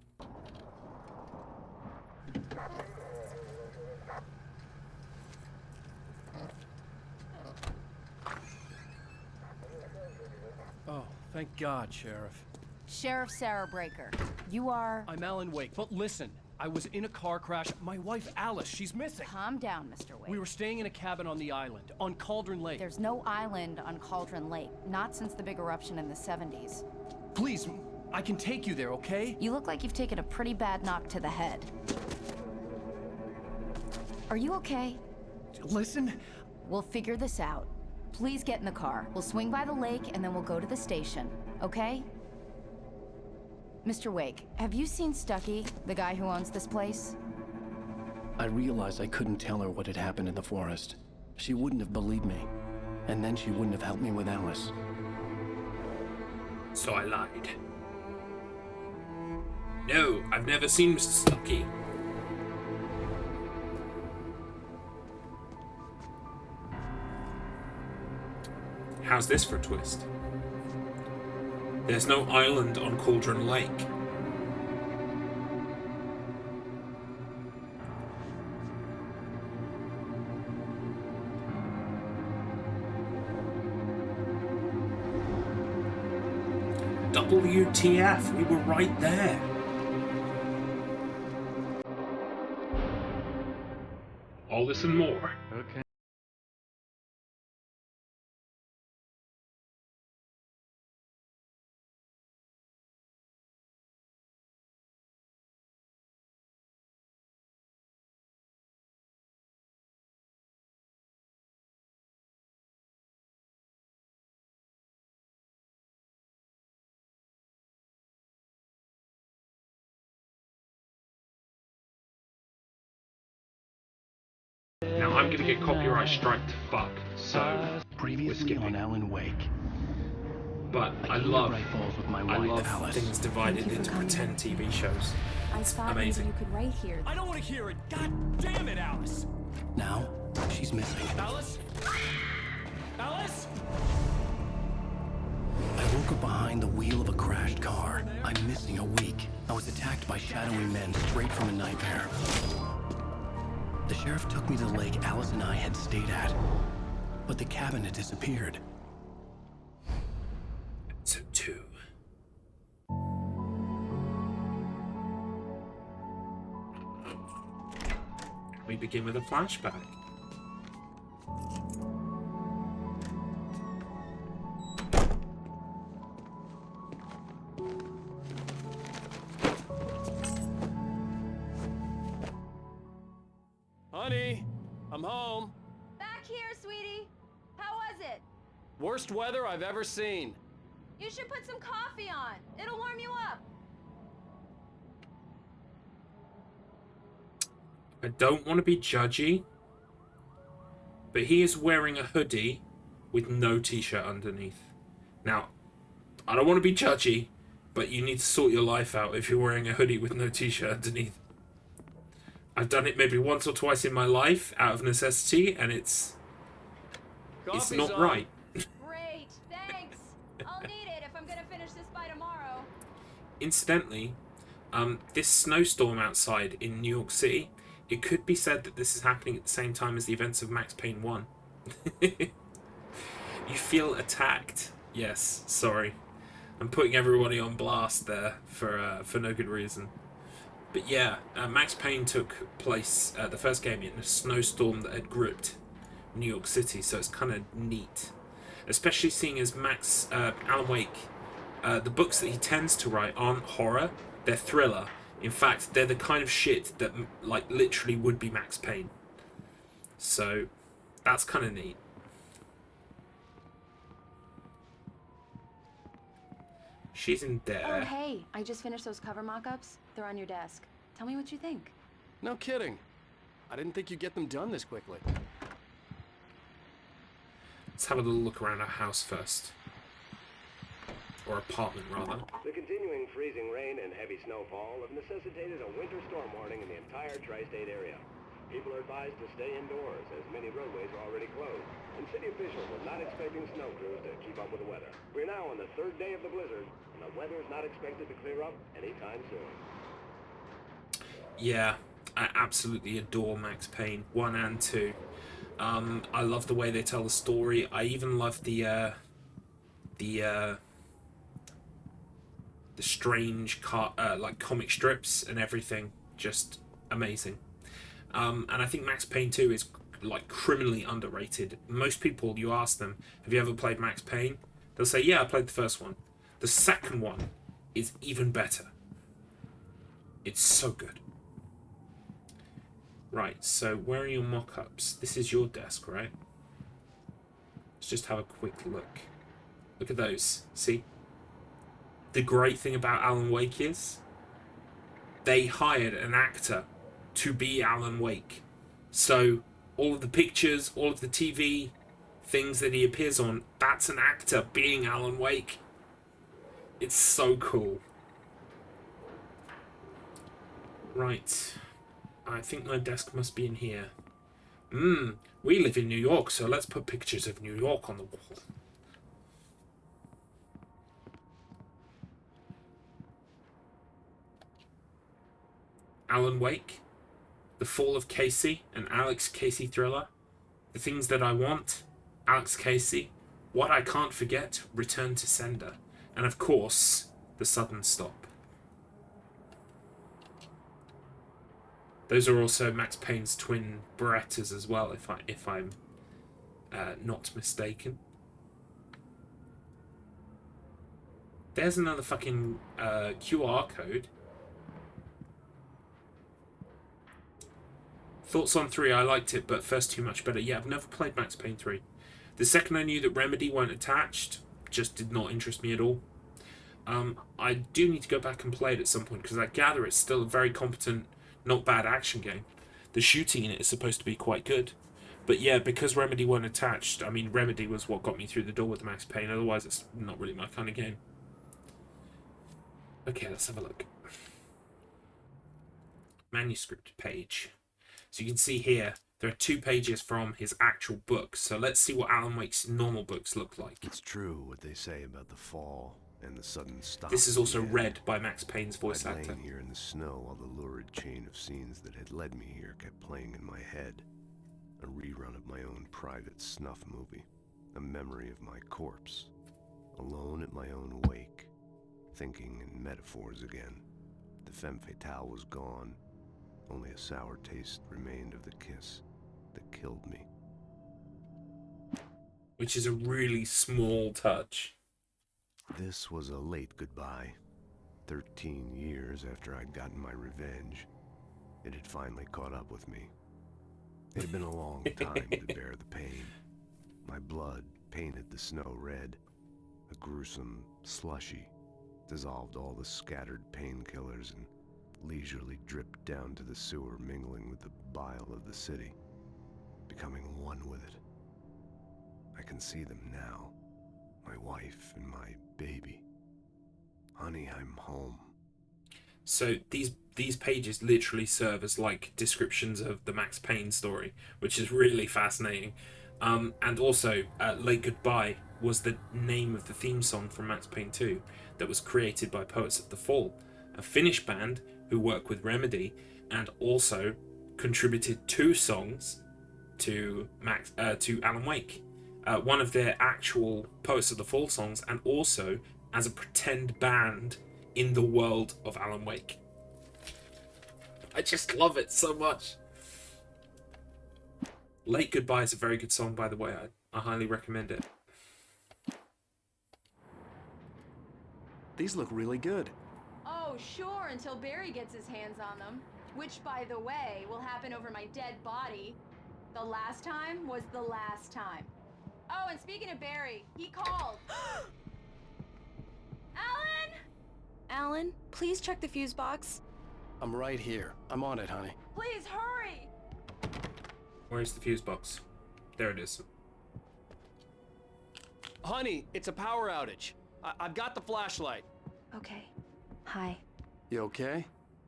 Oh, thank God, Sheriff. Sheriff Sarah Breaker, you are... I'm Alan Wake, but listen, I was in a car crash. My wife, Alice, she's missing. Calm down, Mr. Wake. We were staying in a cabin on the island, on Cauldron Lake. There's no island on Cauldron Lake, not since the big eruption in the 70s. Please, I can take you there, okay? You look like you've taken a pretty bad knock to the head. Are you okay? Listen. We'll figure this out. Please get in the car. We'll swing by the lake and then we'll go to the station, okay? Mr. Wake, have you seen Stucky, the guy who owns this place? I realized I couldn't tell her what had happened in the forest. She wouldn't have believed me. And then she wouldn't have helped me with Alice. So I lied. No, I've never seen Mr. Stucky. How's this for a twist? There's no island on Cauldron Lake. WTF, we were right there. All this and more. Okay. Now I'm gonna get copyright strike to fuck, so Previously on Alan Wake. But I love things divided into pretend TV shows. I thought amazing. maybe you could write here. I don't want to hear it. God damn it, Alice. Now, she's missing. Alice? Alice? I woke up behind the wheel of a crashed car. I'm missing a week. I was attacked by shadowy men straight from a nightmare. The sheriff took me to the lake Alice and I had stayed at. But the cabin had disappeared. So 2. We begin with a flashback. Honey, I'm home. Back here, sweetie. How was it? Worst weather I've ever seen. You should put some coffee on. It'll warm you up. I don't want to be judgy, but he is wearing a hoodie with no t-shirt underneath. Now, I don't want to be judgy, but you need to sort your life out if you're wearing a hoodie with no t-shirt underneath. I've done it maybe once or twice in my life out of necessity, and it's not right. Great, thanks. I'll need it if I'm gonna finish this by tomorrow. Incidentally, this snowstorm outside in New York City, it could be said that this is happening at the same time as the events of Max Payne 1. You feel attacked. Yes, sorry. I'm putting everybody on blast there for no good reason. But yeah, Max Payne took place, the first game, in a snowstorm that had gripped New York City, so it's kind of neat. Especially seeing as Alan Wake, the books that he tends to write aren't horror, they're thriller. In fact, they're the kind of shit that, like, literally would be Max Payne. So, that's kind of neat. She's in there. Oh, hey, I just finished those cover mock-ups. They're on your desk. Tell me what you think. No kidding. I didn't think you'd get them done this quickly. Let's have a little look around our house first. Or apartment, rather. The continuing freezing rain and heavy snowfall have necessitated a winter storm warning in the entire tri-state area. People are advised to stay indoors, as many roadways are already closed, and city officials are not expecting snow crews to keep up with the weather. We're now on the third day of the blizzard, and the weather is not expected to clear up anytime soon. Yeah, I absolutely adore Max Payne 1 and 2. I love the way they tell the story. I even love the strange like comic strips and everything. Just amazing. And I think Max Payne 2 is like criminally underrated. Most people, you ask them, have you ever played Max Payne? They'll say, yeah, I played the first one. The second one is even better. It's so good. Right, so where are your mock-ups? This is your desk, right? Let's just have a quick look. Look at those. See? The great thing about Alan Wake is they hired an actor to be Alan Wake. So all of the pictures, all of the TV things that he appears on, that's an actor being Alan Wake. It's so cool. Right. I think my desk must be in here. We live in New York, so let's put pictures of New York on the wall. Alan Wake, The Fall of Casey, an Alex Casey thriller. The Things That I Want, Alex Casey. What I Can't Forget, Return to Sender. And of course, The Southern Stop. Those are also Max Payne's twin Berettas as well, if I'm not mistaken. There's another fucking QR code. Thoughts on 3, I liked it, but first 2 much better. Yeah, I've never played Max Payne 3. The second I knew that Remedy weren't attached, just did not interest me at all. I do need to go back and play it at some point, because I gather it's still a very competent, not bad action game. The shooting in it is supposed to be quite good. But yeah, because Remedy weren't attached, I mean, Remedy was what got me through the door with Max Payne, otherwise it's not really my kind of game. Okay, let's have a look. Manuscript page. So you can see here, there are 2 pages from his actual books. So let's see what Alan Wake's normal books look like. It's true what they say about the fall and the sudden stop. This is also read by Max Payne's voice I'd actor. lain here in the snow while the lurid chain of scenes that had led me here kept playing in my head. A rerun of my own private snuff movie. A memory of my corpse. Alone at my own wake. Thinking in metaphors again. The femme fatale was gone. Only a sour taste remained of the kiss that killed me. Which is a really small touch. This was a late goodbye. 13 years after I'd gotten my revenge, it had finally caught up with me. It had been a long time to bear the pain. My blood painted the snow red. A gruesome slushy dissolved all the scattered painkillers and leisurely dripped down to the sewer, mingling with the bile of the city, becoming one with it. I can see them now, my wife and my baby. Honey, I'm home. So these pages literally serve as like descriptions of the Max Payne story, which is really fascinating. And also, Late Goodbye was the name of the theme song from Max Payne 2 that was created by Poets of the Fall, a Finnish band who work with Remedy and also contributed 2 songs to Alan Wake. One of their actual Poets of the Fall songs, and also as a pretend band in the world of Alan Wake. I just love it so much. Late Goodbye is a very good song, by the way. I highly recommend it. These look really good. Oh, sure, until Barry gets his hands on them. Which, by the way, will happen over my dead body. The last time was the last time. Oh, and speaking of Barry, he called. Alan! Alan, please check the fuse box. I'm right here. I'm on it, honey. Please hurry! Where's the fuse box? There it is. Honey, it's a power outage. I've got the flashlight. Okay. Hi. You okay?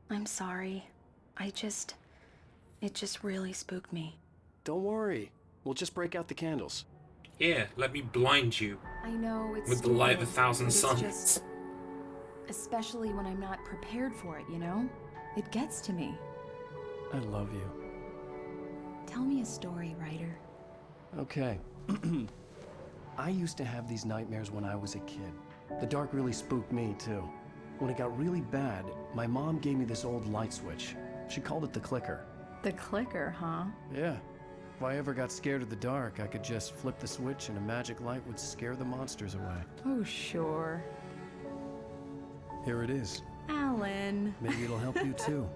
I'm sorry. It just really spooked me. Don't worry. We'll just break out the candles. Here, let me blind you. I know it's with the light of stupid, 1,000 but it's suns. just- especially when I'm not prepared for it, you know? It gets to me. I love you. Tell me a story, writer. Okay. I used to have these nightmares when I was a kid. The dark really spooked me, too. When it got really bad, my mom gave me this old light switch. She called it the clicker. The clicker, huh? Yeah. If I ever got scared of the dark, I could just flip the switch and a magic light would scare the monsters away. Oh, sure. Here it is. Alan. Maybe it'll help you, too.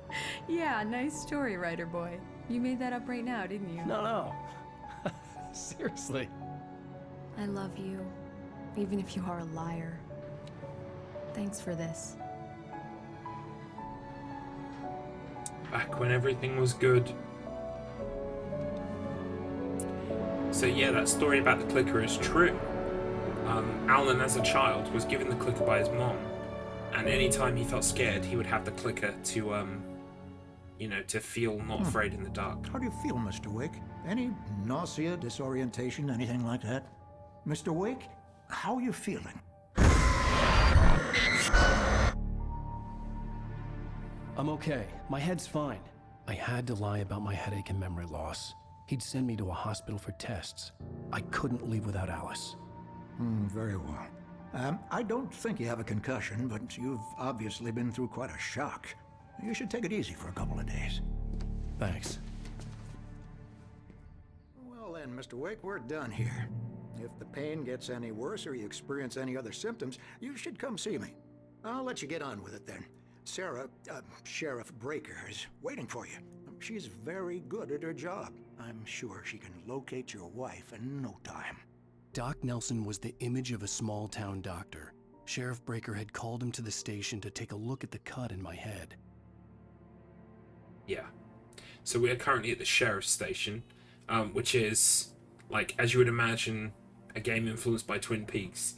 Yeah, nice story, writer boy. You made that up right now, didn't you? No. Seriously. I love you, even if you are a liar. Thanks for this. Back when everything was good. So yeah, that story about the clicker is true. Alan, as a child, was given the clicker by his mom, and anytime he felt scared, he would have the clicker to, to feel not afraid in the dark. How do you feel, Mr. Wake? Any nausea, disorientation, anything like that? Mr. Wake, how are you feeling? I'm okay. My head's fine. I had to lie about my headache and memory loss. He'd send me to a hospital for tests. I couldn't leave without Alice. Very well. I don't think you have a concussion, but you've obviously been through quite a shock. You should take it easy for a couple of days. Thanks. Well then, Mr. Wake, we're done here. If the pain gets any worse or you experience any other symptoms, you should come see me. I'll let you get on with it then. Sarah, Sheriff Breaker, is waiting for you. She's very good at her job. I'm sure she can locate your wife in no time. Doc Nelson was the image of a small-town doctor. Sheriff Breaker had called him to the station to take a look at the cut in my head. Yeah. So we are currently at the sheriff's station, which is, like, as you would imagine, a game influenced by Twin Peaks,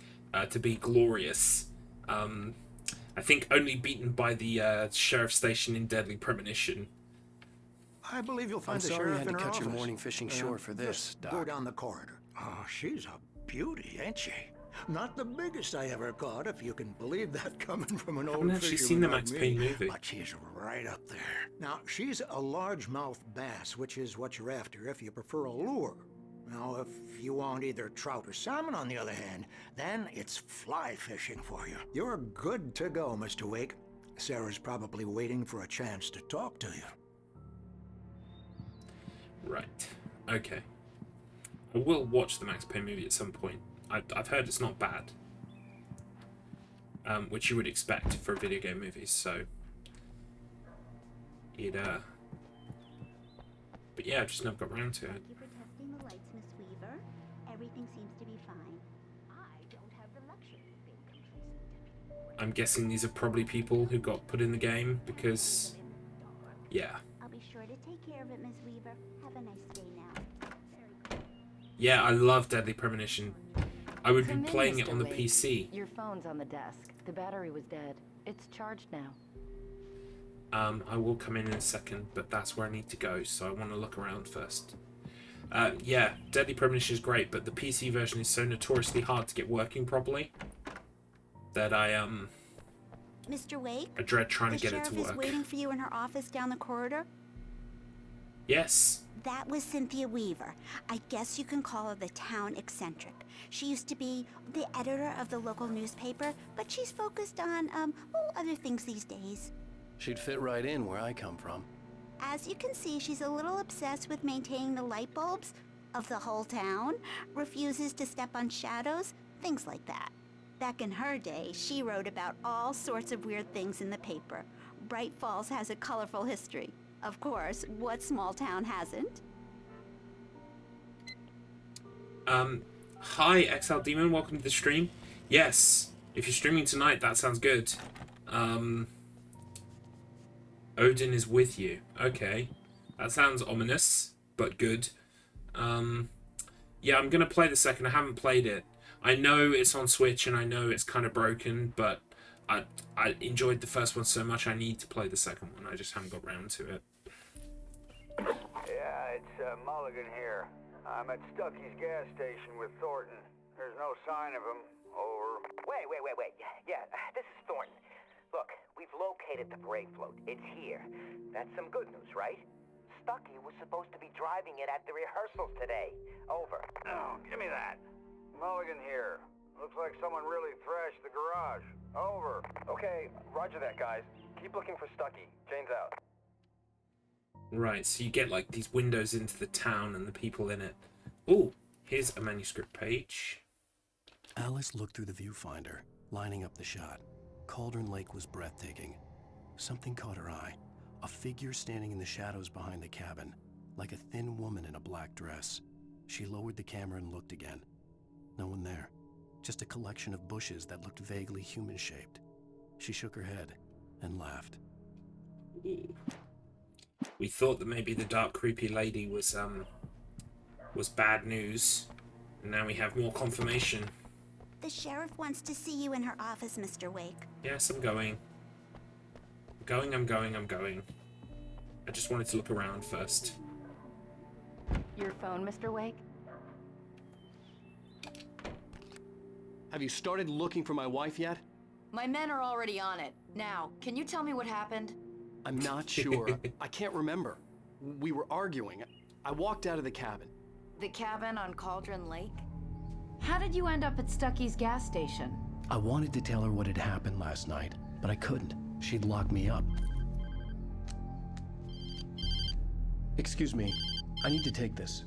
to be glorious. I think only beaten by the sheriff's station in Deadly Premonition. I believe you'll find I'm the sorry sheriff you had in to her cut your office. morning fishing short for this, Just Doc. go down the corridor. Oh, she's a beauty, ain't she? Not the biggest I ever caught, if you can believe that coming from an old haven't actually fisherman seen the like Max me. Payne movie. But she's right up there. Now, she's a largemouth bass, which is what you're after if you prefer a lure. Now, if you want either trout or salmon, on the other hand, then it's fly fishing for you. You're good to go, Mr. Wake. Sarah's probably waiting for a chance to talk to you. Right. Okay. I will watch the Max Payne movie at some point. I've heard it's not bad. Which you would expect for video game movies, so... But yeah, I've just never got around to it. Thank you for testing the lights, Miss Weaver. Everything seems to be fine. I don't have the luxury of being complacent. I'm guessing these are probably people who got put in the game, because... Yeah. I'll be sure to take care of it, Miss Weaver. Have a nice day now. Very good. Yeah, I love Deadly Premonition. I would be Come in, playing it Mr. on the Wake. PC. Your phone's on the desk. The battery was dead. It's charged now. I will come in a second, but that's where I need to go, so I want to look around first. Yeah, Deadly Premonition is great, but the PC version is so notoriously hard to get working properly that Mr. Wake? I dread trying to get it to The sheriff is work. waiting for you in her office down the corridor. Yes. That was Cynthia Weaver. I guess you can call her the town eccentric. She used to be the editor of the local newspaper, but she's focused on, other things these days. She'd fit right in where I come from. As you can see, she's a little obsessed with maintaining the light bulbs of the whole town, refuses to step on shadows, things like that. Back in her day, she wrote about all sorts of weird things in the paper. Bright Falls has a colorful history. Of course, what small town hasn't? Hi, XL Demon, welcome to the stream. Yes, if you're streaming tonight, that sounds good. Odin is with you. Okay. That sounds ominous, but good. Yeah, I'm gonna play the second. I haven't played it. I know it's on Switch and I know it's kind of broken, but I enjoyed the first one so much I need to play the second one. I just haven't got round to it. Yeah, it's Mulligan here. I'm at Stucky's gas station with Thornton. There's no sign of him. Over. Wait. Yeah, this is Thornton. Look, we've located the brake float. It's here. That's some good news, right? Stucky was supposed to be driving it at the rehearsals today. Over. Oh, give me that. Mulligan here. Looks like someone really thrashed the garage. Over. Okay, roger that, guys. Keep looking for Stucky. Jane's out. Right, so you get like these windows into the town and the people in it. Oh, here's a manuscript page. Alice looked through the viewfinder, lining up the shot. Cauldron Lake was breathtaking. Something caught her eye. A figure standing in the shadows behind the cabin, like a thin woman in a black dress. She lowered the camera and looked again. No one there. Just a collection of bushes that looked vaguely human-shaped. She shook her head and laughed. We thought that maybe the dark, creepy lady was bad news. And now we have more confirmation. The sheriff wants to see you in her office, Mr. Wake. Yes, I'm going. I'm going. I just wanted to look around first. Your phone, Mr. Wake? Have you started looking for my wife yet? My men are already on it. Now, can you tell me what happened? I'm not sure. I can't remember. We were arguing. I walked out of the cabin. The cabin on Cauldron Lake? How did you end up at Stucky's gas station? I wanted to tell her what had happened last night, but I couldn't. She'd lock me up. Excuse me. I need to take this.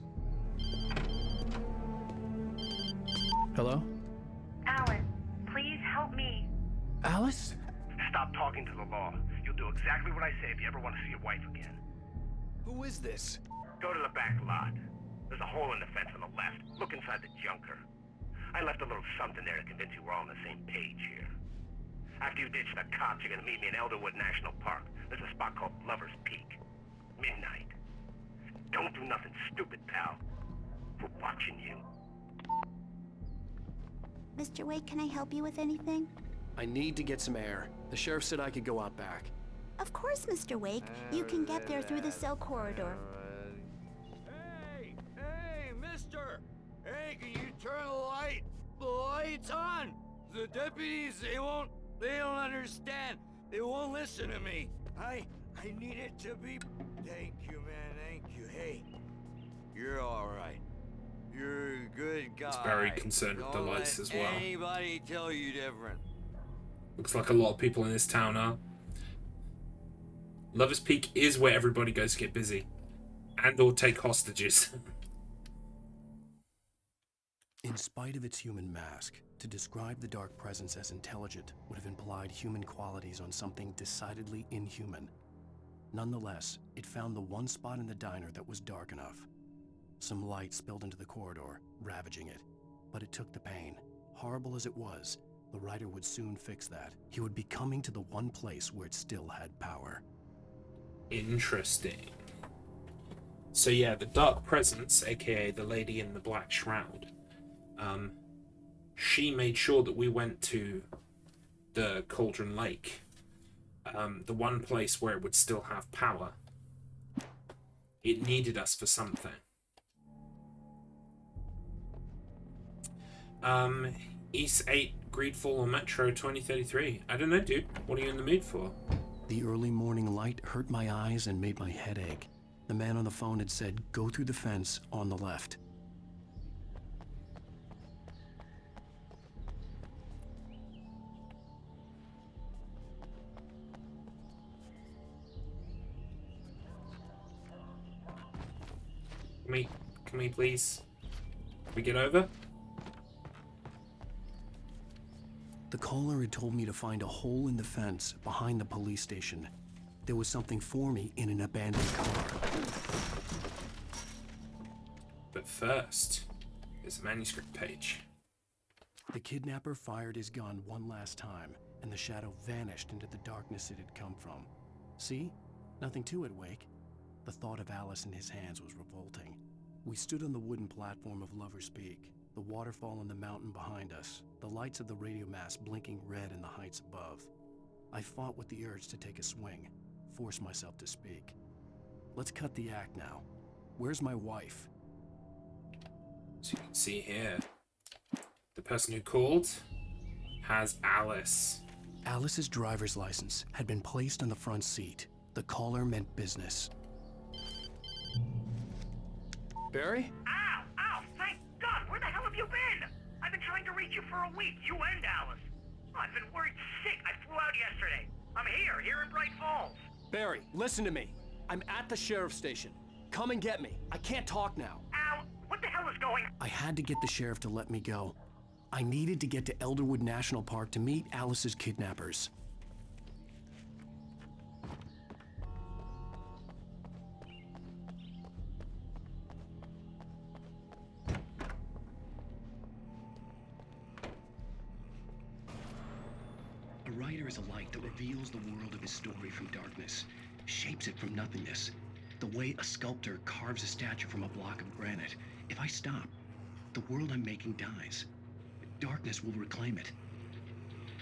Hello? Alan, please help me. Alice? Stop talking to the law. You'll do exactly what I say if you ever want to see your wife again. Who is this? Go to the back lot. There's a hole in the fence on the left. Look inside the junker. I left a little something there to convince you we're all on the same page here. After you ditch the cops, you're gonna meet me in Elderwood National Park. There's a spot called Lover's Peak. Midnight. Don't do nothing stupid, pal. We're watching you. Mr. Wake, can I help you with anything? I need to get some air. The sheriff said I could go out back. Of course, Mr. Wake. You can get there through the cell corridor. Hey, mister! Hey, can you turn the light? The light's on! The deputies, they don't understand. They won't listen to me. I need it to be... Thank you, man, thank you. Hey, you're all right. You're a good guy. It's very concerned with the lights as well. Anybody tell you different. Looks like a lot of people in this town are. Lover's Peak is where everybody goes to get busy. And or take hostages. In spite of its human mask, to describe the dark presence as intelligent would have implied human qualities on something decidedly inhuman. Nonetheless, it found the one spot in the diner that was dark enough. Some light spilled into the corridor, ravaging it. But it took the pain. Horrible as it was, the writer would soon fix that. He would be coming to the one place where it still had power. Interesting. So yeah, the dark presence, aka the lady in the black shroud, she made sure that we went to the Cauldron Lake. the one place where it would still have power. It needed us for something. East 8, Greedfall, or Metro 2033. I don't know, dude. What are you in the mood for? The early morning light hurt my eyes and made my head ache. The man on the phone had said, go through the fence on the left. Can we please? Can we get over? The caller had told me to find a hole in the fence behind the police station. There was something for me in an abandoned car. But first, there's a manuscript page. The kidnapper fired his gun one last time, and the shadow vanished into the darkness it had come from. See? Nothing to it, Wake. The thought of Alice in his hands was revolting. We stood on the wooden platform of Lover's Peak, the waterfall on the mountain behind us, the lights of the radio mast blinking red in the heights above. I fought with the urge to take a swing, force myself to speak. Let's cut the act now. Where's my wife? So you can see here, the person who called has Alice. Alice's driver's license had been placed on the front seat. The caller meant business. Barry? Ow! Ow! Thank God! Where the hell have you been? I've been trying to reach you for a week, you and Alice. I've been worried sick. I flew out yesterday. I'm here in Bright Falls. Barry, listen to me. I'm at the sheriff's station. Come and get me. I can't talk now. Ow! What the hell is going on? I had to get the sheriff to let me go. I needed to get to Elderwood National Park to meet Alice's kidnappers. A writer is a light that reveals the world of his story from darkness, shapes it from nothingness. The way a sculptor carves a statue from a block of granite. If I stop, the world I'm making dies. Darkness will reclaim it.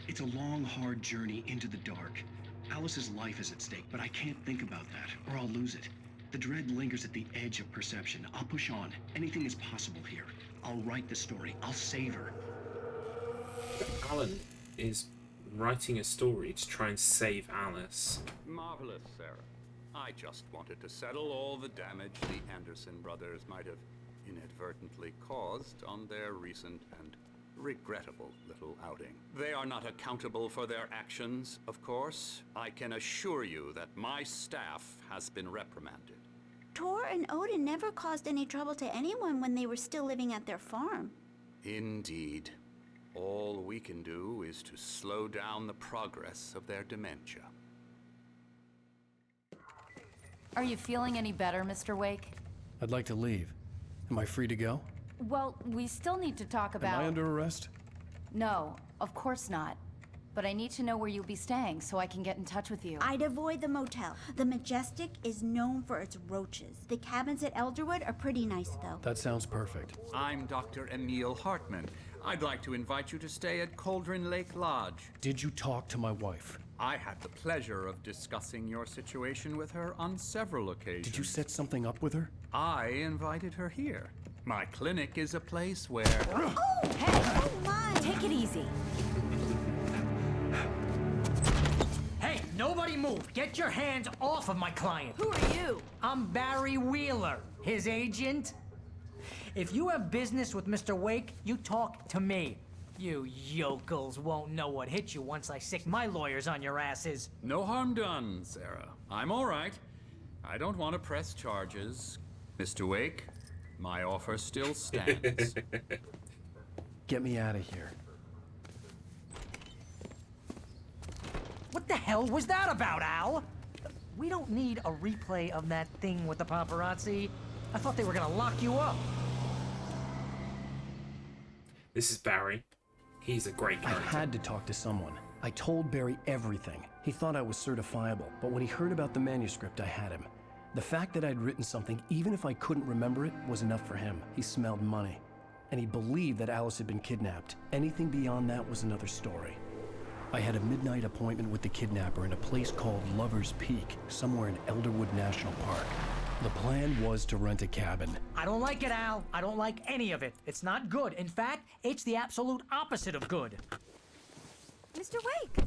It's a long, hard journey into the dark. Alice's life is at stake, but I can't think about that, or I'll lose it. The dread lingers at the edge of perception. I'll push on. Anything is possible here. I'll write the story. I'll save her. Alan is writing a story to try and save Alice. Marvelous, Sarah. I just wanted to settle all the damage the Anderson brothers might have inadvertently caused on their recent and regrettable little outing. They are not accountable for their actions, of course. I can assure you that my staff has been reprimanded. Tor and Odin never caused any trouble to anyone when they were still living at their farm. Indeed. All we can do is to slow down the progress of their dementia. Are you feeling any better, Mr. Wake? I'd like to leave. Am I free to go? Well, we still need to talk about... Am I under arrest? No, of course not. But I need to know where you'll be staying so I can get in touch with you. I'd avoid the motel. The Majestic is known for its roaches. The cabins at Elderwood are pretty nice, though. That sounds perfect. I'm Dr. Emil Hartman. I'd like to invite you to stay at Cauldron Lake Lodge. Did you talk to my wife? I had the pleasure of discussing your situation with her on several occasions. Did you set something up with her? I invited her here. My clinic is a place where... Oh, hey! Oh, my! Take it easy. Hey, nobody move! Get your hands off of my client! Who are you? I'm Barry Wheeler, his agent. If you have business with Mr. Wake, you talk to me. You yokels won't know what hit you once I sick my lawyers on your asses. No harm done, Sarah. I'm all right. I don't want to press charges. Mr. Wake, my offer still stands. Get me out of here. What the hell was that about, Al? We don't need a replay of that thing with the paparazzi. I thought they were gonna lock you up. This is Barry. He's a great character. I had to talk to someone. I told Barry everything. He thought I was certifiable, but when he heard about the manuscript, I had him. The fact that I'd written something, even if I couldn't remember it, was enough for him. He smelled money. And he believed that Alice had been kidnapped. Anything beyond that was another story. I had a midnight appointment with the kidnapper in a place called Lover's Peak, somewhere in Elderwood National Park. The plan was to rent a cabin. I don't like it, Al. I don't like any of it. It's not good. In fact, it's the absolute opposite of good. Mr. Wake!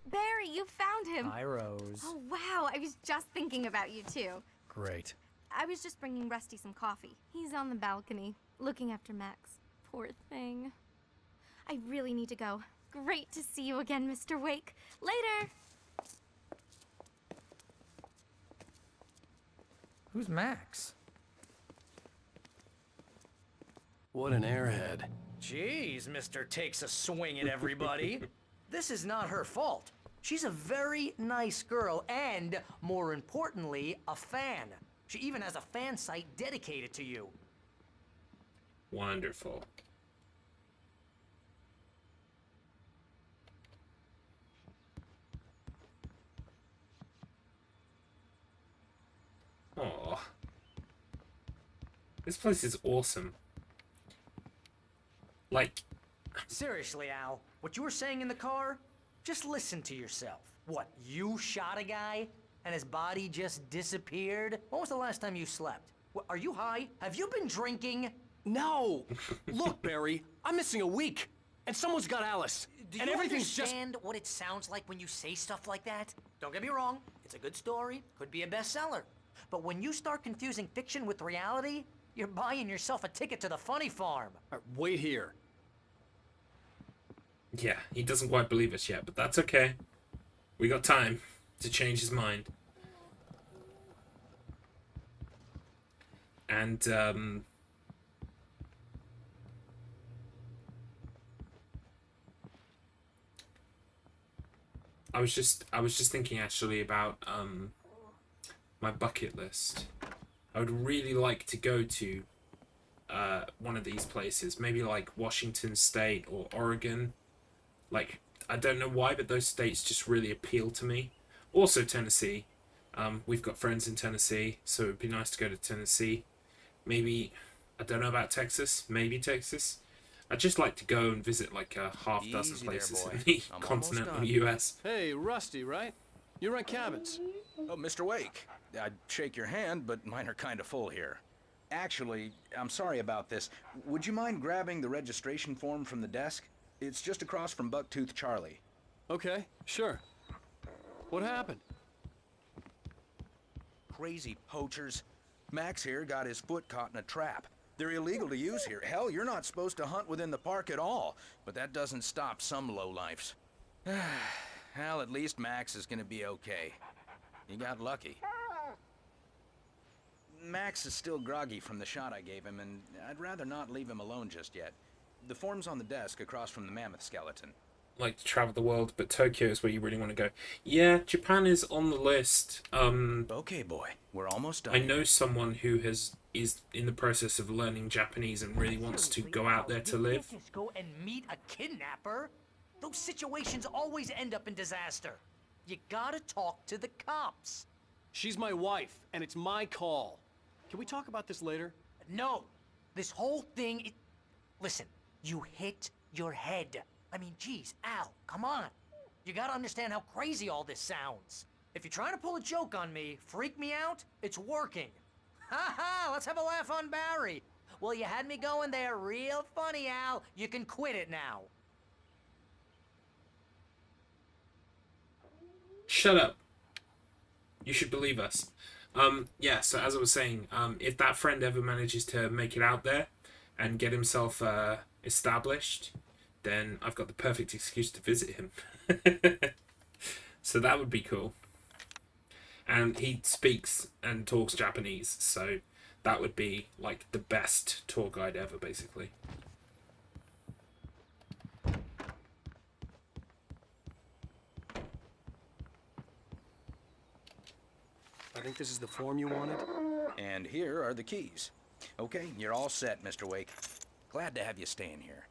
Barry, you found him. Hi, Rose. Oh, wow. I was just thinking about you, too. Great. I was just bringing Rusty some coffee. He's on the balcony, looking after Max. Poor thing. I really need to go. Great to see you again, Mr. Wake. Later! Who's Max? What an airhead. Jeez, Mr. Takes a swing at everybody. This is not her fault. She's a very nice girl and, more importantly, a fan. She even has a fan site dedicated to you. Wonderful. Aww. This place is awesome. Like... Seriously, Al, what you were saying in the car? Just listen to yourself. What, you shot a guy and his body just disappeared? When was the last time you slept? What, are you high? Have you been drinking? No! Look, Barry, I'm missing a week, and someone's got Alice. Do and you everything's understand what it sounds like when you say stuff like that? Don't get me wrong, it's a good story, could be a bestseller. But when you start confusing fiction with reality, you're buying yourself a ticket to the funny farm. Wait here. Yeah, he doesn't quite believe us yet, but that's okay. We got time to change his mind. And, I was just thinking actually about, my bucket list. I would really like to go to, one of these places. Maybe like Washington State or Oregon. Like, I don't know why, but those states just really appeal to me. Also Tennessee. We've got friends in Tennessee, so it'd be nice to go to Tennessee. Maybe, I don't know about Texas. Maybe Texas. I'd just like to go and visit like a half dozen places in the continental US. Hey, Rusty, right? You rent cabins. Oh, Mr. Wake. I'd shake your hand, but mine are kind of full here. Actually, I'm sorry about this. Would you mind grabbing the registration form from the desk? It's just across from Bucktooth Charlie. Okay, sure. What happened? Crazy poachers. Max here got his foot caught in a trap. They're illegal to use here. Hell, you're not supposed to hunt within the park at all. But that doesn't stop some lowlifes. Well, at least Max is gonna be okay. He got lucky. Max is still groggy from the shot I gave him, and I'd rather not leave him alone just yet. The form's on the desk across from the mammoth skeleton. Like to travel the world, but Tokyo is where you really want to go. Yeah, Japan is on the list. Okay, boy, we're almost done. I know someone who is in the process of learning Japanese and really wants to go out there to live. Just go and meet a kidnapper? Those situations always end up in disaster. You gotta talk to the cops. She's my wife, and it's my call. Can we talk about this later? No. This whole thing, listen, you hit your head. I mean, geez, Al, come on. You gotta understand how crazy all this sounds. If you're trying to pull a joke on me, freak me out, it's working. Ha ha, let's have a laugh on Barry. Well, you had me going there real funny, Al. You can quit it now. Shut up. You should believe us. Yeah, so as I was saying, if that friend ever manages to make it out there and get himself established, then I've got the perfect excuse to visit him. So that would be cool. And he speaks and talks Japanese, so that would be like the best tour guide ever, basically. I think this is the form you wanted. And here are the keys. Okay, you're all set, Mr. Wake. Glad to have you staying here.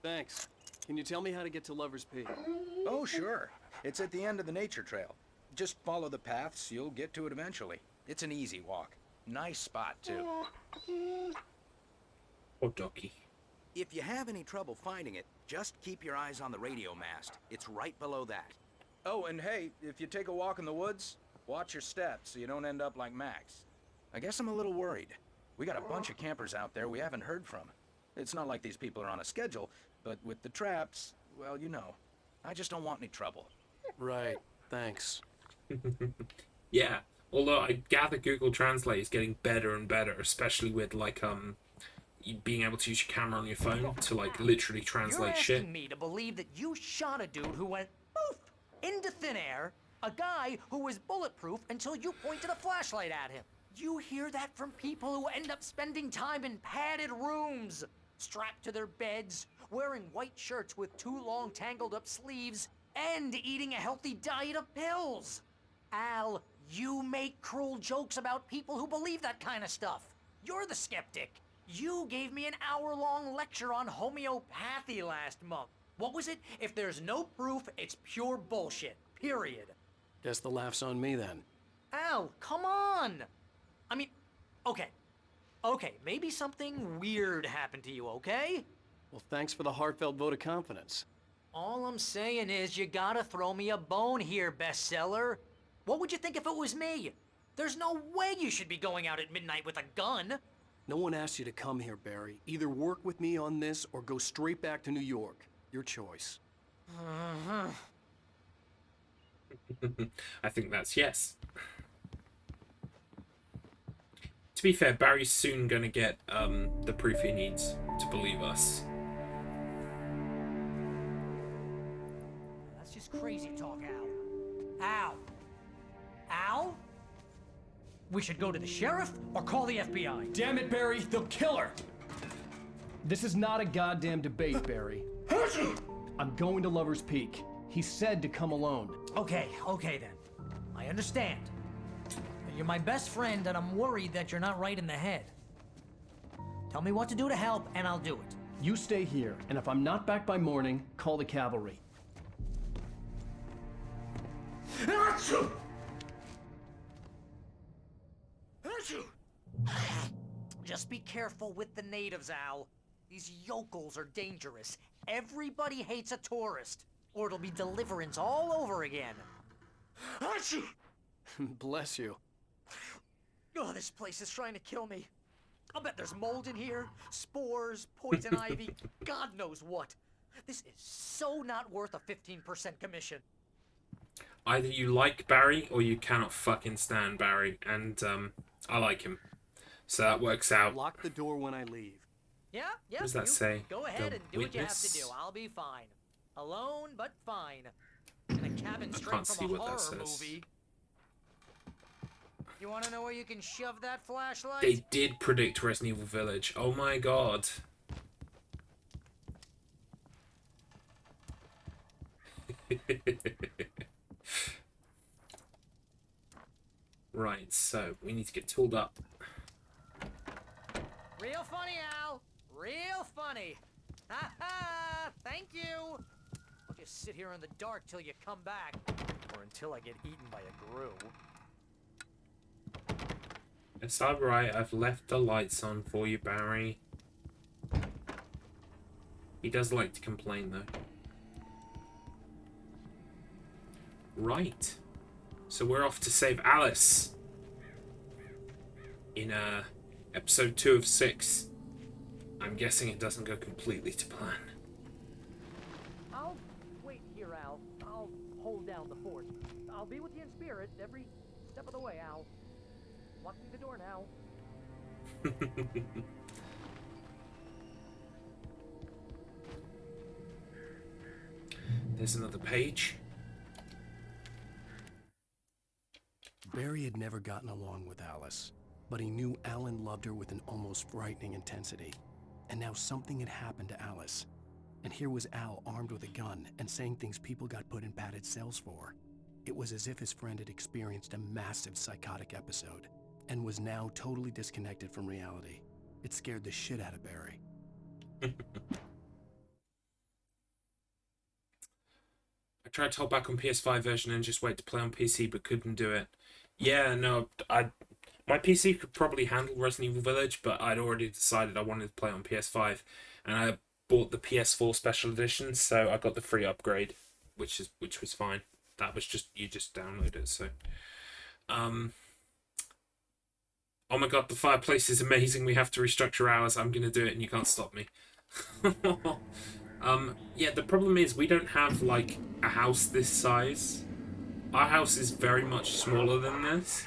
Thanks. Can you tell me how to get to Lover's Peak? Oh, sure. It's at the end of the nature trail. Just follow the paths, you'll get to it eventually. It's an easy walk. Nice spot, too. Oh, doggy. If you have any trouble finding it, Just keep your eyes on the radio mast. It's right below that. Oh, and hey, if you take a walk in the woods, watch your steps so you don't end up like Max. I guess I'm a little worried. We got a bunch of campers out there we haven't heard from. It's not like these people are on a schedule, but with the traps, well, you know. I just don't want any trouble. Right. Thanks. Yeah. Although I gather Google Translate is getting better and better, especially with like being able to use your camera on your phone to like literally translate You're shit. asking me to believe that you shot a dude who went poof into thin air, a guy who was bulletproof until you pointed a flashlight at him. You hear that from people who end up spending time in padded rooms, strapped to their beds, wearing white shirts with too long tangled up sleeves, and eating a healthy diet of pills. Al, you make cruel jokes about people who believe that kind of stuff. You're the skeptic. You gave me an hour-long lecture on homeopathy last month. What was it? If there's no proof, it's pure bullshit. Period. Guess the laugh's on me then. Al, come on! I mean, okay. Okay, maybe something weird happened to you, okay? Well, thanks for the heartfelt vote of confidence. All I'm saying is you gotta throw me a bone here, bestseller. What would you think if it was me? There's no way you should be going out at midnight with a gun. No one asked you to come here, Barry. Either work with me on this or go straight back to New York. Your choice. I think that's yes. To be fair, Barry's soon gonna get the proof he needs to believe us. That's just crazy talk, Al. Al? Al? We should go to the sheriff or call the FBI. Damn it, Barry, they'll kill her! This is not a goddamn debate, Barry. I'm going to Lover's Peak. He said to come alone. Okay then. I understand. You're my best friend, and I'm worried that you're not right in the head. Tell me what to do to help, and I'll do it. You stay here, and if I'm not back by morning, call the cavalry. Just be careful with the natives, Al. These yokels are dangerous. Everybody hates a tourist, or it'll be Deliverance all over again. Bless you. Oh, this place is trying to kill me. I'll bet there's mold in here, spores, poison ivy, God knows what. This is so not worth a 15% commission. Either you like Barry or you cannot fucking stand Barry, and I like him, so that works out. Lock the door when I leave. Yeah, What does that you say? go ahead The and do what you have to witness? do. I'll be fine. Alone, but fine. In a cabin straight can't see from a what that horror says. movie. You want to know where you can shove that flashlight? They did predict Resident Evil Village. Oh my god. Right, so we need to get tooled up. Real funny, Al. Real funny. Ha ha! Thank you. I'll just sit here in the dark till you come back, or until I get eaten by a grue. It's alright, I've left the lights on for you, Barry. He does like to complain, though. Right. So we're off to save Alice. In episode 2 of 6. I'm guessing it doesn't go completely to plan. I'll wait here, Al. I'll hold down the fort. I'll be with you in spirit every step of the way, Al. Locking the door now. There's another page. Barry had never gotten along with Alice, but he knew Alan loved her with an almost frightening intensity. And now something had happened to Alice. And here was Al armed with a gun and saying things people got put in padded cells for. It was as if his friend had experienced a massive psychotic episode and was now totally disconnected from reality. It scared the shit out of Barry. I tried to hold back on PS5 version and just wait to play on PC, but couldn't do it. Yeah, no, my PC could probably handle Resident Evil Village, but I'd already decided I wanted to play on PS5, and bought the PS4 special edition, so I got the free upgrade, which was fine. That was just, you just download it. So, oh my god, the fireplace is amazing. We have to restructure ours. I'm gonna do it, and you can't stop me. Yeah, the problem is we don't have like a house this size. Our house is very much smaller than this,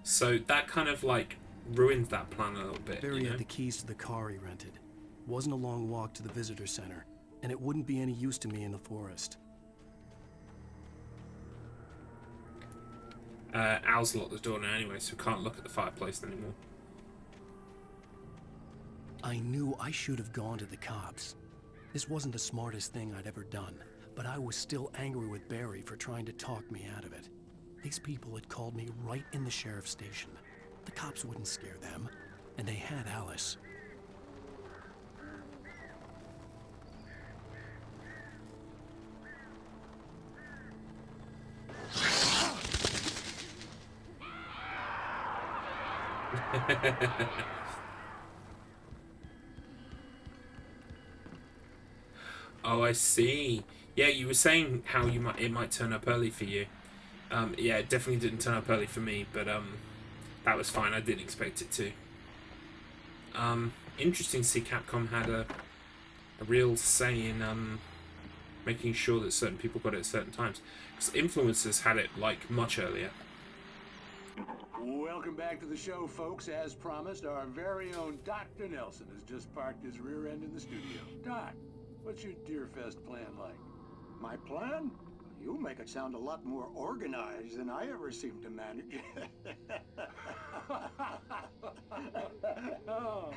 so that kind of like ruins that plan a little bit. Barry had the keys to the car he rented. Wasn't a long walk to the visitor center, and it wouldn't be any use to me in the forest. Al's locked the door now anyway, so we can't look at the fireplace anymore. I knew I should have gone to the cops. This wasn't the smartest thing I'd ever done, but I was still angry with Barry for trying to talk me out of it. These people had called me right in the sheriff's station. The cops wouldn't scare them, and they had Alice. Oh, I see. Yeah, you were saying how it might turn up early for you. Yeah, it definitely didn't turn up early for me, but that was fine. I didn't expect it to. Interesting to see Capcom had a real say in making sure that certain people got it at certain times. Because influencers had it like much earlier. Welcome back to the show, folks. As promised, our very own Dr. Nelson has just parked his rear end in the studio. Doc, what's your Deerfest plan like? My plan? You make it sound a lot more organized than I ever seem to manage. Oh.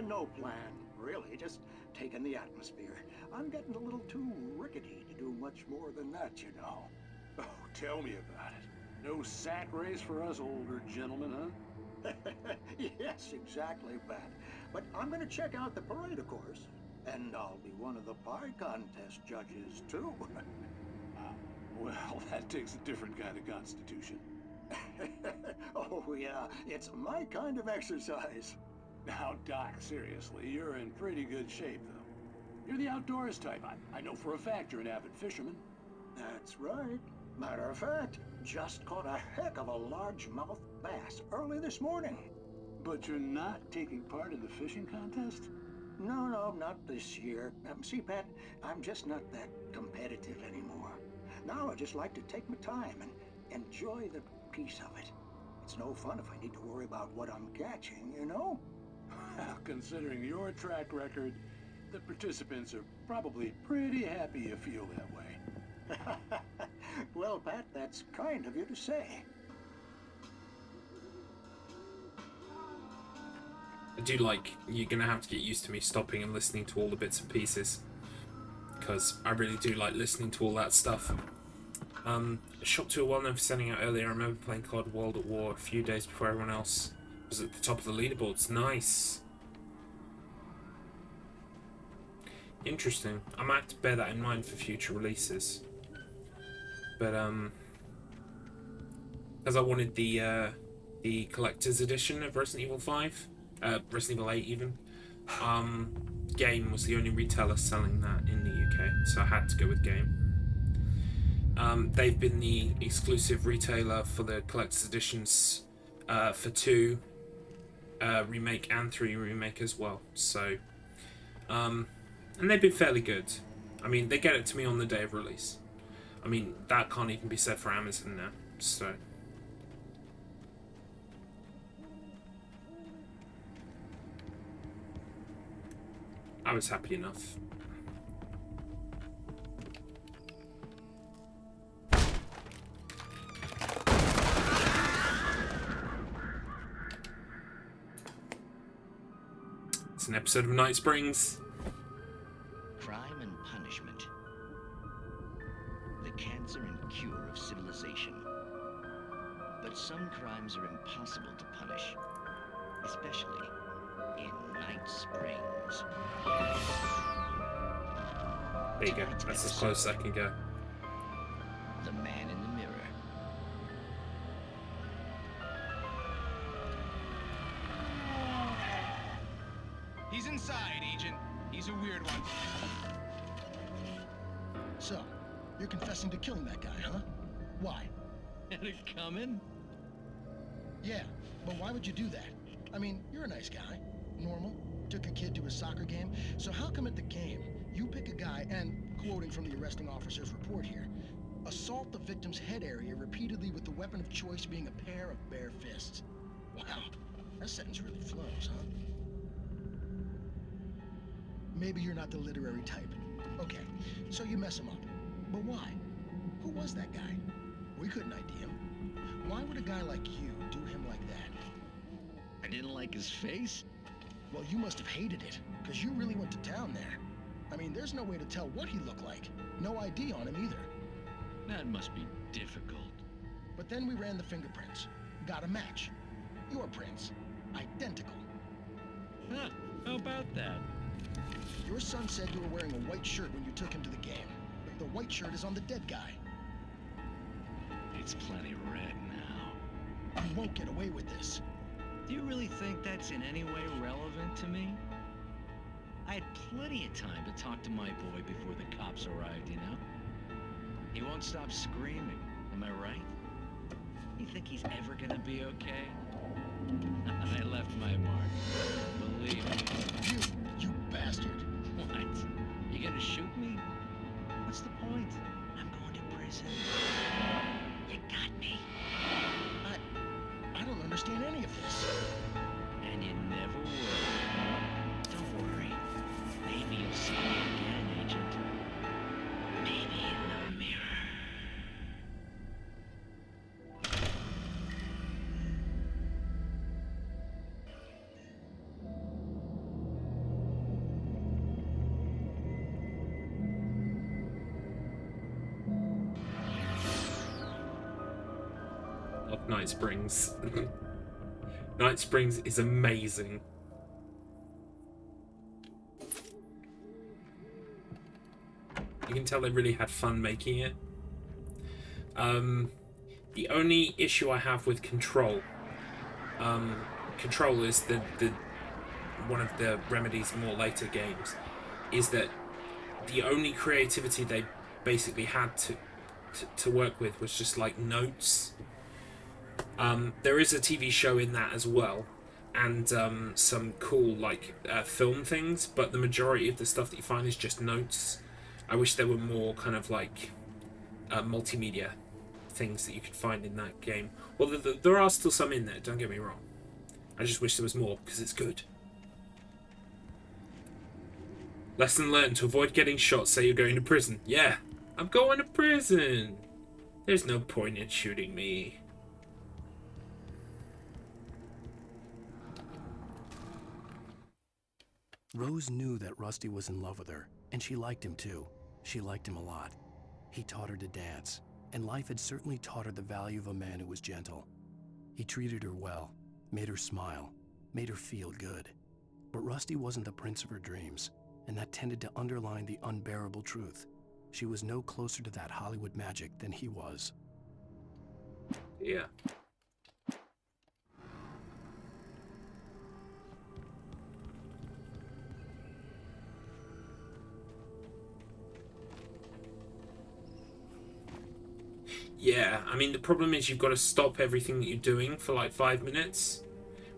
No plan, really. Just taking the atmosphere. I'm getting a little too rickety to do much more than that, you know. Oh, tell me about it. No sack race for us older gentlemen, huh? Yes, exactly, Pat. But I'm going to check out the parade, of course. And I'll be one of the pie contest judges, too. Well, that takes a different kind of constitution. Oh, yeah. It's my kind of exercise. Now, Doc, seriously, you're in pretty good shape, though. You're the outdoors type. I know for a fact you're an avid fisherman. That's right. Matter of fact, just caught a heck of a largemouth bass early this morning. But you're not taking part in the fishing contest? No, not this year. See, Pat, I'm just not that competitive anymore. Now I just like to take my time and enjoy the peace of it. It's no fun if I need to worry about what I'm catching, you know? Well, considering your track record, the participants are probably pretty happy you feel that way. Well, Pat, that's kind of you to say. I do like, you're going to have to get used to me stopping and listening to all the bits and pieces. Because I really do like listening to all that stuff. Shot to a well-known for sending out earlier. I remember playing COD World at War a few days before everyone else was at the top of the leaderboards. Nice. Interesting. I might have to bear that in mind for future releases. But, as I wanted the collector's edition of Resident Evil 5, Resident Evil 8 even, Game was the only retailer selling that in the UK, so I had to go with Game. They've been the exclusive retailer for the collector's editions for 2 remake and 3 remake as well. So, and they've been fairly good. I mean, they get it to me on the day of release. I mean, that can't even be said for Amazon now. So, I was happy enough. It's an episode of Night Springs. Crime and punishment. The cancer and cure of civilization. But some crimes are impossible to punish, especially in Night Springs. There you go. That's as close as I can go. The Man in the Mirror. He's He's inside, Agent. He's a weird one. So, you're confessing to killing that guy, huh? Why? Had it coming? Yeah, but why would you do that? I mean, you're a nice guy. Normal. Took a kid to a soccer game. So how come at the game, you pick a guy and, quoting from the arresting officer's report here, assault the victim's head area repeatedly with the weapon of choice being a pair of bare fists? Wow, that sentence really flows, huh? Maybe you're not the literary type. Okay, so you mess him up. But why? Who was that guy? We couldn't ID him. Why would a guy like you do him like that? I didn't like his face. Well, you must have hated it, because you really went to town there. I mean, there's no way to tell what he looked like. No ID on him either. That must be difficult. But then we ran the fingerprints. Got a match. Your prints. Identical. Huh, how about that? Your son said you were wearing a white shirt when you took him to the game. The white shirt is on the dead guy. It's plenty red now. You won't get away with this. Do you really think that's in any way relevant to me? I had plenty of time to talk to my boy before the cops arrived, you know? He won't stop screaming, am I right? You think he's ever gonna be okay? I left my mark. Believe me. You bastard. What? You gonna shoot me? What's the point? I'm going to prison. You got me. I don't understand any of this. And you never will. Don't worry. Maybe you'll see me again, Agent. Maybe in the mirror. Love Night Springs. Night Springs is amazing. You can tell they really had fun making it. The only issue I have with Control, Control is the one of the Remedy's more later games, is that the only creativity they basically had to work with was just like notes. There is a TV show in that as well, and some cool like film things, but the majority of the stuff that you find is just notes. I wish there were more kind of like multimedia things that you could find in that game. Well, there are still some in there, don't get me wrong. I just wish there was more, because it's good. Lesson learned: to avoid getting shot, say you're going to prison. Yeah, I'm going to prison. There's no point in shooting me. Rose knew that Rusty was in love with her, and she liked him too. She liked him a lot. He taught her to dance, and life had certainly taught her the value of a man who was gentle. He treated her well, made her smile, made her feel good. But Rusty wasn't the prince of her dreams, and that tended to underline the unbearable truth. She was no closer to that Hollywood magic than he was. Yeah. Yeah, I mean, the problem is you've got to stop everything that you're doing for like 5 minutes,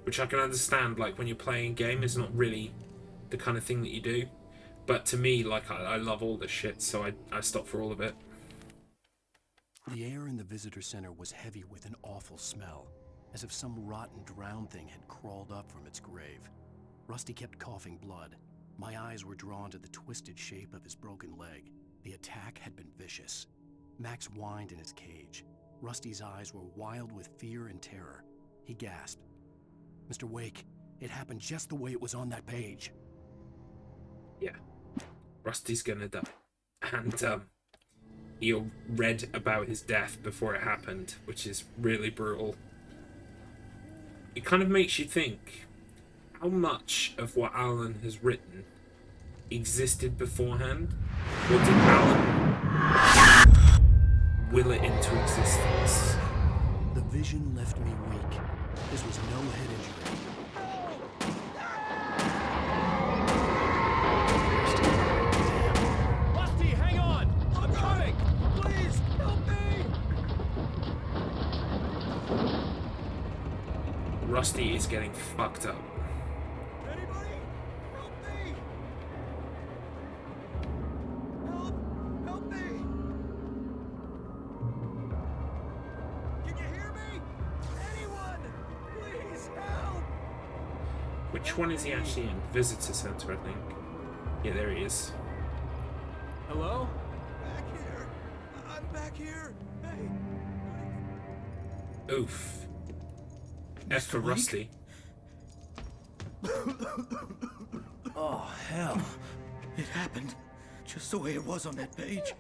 which I can understand, like, when you're playing a game, is not really the kind of thing that you do. But to me, like, I love all this shit, so I stop for all of it. The air in the visitor center was heavy with an awful smell, as if some rotten drowned thing had crawled up from its grave. Rusty kept coughing blood. My eyes were drawn to the twisted shape of his broken leg. The attack had been vicious. Max whined in his cage. Rusty's eyes were wild with fear and terror. He gasped. "Mr. Wake, it happened just the way it was on that page." Yeah. Rusty's gonna die. And he read about his death before it happened, which is really brutal. It kind of makes you think, how much of what Alan has written existed beforehand? Or did Alan will it into existence? The vision left me weak. This was no head injury. Rusty is getting fucked up. Anybody? Help me! Help me! Can you hear me? Anyone! Please help! Which one is he actually in? Visitor Center, I think. Yeah, there he is. Hello? Back here. I'm back here. Hey. Oof. F for Rusty. Oh, hell. It happened just the way it was on that page.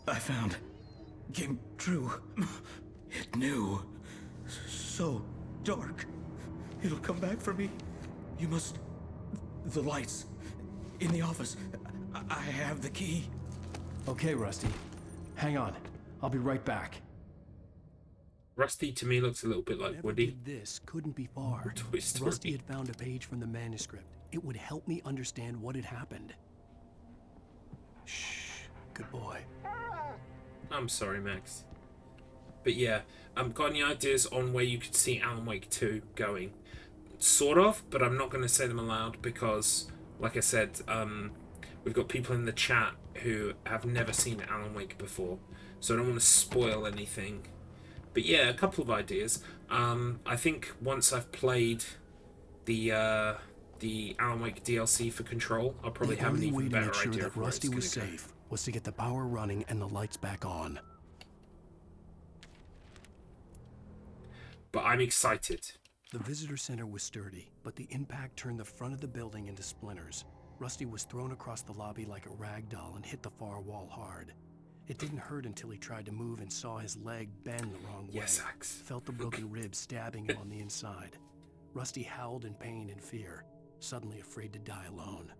I found. Came true. It knew. So dark. It'll come back for me. You must. The lights. In the office. I have the key. Okay, Rusty. Hang on. I'll be right back. Rusty to me looks a little bit like Whoever Woody. did this couldn't be far. Toy Story. Rusty had found a page from the manuscript. It would help me understand what had happened. Shh. Good boy. I'm sorry, Max. But yeah, got any ideas on where you could see Alan Wake 2 going? Sort of, but I'm not going to say them aloud because, like I said, we've got people in the chat who have never seen Alan Wake before, so I don't want to spoil anything. But yeah, a couple of ideas. I think once I've played the Alan Wake DLC for Control, I'll probably have an The only way even to better make sure idea that of where it's Rusty going was to go. safe was to get the power running and the lights back on. But I'm excited. The visitor center was sturdy, but the impact turned the front of the building into splinters. Rusty was thrown across the lobby like a rag doll and hit the far wall hard. It didn't hurt until he tried to move and saw his leg bend the wrong way. Yes, Axe. Felt the broken ribs stabbing him on the inside. Rusty howled in pain and fear, suddenly afraid to die alone.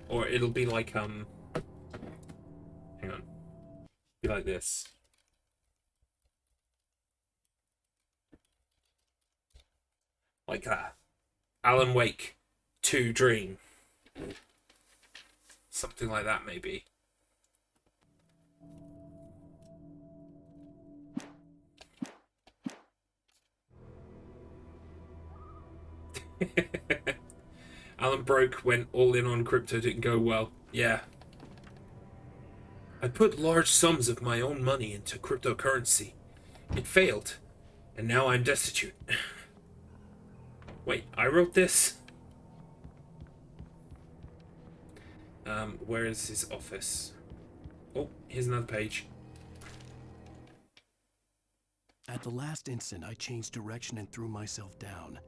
Or it'll be like, hang on. Be like this. Like that. Alan Wake 2 Dream. Something like that, maybe. Alan broke, went all in on crypto, didn't go well. Yeah. I put large sums of my own money into cryptocurrency. It failed, and now I'm destitute. Wait, I wrote this? Where is his office? Oh, here's another page. At the last instant, I changed direction and threw myself down.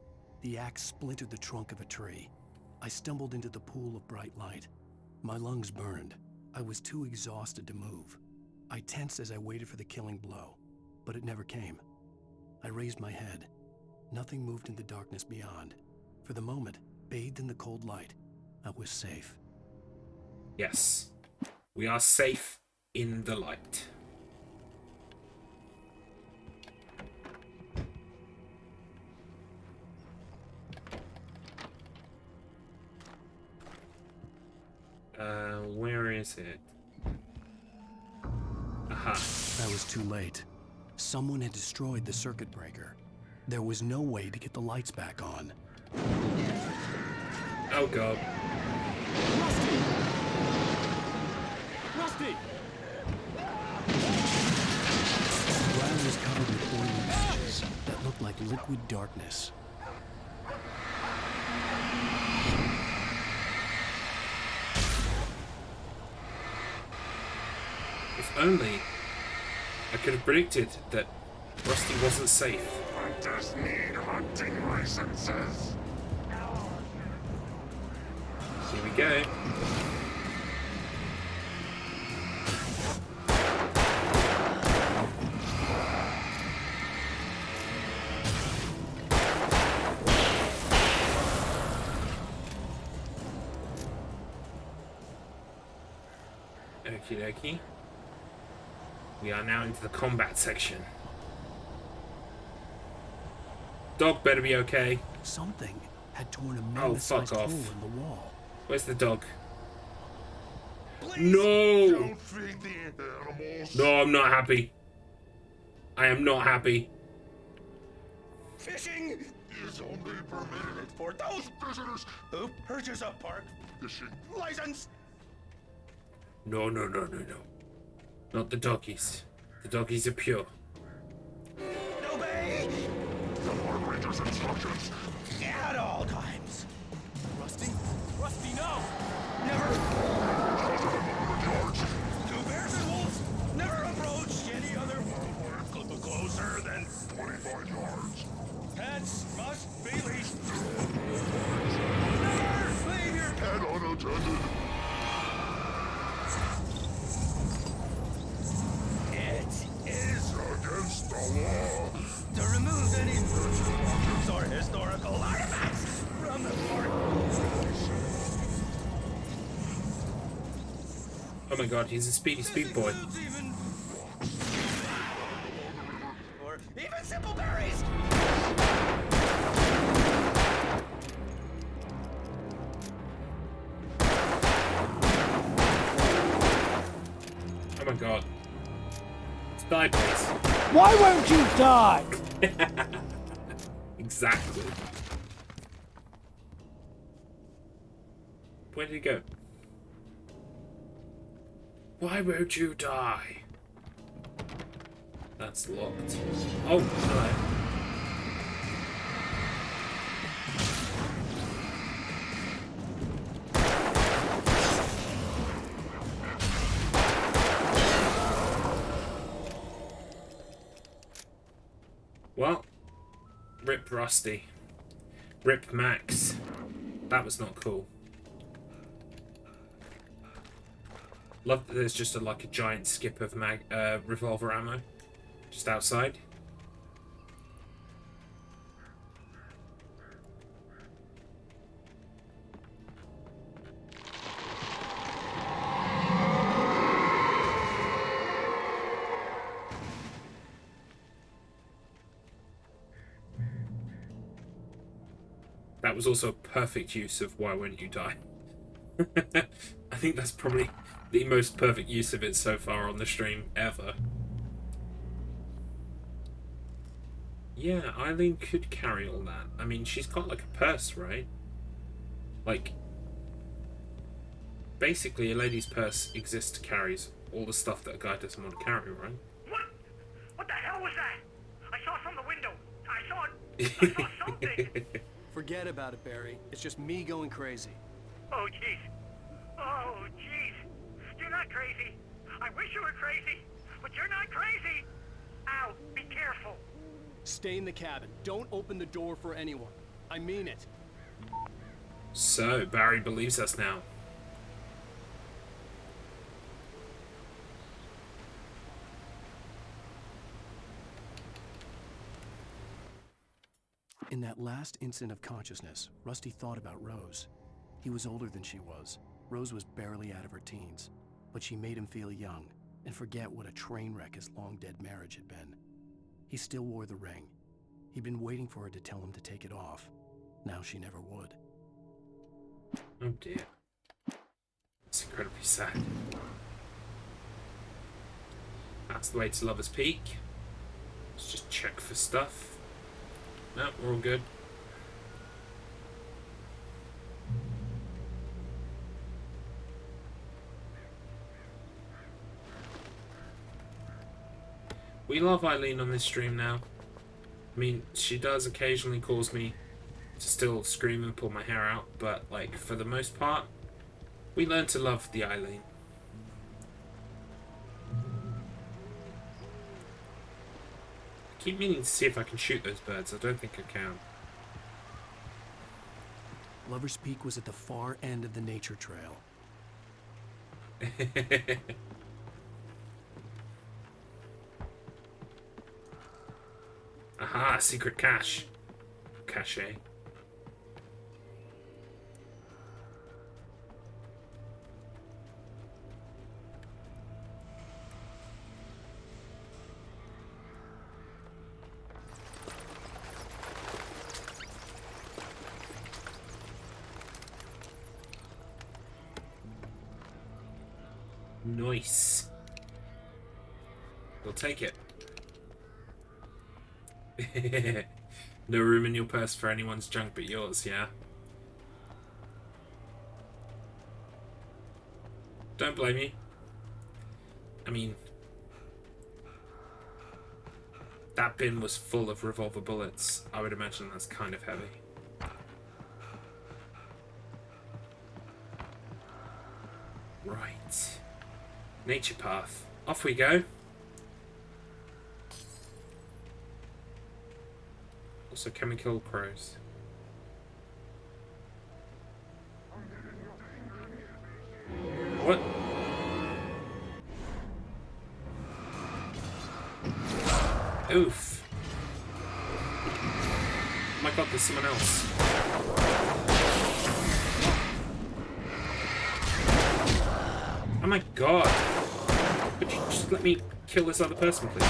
The axe splintered the trunk of a tree. I stumbled into the pool of bright light. My lungs burned. I was too exhausted to move. I tensed as I waited for the killing blow, but it never came. I raised my head. Nothing moved in the darkness beyond. For the moment, bathed in the cold light, I was safe. Yes, we are safe in the light. Where is it? Aha. I was too late. Someone had destroyed the circuit breaker. There was no way to get the lights back on. Oh god. Rusty! Rusty! The ground was covered with oily patches that looked like liquid darkness. If only I could have predicted that Rusty wasn't safe. Hunters need hunting licenses. Here we go. Okie dokie. We are now into the combat section. Dog better be okay. Something had torn a Oh, mammoth-sized fuck hole off. in the wall. Where's the dog? Please No! don't feed the animals. No, I'm not happy. I am not happy. Fishing is only permitted for those visitors who purchase a park fishing license. No, no, no, no, no. Not the doggies. The doggies are pure. Obey the park ranger's instructions at all times. Rusty? Rusty, no! Never. To bears and wolves, never approach any other wildlife closer than 25 yards. Pets must be leashed. Never leave your pet unattended. It is against the law to remove any objects or historical artifacts from the park. Oh my god, he's a speedy speed boy. Or even simple berries. Oh my god. Die, please. Why won't you die? Exactly. Where did he go? Why won't you die? That's locked. Oh, hello. Well, rip Rusty. Rip Max. That was not cool. Love that there's just like a giant skip of revolver ammo just outside. That was also a perfect use of Why Won't You Die? I think that's probably the most perfect use of it so far on the stream ever. Yeah, Eileen could carry all that. I mean, she's got like a purse, right? Like, basically a lady's purse exists to carry all the stuff that a guy doesn't want to carry, right? What the hell was that? I saw it from the window. I saw something. Forget about it, Barry. It's just me going crazy. Oh, jeez. Oh, jeez. You're not crazy. I wish you were crazy, but you're not crazy. Ow, be careful. Stay in the cabin. Don't open the door for anyone. I mean it. So, Barry believes us now. In that last instant of consciousness, Rusty thought about Rose. He was older than she was. Rose was barely out of her teens, but she made him feel young and forget what a train wreck his long-dead marriage had been. He still wore the ring. He'd been waiting for her to tell him to take it off. Now she never would. Oh dear. It's incredibly sad. That's the way to Lover's Peak. Let's just check for stuff. No, we're all good. We love Eileen on this stream now. I mean, she does occasionally cause me to still scream and pull my hair out, but like for the most part, we learn to love the Eileen. I keep meaning to see if I can shoot those birds. I don't think I can. Lover's Peak was at the far end of the nature trail. Aha, secret cache. Cache. Nice. We'll take it. No room in your purse for anyone's junk but yours, yeah? Don't blame you. I mean, that bin was full of revolver bullets. I would imagine that's kind of heavy. Right. Nature path. Off we go. Also, can we kill crows? What? Oof. Oh my god, there's someone else. Oh my god. Could you just let me kill this other person, please?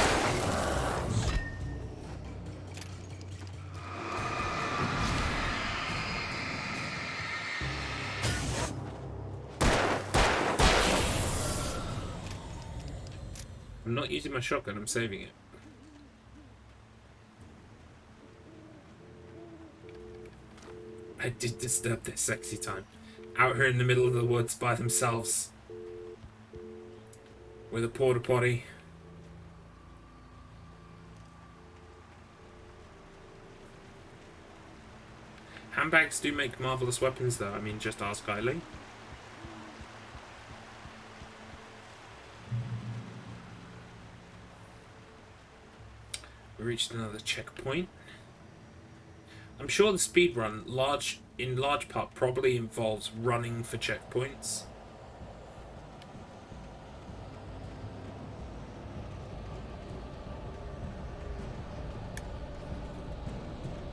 I'm not using my shotgun, I'm saving it. I did disturb their sexy time. Out here in the middle of the woods by themselves. With a porta potty. Handbags do make marvelous weapons though, I mean just ask Kylie. We reached another checkpoint. I'm sure the speedrun, in large part, probably involves running for checkpoints.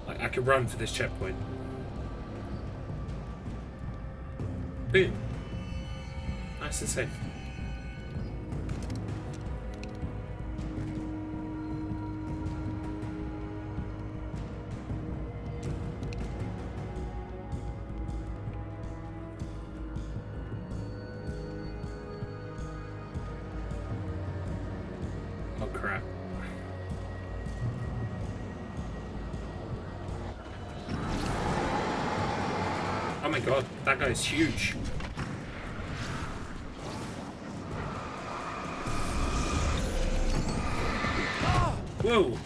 Like, I could run for this checkpoint. Boom. Nice and safe. Oh crap. Oh my god, that guy's huge. Whoa!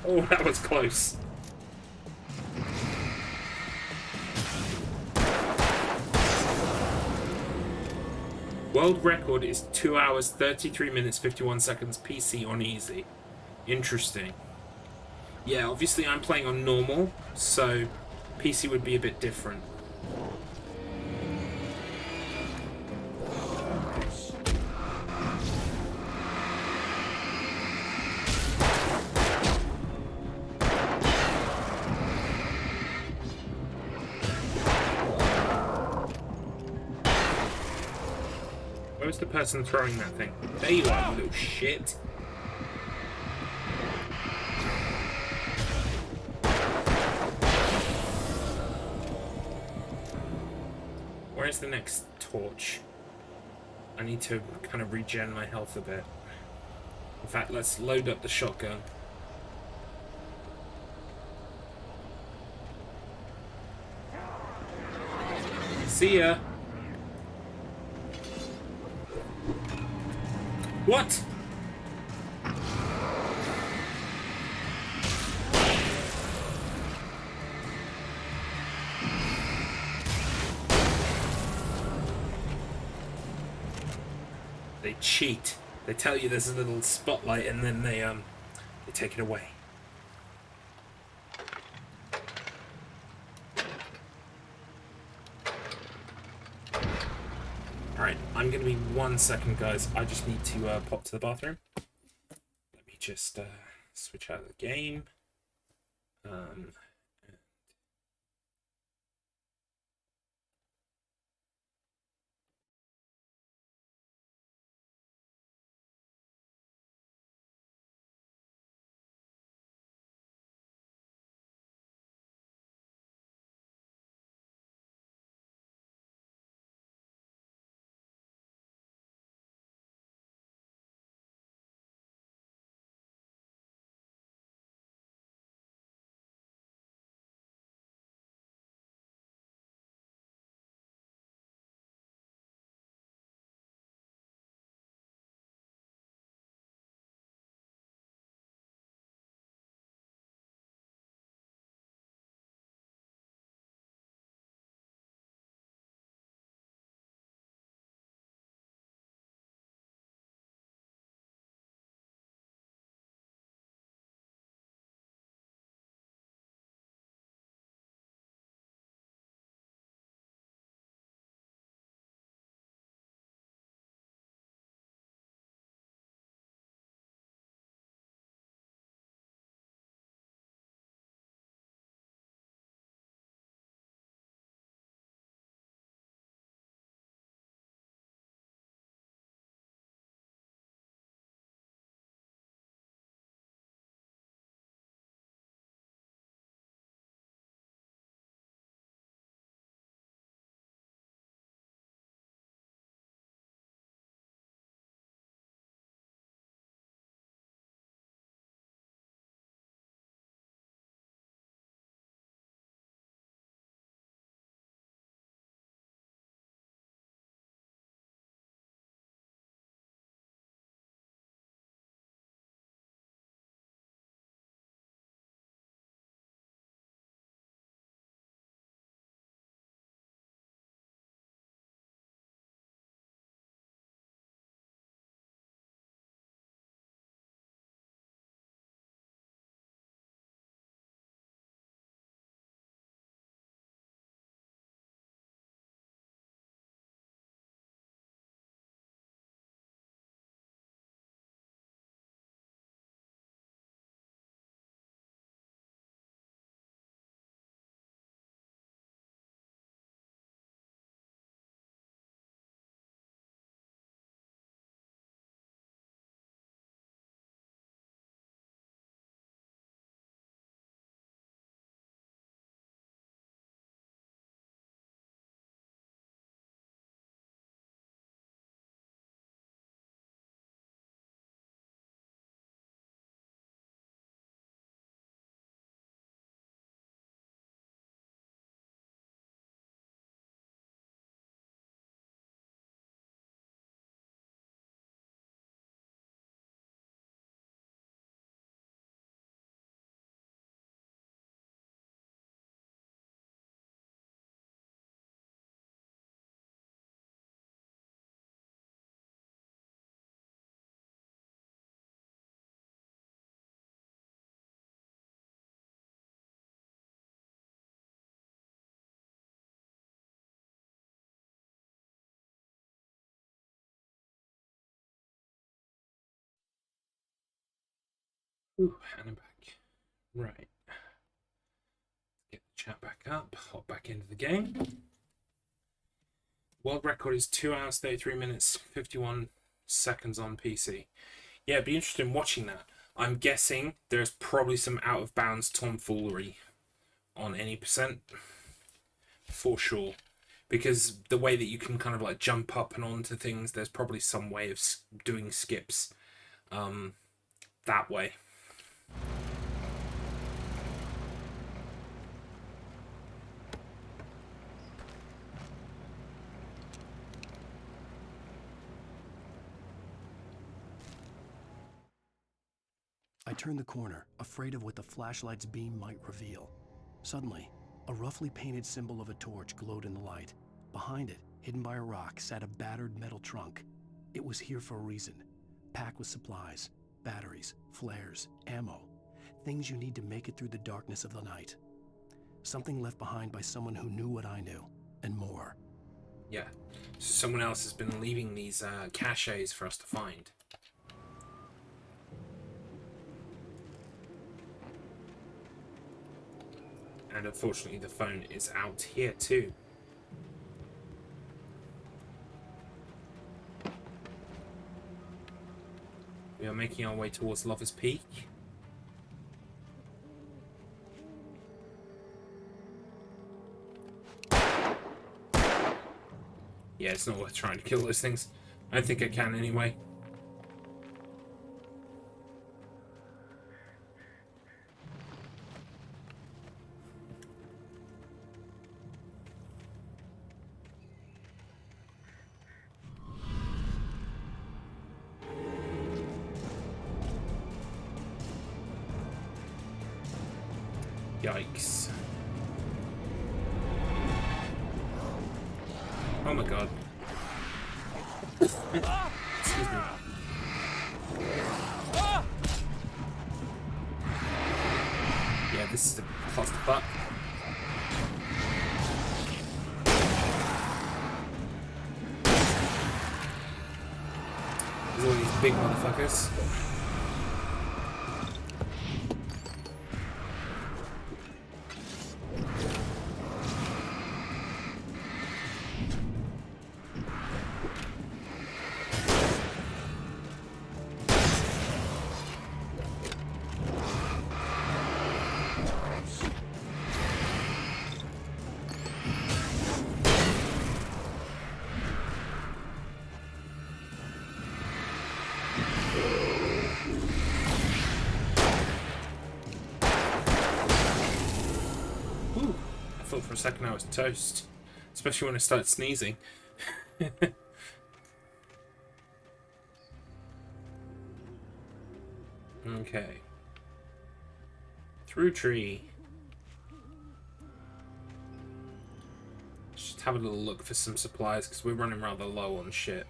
Oh, that was close. World record is 2 hours, 33 minutes, 51 seconds PC on easy. Interesting. Yeah, obviously I'm playing on normal, so PC would be a bit different. Where's the person throwing that thing? There you are, you little shit. Where's the next torch? I need to kind of regen my health a bit. In fact, let's load up the shotgun. See ya! What? They cheat. They tell you there's a little spotlight and then they take it away. Alright, I'm gonna be 1 second, guys. I just need to pop to the bathroom. Let me just switch out of the game. Ooh, and I'm back. Right. Get the chat back up. Hop back into the game. World record is 2 hours, 33 minutes, 51 seconds on PC. Yeah, it'd be interesting watching that. I'm guessing there's probably some out of bounds tomfoolery on any percent. For sure. Because the way that you can kind of like jump up and onto things, there's probably some way of doing skips that way. I turned the corner, afraid of what the flashlight's beam might reveal. Suddenly, a roughly painted symbol of a torch glowed in the light. Behind it, hidden by a rock, sat a battered metal trunk. It was here for a reason, packed with supplies, batteries, flares, ammo, things you need to make it through the darkness of the night. Something left behind by someone who knew what I knew, and more. Yeah, so someone else has been leaving these caches for us to find. And unfortunately the phone is out here too. We are making our way towards Lover's Peak. Yeah, it's not worth trying to kill those things. I don't think I can anyway. Yikes. Oh my god. Excuse me. Yeah, this is a clusterfuck. There's all these big motherfuckers. For a second I was toast, especially when I started sneezing. Okay. Through tree. Just have a little look for some supplies because we're running rather low on shit.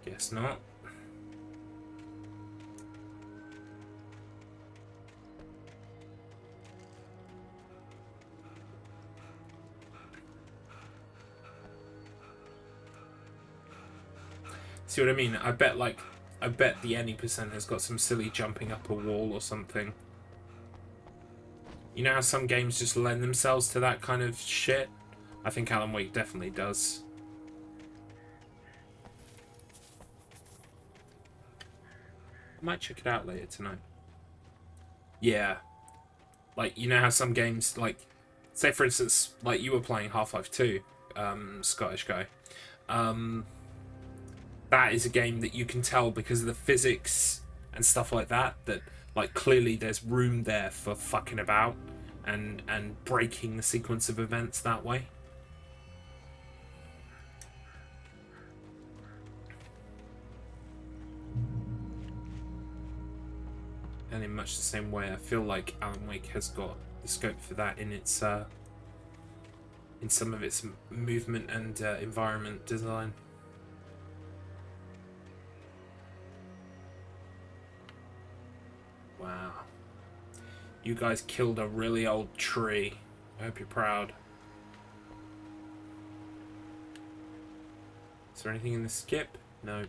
Guess not. See what I mean? I bet the any percent has got some silly jumping up a wall or something. You know how some games just lend themselves to that kind of shit? I think Alan Wake definitely does. I might check it out later tonight. Yeah. Like, you know how some games, like, say for instance, like you were playing Half-Life 2, Scottish guy. That is a game that you can tell because of the physics and stuff like that, that like clearly there's room there for fucking about and breaking the sequence of events that way. And in much the same way, I feel like Alan Wake has got the scope for that in its in some of its movement and environment design. Wow. You guys killed a really old tree. I hope you're proud. Is there anything in the skip? No.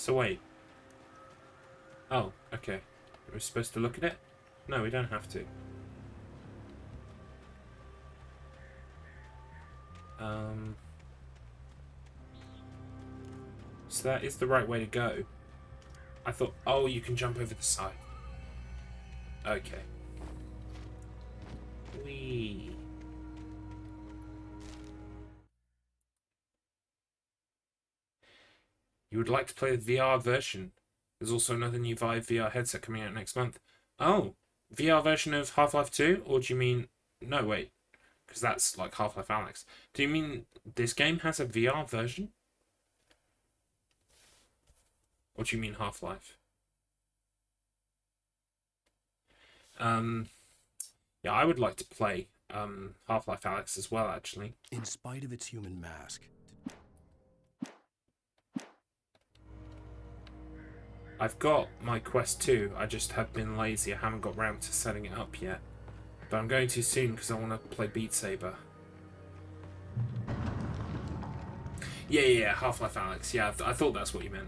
So wait. Oh, okay. We're supposed to look at it? No, we don't have to. So that is the right way to go. I thought, oh, you can jump over the side. Okay. Whee. You would like to play the VR version. There's also another new Vive VR headset coming out next month. Oh, VR version of Half-Life 2? Or do you mean... No, wait. Because that's like Half-Life Alyx. Do you mean this game has a VR version? Or do you mean Half-Life? Yeah, I would like to play Half-Life Alyx as well, actually. In spite of its human mask. I've got my Quest 2, I just have been lazy. I haven't got round to setting it up yet. But I'm going to soon because I want to play Beat Saber. Yeah, Half-Life Alyx. Yeah, I thought that's what you meant.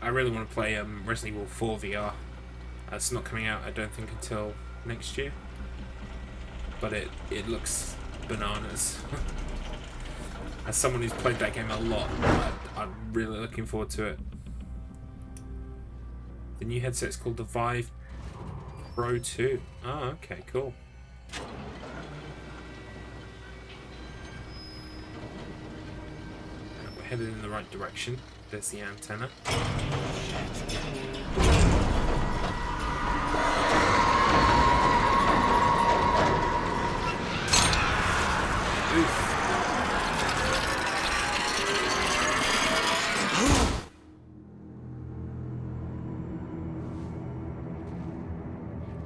I really want to play Resident Evil 4 VR. It's not coming out, I don't think, until next year. But it looks bananas. As someone who's played that game a lot, I'm really looking forward to it. The new headset is called the Vive Pro 2. Oh, okay, cool. We're headed in the right direction. There's the antenna. Oof.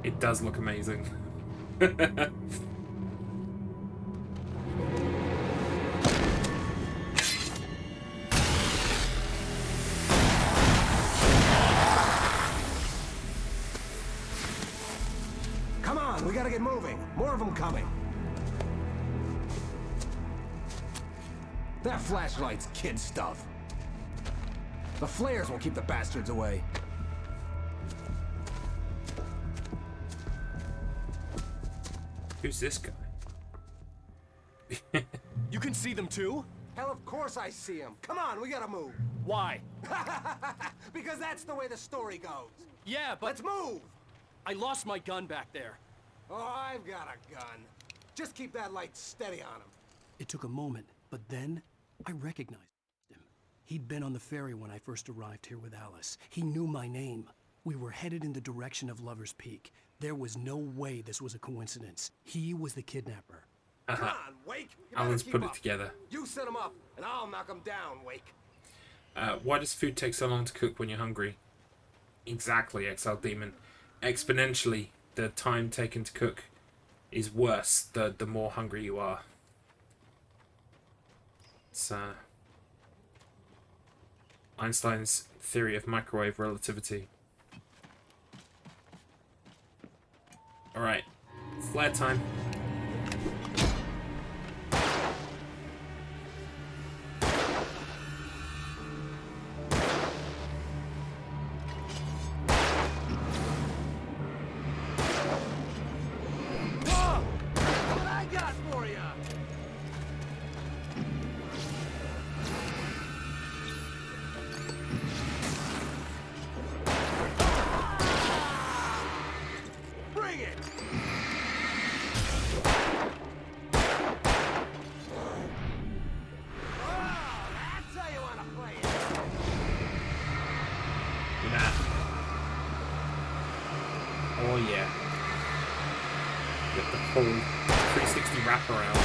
It does look amazing. We gotta get moving. More of them coming. That flashlight's kid stuff. The flares will keep the bastards away. Who's this guy? You can see them too? Hell, of course I see them. Come on, we gotta move. Why? Because that's the way the story goes. Yeah, but... Let's move! I lost my gun back there. Oh, I've got a gun. Just keep that light steady on him. It took a moment, but then I recognized him. He'd been on the ferry when I first arrived here with Alice. He knew my name. We were headed in the direction of Lover's Peak. There was no way this was a coincidence. He was the kidnapper. Come on, Wake! Alan's put it together. You set him up, and I'll knock him down, Wake. Why does food take so long to cook when you're hungry? Exactly, Exiled Demon. Exponentially, the time taken to cook is worse the more hungry you are. It's Einstein's theory of microwave relativity. Alright, flare time. Oh yeah. Get the full 360 wraparound.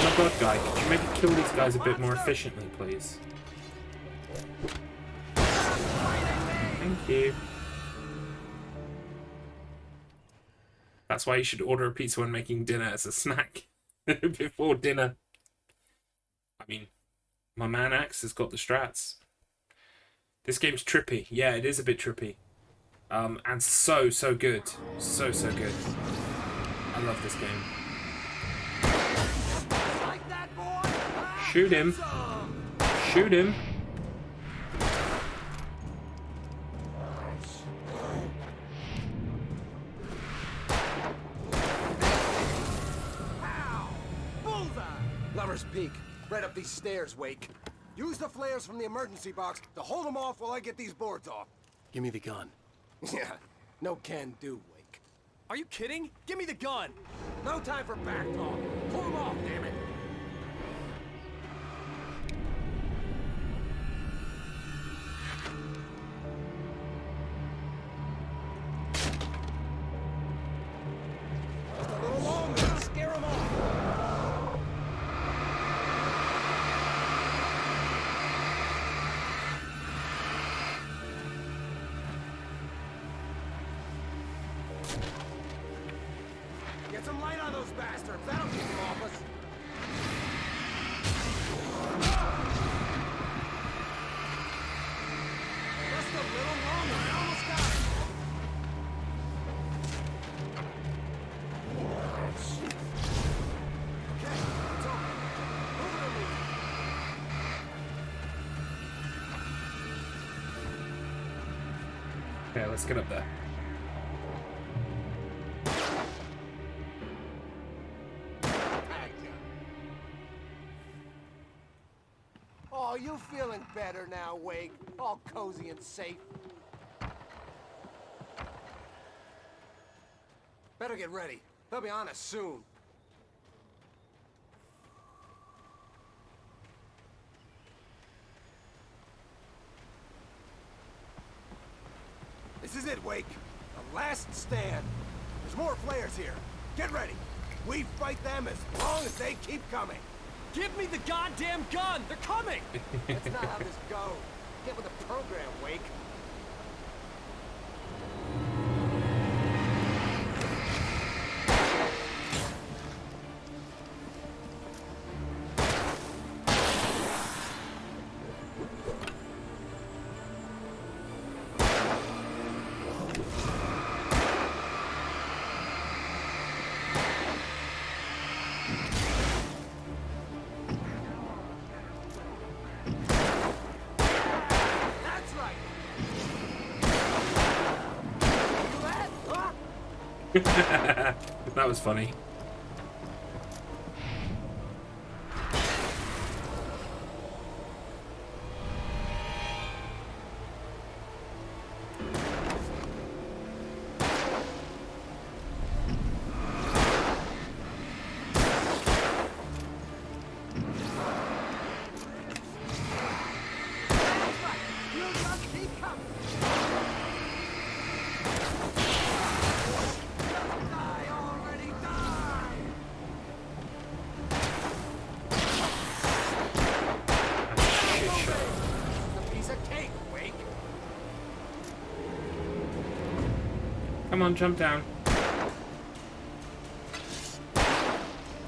Oh god, guy, could you maybe kill these guys a bit more efficiently, please? Thank you. That's why you should order a pizza when making dinner as a snack before dinner. I mean, my man Axe has got the strats. This game's trippy. Yeah, it is a bit trippy. And so good. So good. I love this game. Shoot him. Shoot him. Lover's Peak. Right up these stairs, Wake. Use the flares from the emergency box to hold them off while I get these boards off. Give me the gun. Yeah, no can do, Wake. Are you kidding? Give me the gun! No time for back talk. Pull them off, damn it! Just a little longer. Scare them off. Get some light on those bastards. That'll keep them off us. Just a little longer. I almost got it. Okay, it's over. Move it or leave it. Okay, let's get up there. Oh, you feeling better now, Wake? All cozy and safe. Better get ready. They'll be on us soon. This is it, Wake. The last stand. There's more flares here. Get ready. We fight them as long as they keep coming. Give me the goddamn gun! They're coming! That's not how this goes. Get with the program, Wake. That was funny. Come on, jump down.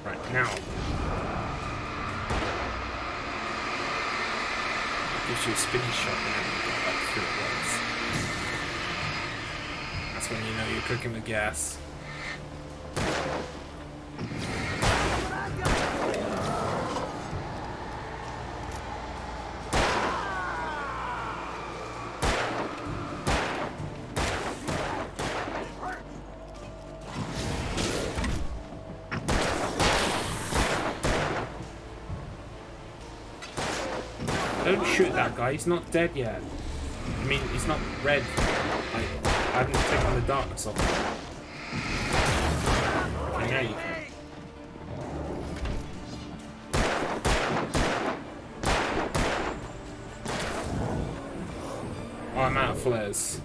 Right, now. Gives you a spinny shot whenever you get like 3 words. That's when you know you're cooking with gas. Don't shoot that guy, he's not dead yet. I mean, he's not red. Like, I haven't taken the darkness off him. Okay, now you can. Oh, I'm out of flares.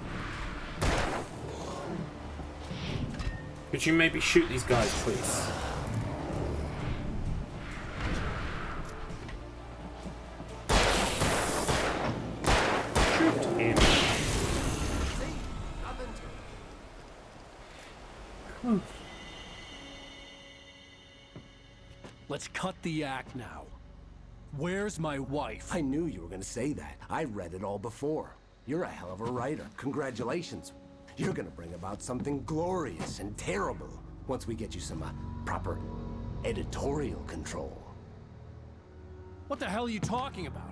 Could you maybe shoot these guys, please? Let's cut the act now. Where's my wife? I knew you were gonna say that. I read it all before. You're a hell of a writer. Congratulations. You're gonna bring about something glorious and terrible once we get you some proper editorial control. What the hell are you talking about?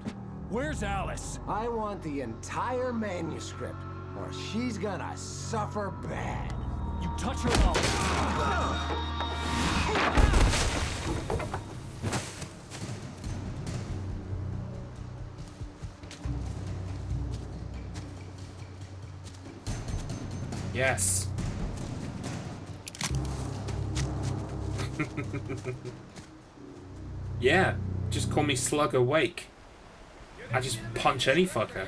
Where's Alice? I want the entire manuscript, or she's gonna suffer bad. You touch her up. Yes. Yeah, just call me Slugger Wake. I just punch any fucker.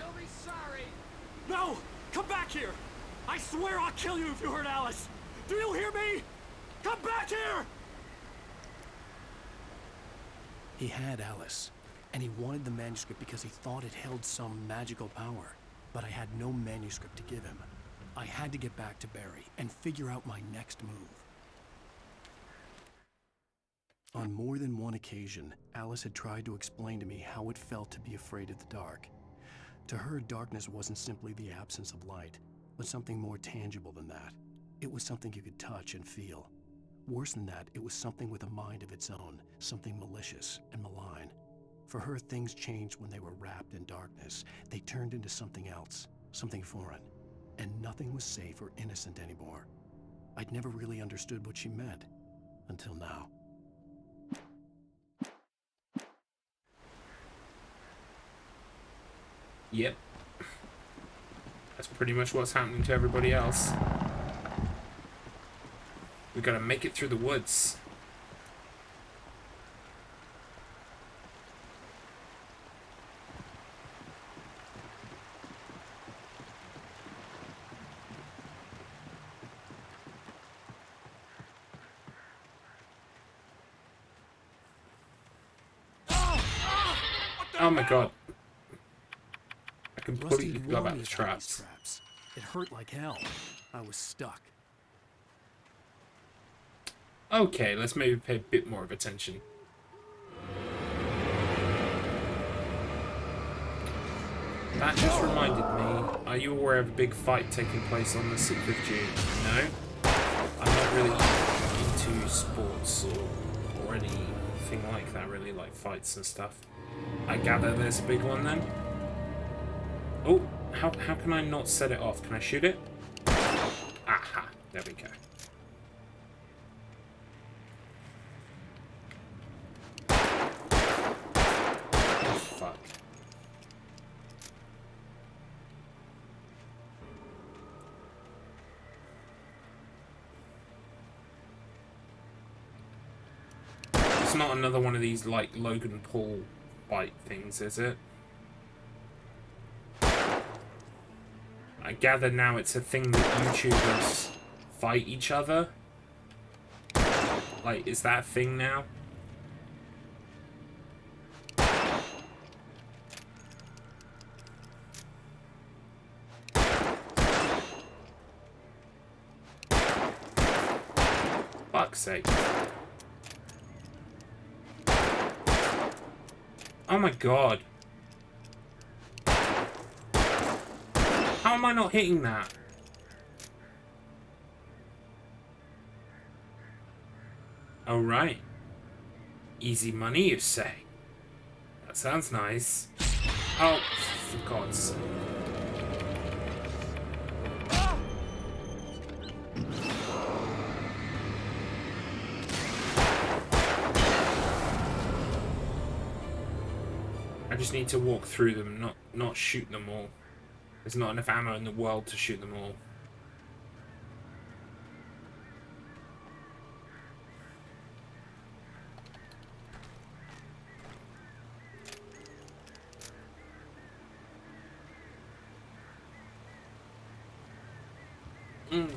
No! Come back here! I swear I'll kill you if you hurt Alice! Do you hear me? Come back here! He had Alice, and he wanted the manuscript because he thought it held some magical power. But I had no manuscript to give him. I had to get back to Barry and figure out my next move. On more than one occasion, Alice had tried to explain to me how it felt to be afraid of the dark. To her, darkness wasn't simply the absence of light, but something more tangible than that. It was something you could touch and feel. Worse than that, it was something with a mind of its own, something malicious and malign. For her, things changed when they were wrapped in darkness. They turned into something else, something foreign, and nothing was safe or innocent anymore. I'd never really understood what she meant, until now. Yep. That's pretty much what's happening to everybody else. We gotta make it through the woods. Oh my god. I completely forgot about the traps. It hurt like hell. I was stuck. Okay, let's maybe pay a bit more of attention. That just reminded me, are you aware of a big fight taking place on the 6th of June? No? I'm not really into sports or anything like that, really, like fights and stuff. I gather there's a big one then? Oh, how can I not set it off? Can I shoot it? Aha, there we go. Oh, fuck. It's not another one of these, like, Logan Paul fight things, is it? I gather now it's a thing that YouTubers fight each other. Like, is that a thing now? Fuck's sake. Oh my god. How am I not hitting that? Oh, right. Easy money, you say? That sounds nice. Oh, for God's sake. I just need to walk through them, not shoot them all. There's not enough ammo in the world to shoot them all.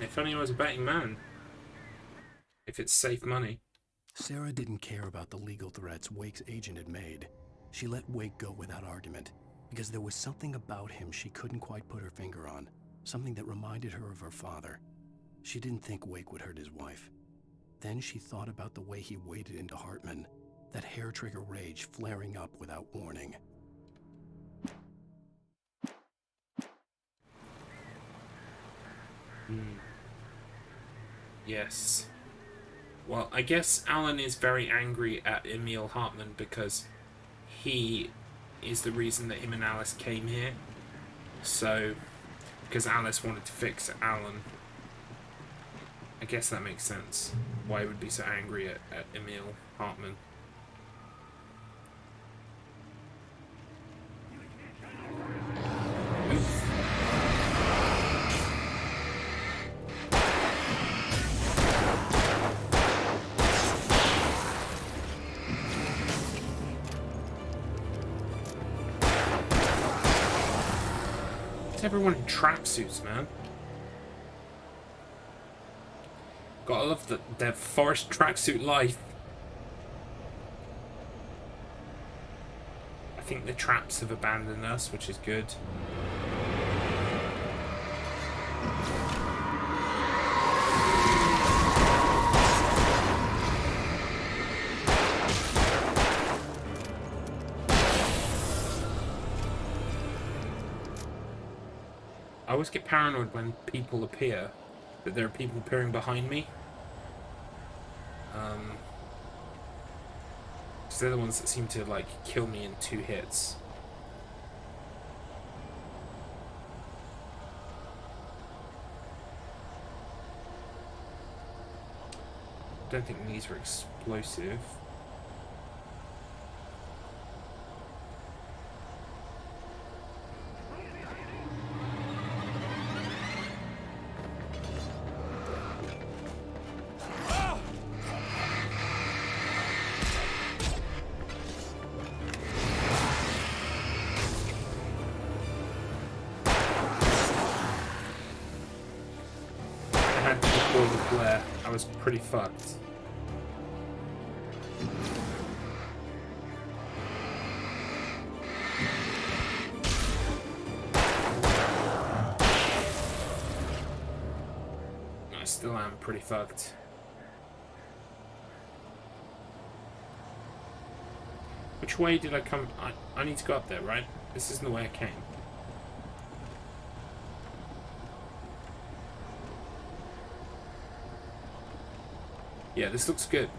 If only I was a betting man. If it's safe money. Sarah didn't care about the legal threats Wake's agent had made. She let Wake go without argument, because there was something about him she couldn't quite put her finger on, something that reminded her of her father. She didn't think Wake would hurt his wife. Then she thought about the way he waded into Hartman, that hair-trigger rage flaring up without warning. Yes. Well, I guess Alan is very angry at Emil Hartman because he is the reason that him and Alice came here. So, because Alice wanted to fix Alan. I guess that makes sense. Why he would be so angry at Emil Hartman. It's everyone in tracksuits, man. Gotta love the forest tracksuit life. I think the traps have abandoned us, which is good. I always get paranoid when people appear, that there are people appearing behind me. Because they're the ones that seem to, like, kill me in 2 hits. Don't think these are explosive. I was pretty fucked. I still am pretty fucked. Which way did I come? I need to go up there, right? This isn't the way I came. Yeah, this looks good.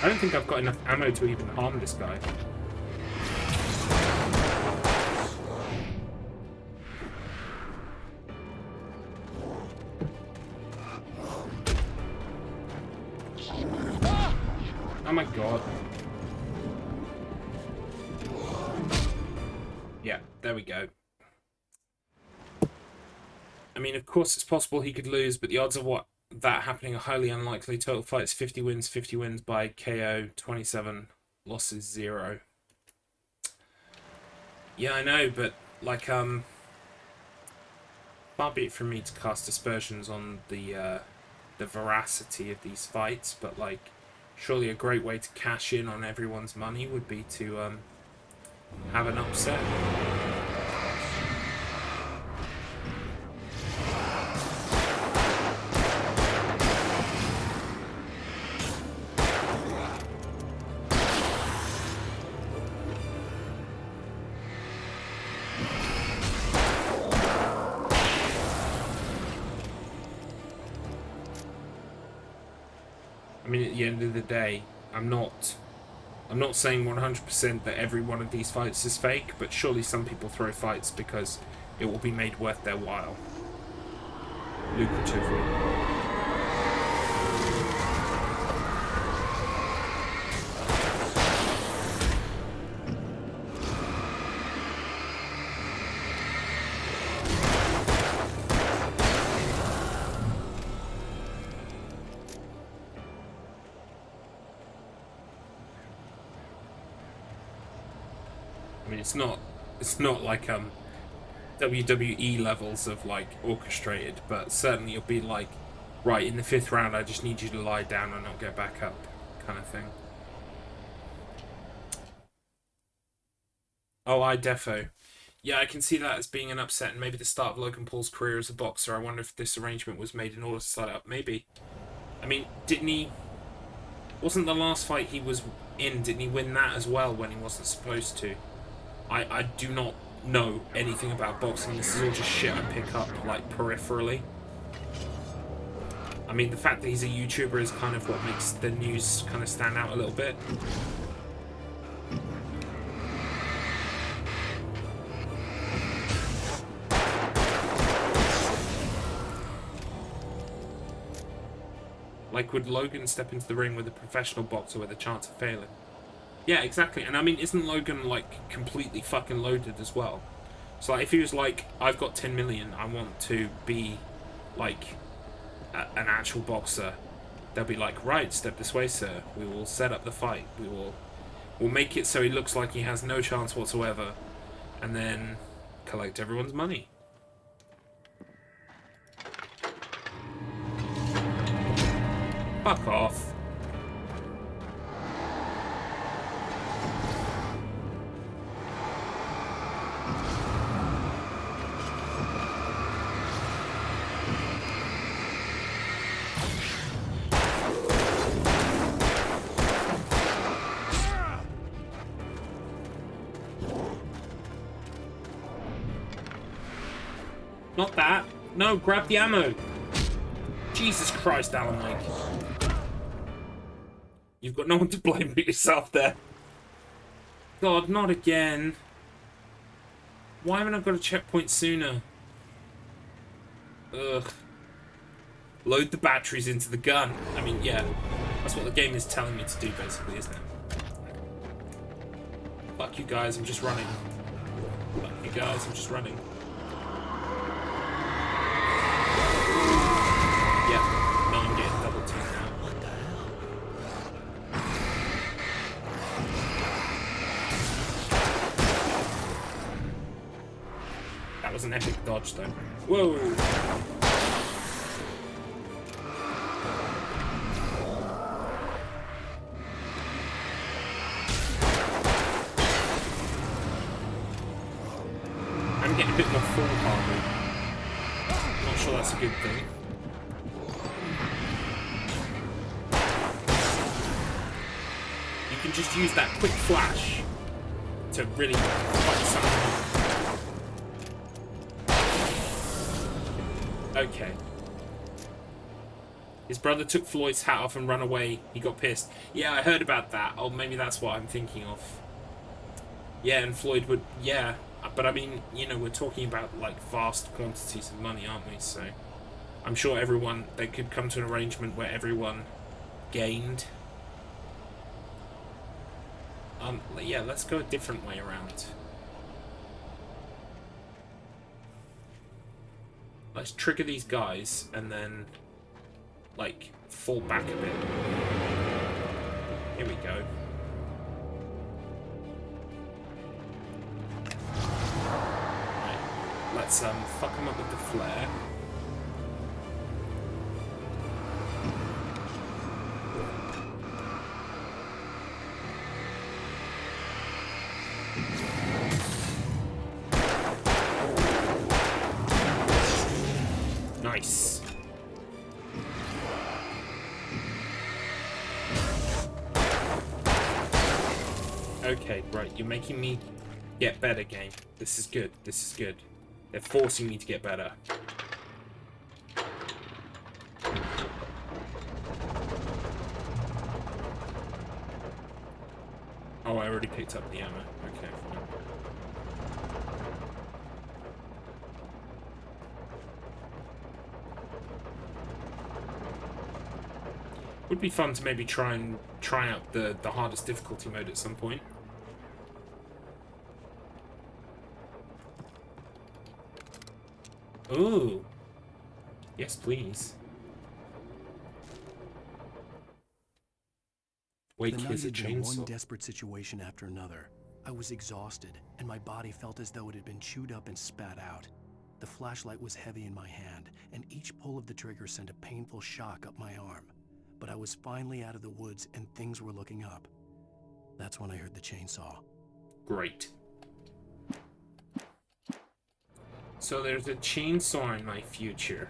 I don't think I've got enough ammo to even harm this guy. Oh my god. Yeah, there we go. I mean, of course it's possible he could lose, but the odds of that happening are highly unlikely. Total fights 50 wins by KO, 27 losses, 0. Yeah, I know, but like far be it from me to cast aspersions on the veracity of these fights, but like surely a great way to cash in on everyone's money would be to have an upset. I mean, at the end of the day, I'm not saying 100% that every one of these fights is fake, but surely some people throw fights because it will be made worth their while. Lucratively. I mean, it's not like WWE levels of like orchestrated, but certainly you'll be like, right, in the 5th round I just need you to lie down and not go back up, kind of thing. Oh, I defo. Yeah, I can see that as being an upset and maybe the start of Logan Paul's career as a boxer. I wonder if this arrangement was made in order to set up. Maybe. I mean, didn't he... Wasn't the last fight he was in, didn't he win that as well when he wasn't supposed to? I do not know anything about boxing. This is all just shit I pick up, like, peripherally. I mean, the fact that he's a YouTuber is kind of what makes the news kind of stand out a little bit. Like, would Logan step into the ring with a professional boxer with a chance of failing? Yeah, exactly. And I mean, isn't Logan, like, completely fucking loaded as well? So, like, if he was like, I've got 10 million, I want to be, like, an actual boxer, they'll be like, right, step this way, sir. We will set up the fight. We'll make it so he looks like he has no chance whatsoever, and then collect everyone's money. Fuck off. Not that. No, grab the ammo. Jesus Christ, Alan Wake. You've got no one to blame but yourself there. God, not again. Why haven't I got a checkpoint sooner? Ugh. Load the batteries into the gun. I mean, yeah. That's what the game is telling me to do, basically, isn't it? Fuck you guys, I'm just running. Fuck you guys, I'm just running. Yeah, no, I'm getting double teamed now. What the hell? That was an epic dodge, though. Whoa! I'm getting a bit more foolhardy. Not sure that's a good thing. You can just use that quick flash to really fuck someone up. Okay. His brother took Floyd's hat off and ran away. He got pissed. Yeah, I heard about that. Oh, maybe that's what I'm thinking of. Yeah, and Floyd would... Yeah. But I mean, you know, we're talking about, like, vast quantities of money, aren't we? So I'm sure everyone... They could come to an arrangement where everyone gained. Yeah, let's go a different way around. Let's trigger these guys and then, like, fall back a bit. Here we go. Right. Let's fuck them up with the flare. Nice. Okay, right, you're making me get better, game. This is good, this is good. They're forcing me to get better. Oh, I already picked up the ammo. Okay, fine. Would be fun to maybe try out the hardest difficulty mode at some point. Ooh. Yes, please. Wake is a chainsaw. One desperate situation after another. I was exhausted, and my body felt as though it had been chewed up and spat out. The flashlight was heavy in my hand, and each pull of the trigger sent a painful shock up my arm. But I was finally out of the woods, and things were looking up. That's when I heard the chainsaw. Great. So there's a chainsaw in my future.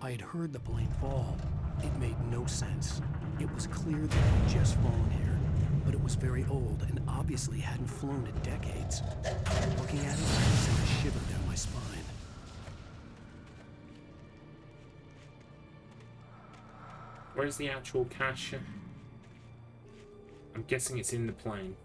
I had heard the plane fall. It made no sense. It was clear that it had just fallen here, but it was very old and obviously hadn't flown in decades. Looking at it, it sent a shiver down my spine. Where's the actual cache? I'm guessing it's in the plane.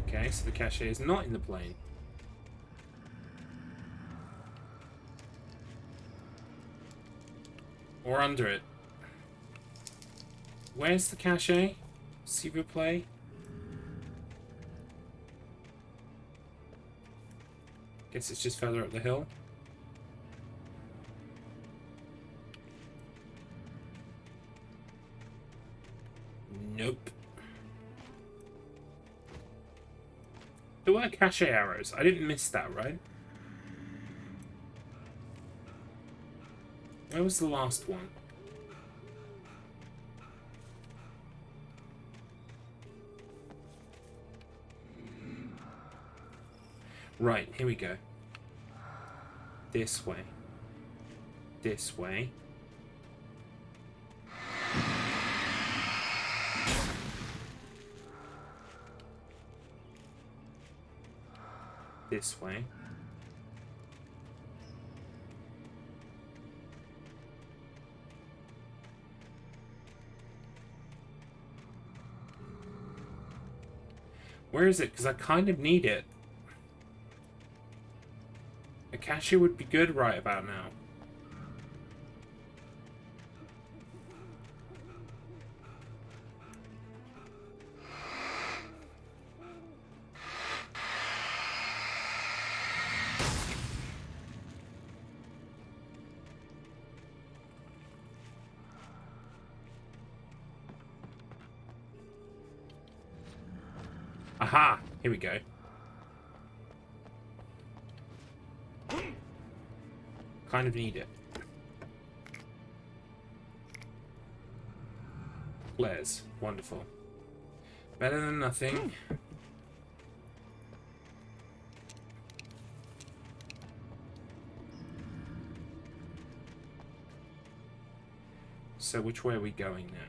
Okay, so the cache is not in the plane. Or under it. Where's the cache? S'il vous plaît. Guess it's just further up the hill. Nope. There were cache arrows. I didn't miss that, right? Where was the last one? Right, here we go. This way. This way. This way. Where is it? Because I kind of need it. A cache would be good right about now. Aha! Here we go. Kind of need it. Flares. Wonderful. Better than nothing. So which way are we going now?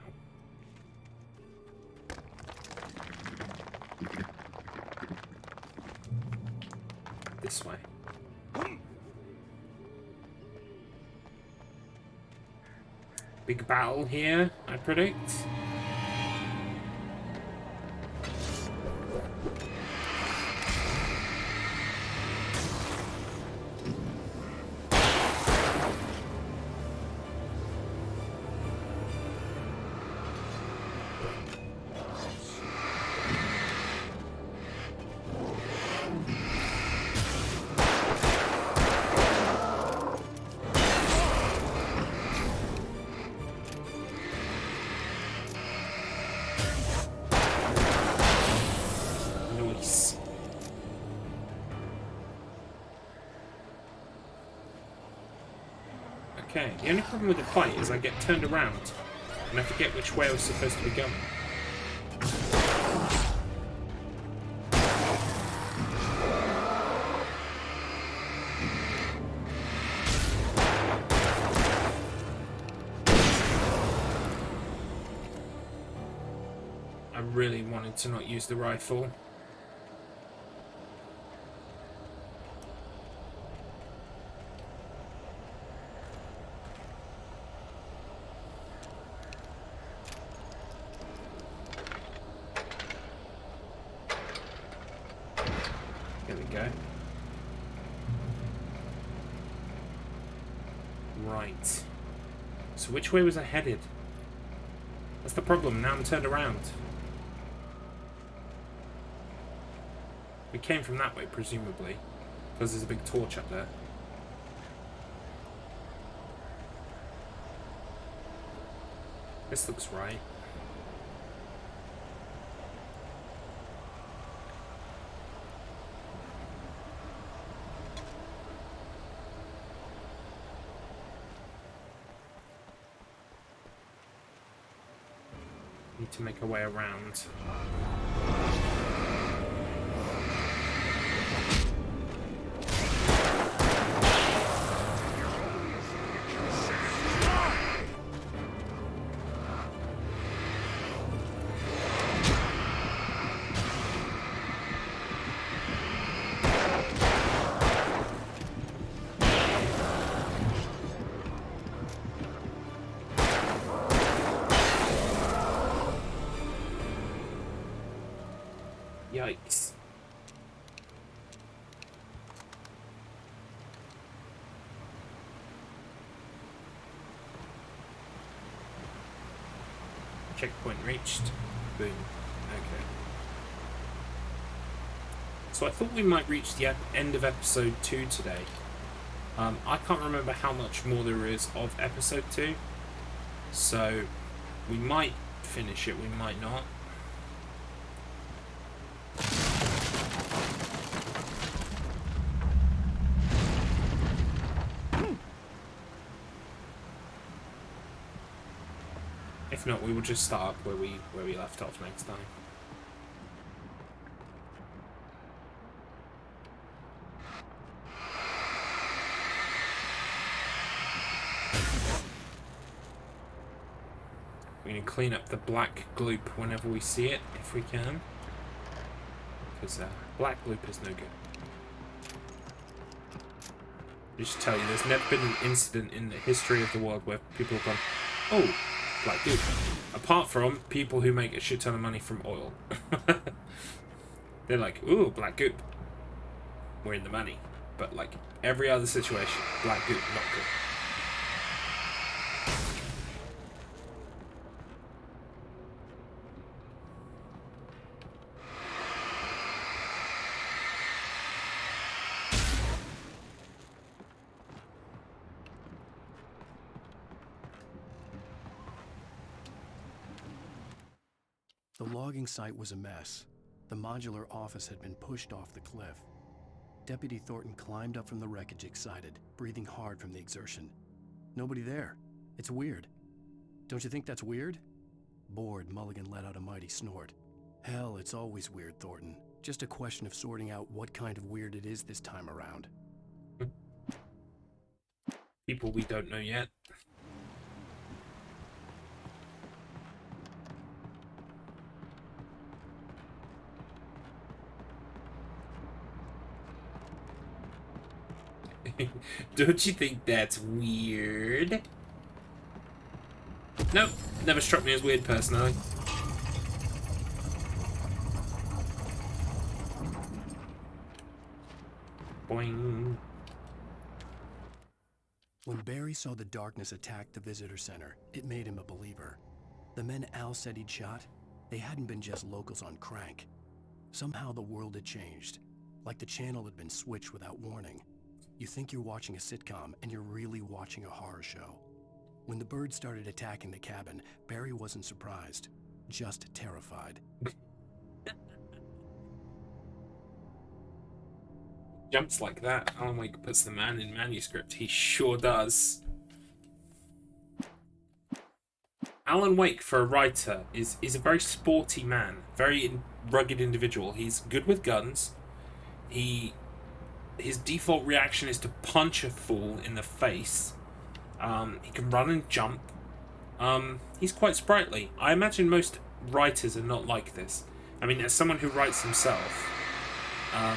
This way. Big battle here, I predict. Okay, the only problem with the fight is I get turned around and I forget which way I was supposed to be going. I really wanted to not use the rifle. There we go. Right. So which way was I headed? That's the problem. Now I'm turned around. We came from that way, presumably, because there's a big torch up there. This looks right. Need to make our way around. Yikes. Checkpoint reached. Boom. Okay. So I thought we might reach the end of episode 2 today. I can't remember how much more there is of episode 2. So we might finish it, we might not. If not, we will just start up where we left off next time. We're going to clean up the black gloop whenever we see it, if we can. Because black gloop is no good. Just tell you, there's never been an incident in the history of the world where people have gone, oh, black goop. Apart from people who make a shit ton of money from oil. They're like, ooh, black goop. We're in the money. But like every other situation, black goop, not good. The logging site was a mess. The modular office had been pushed off the cliff. Deputy Thornton climbed up from the wreckage excited, breathing hard from the exertion. Nobody there. It's weird. Don't you think that's weird? Bored, Mulligan let out a mighty snort. Hell, it's always weird, Thornton. Just a question of sorting out what kind of weird it is this time around. People we don't know yet. Don't you think that's weird? Nope, never struck me as weird personally. Boing. When Barry saw the darkness attack the visitor center, it made him a believer. The men Al said he'd shot, they hadn't been just locals on crank. Somehow the world had changed, like the channel had been switched without warning. You think you're watching a sitcom, and you're really watching a horror show. When the birds started attacking the cabin, Barry wasn't surprised, just terrified. Jumps like that. Alan Wake puts the man in manuscript. He sure does. Alan Wake, for a writer, is a very sporty man. Very rugged individual. He's good with guns. His default reaction is to punch a fool in the face. He can run and jump. He's quite sprightly. I imagine most writers are not like this. I mean, as someone who writes himself, I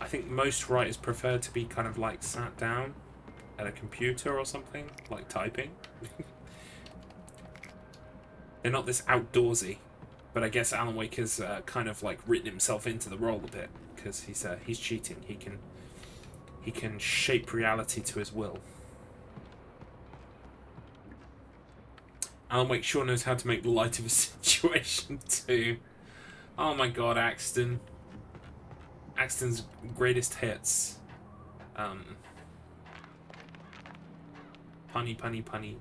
think most writers prefer to be kind of like sat down at a computer or something, like typing. They're not this outdoorsy. But I guess Alan Wake has kind of like written himself into the role a bit because he's cheating. He can shape reality to his will. Alan Wake sure knows how to make light of a situation too. Oh my God, Axton. Axton's greatest hits. Punny, punny, punny.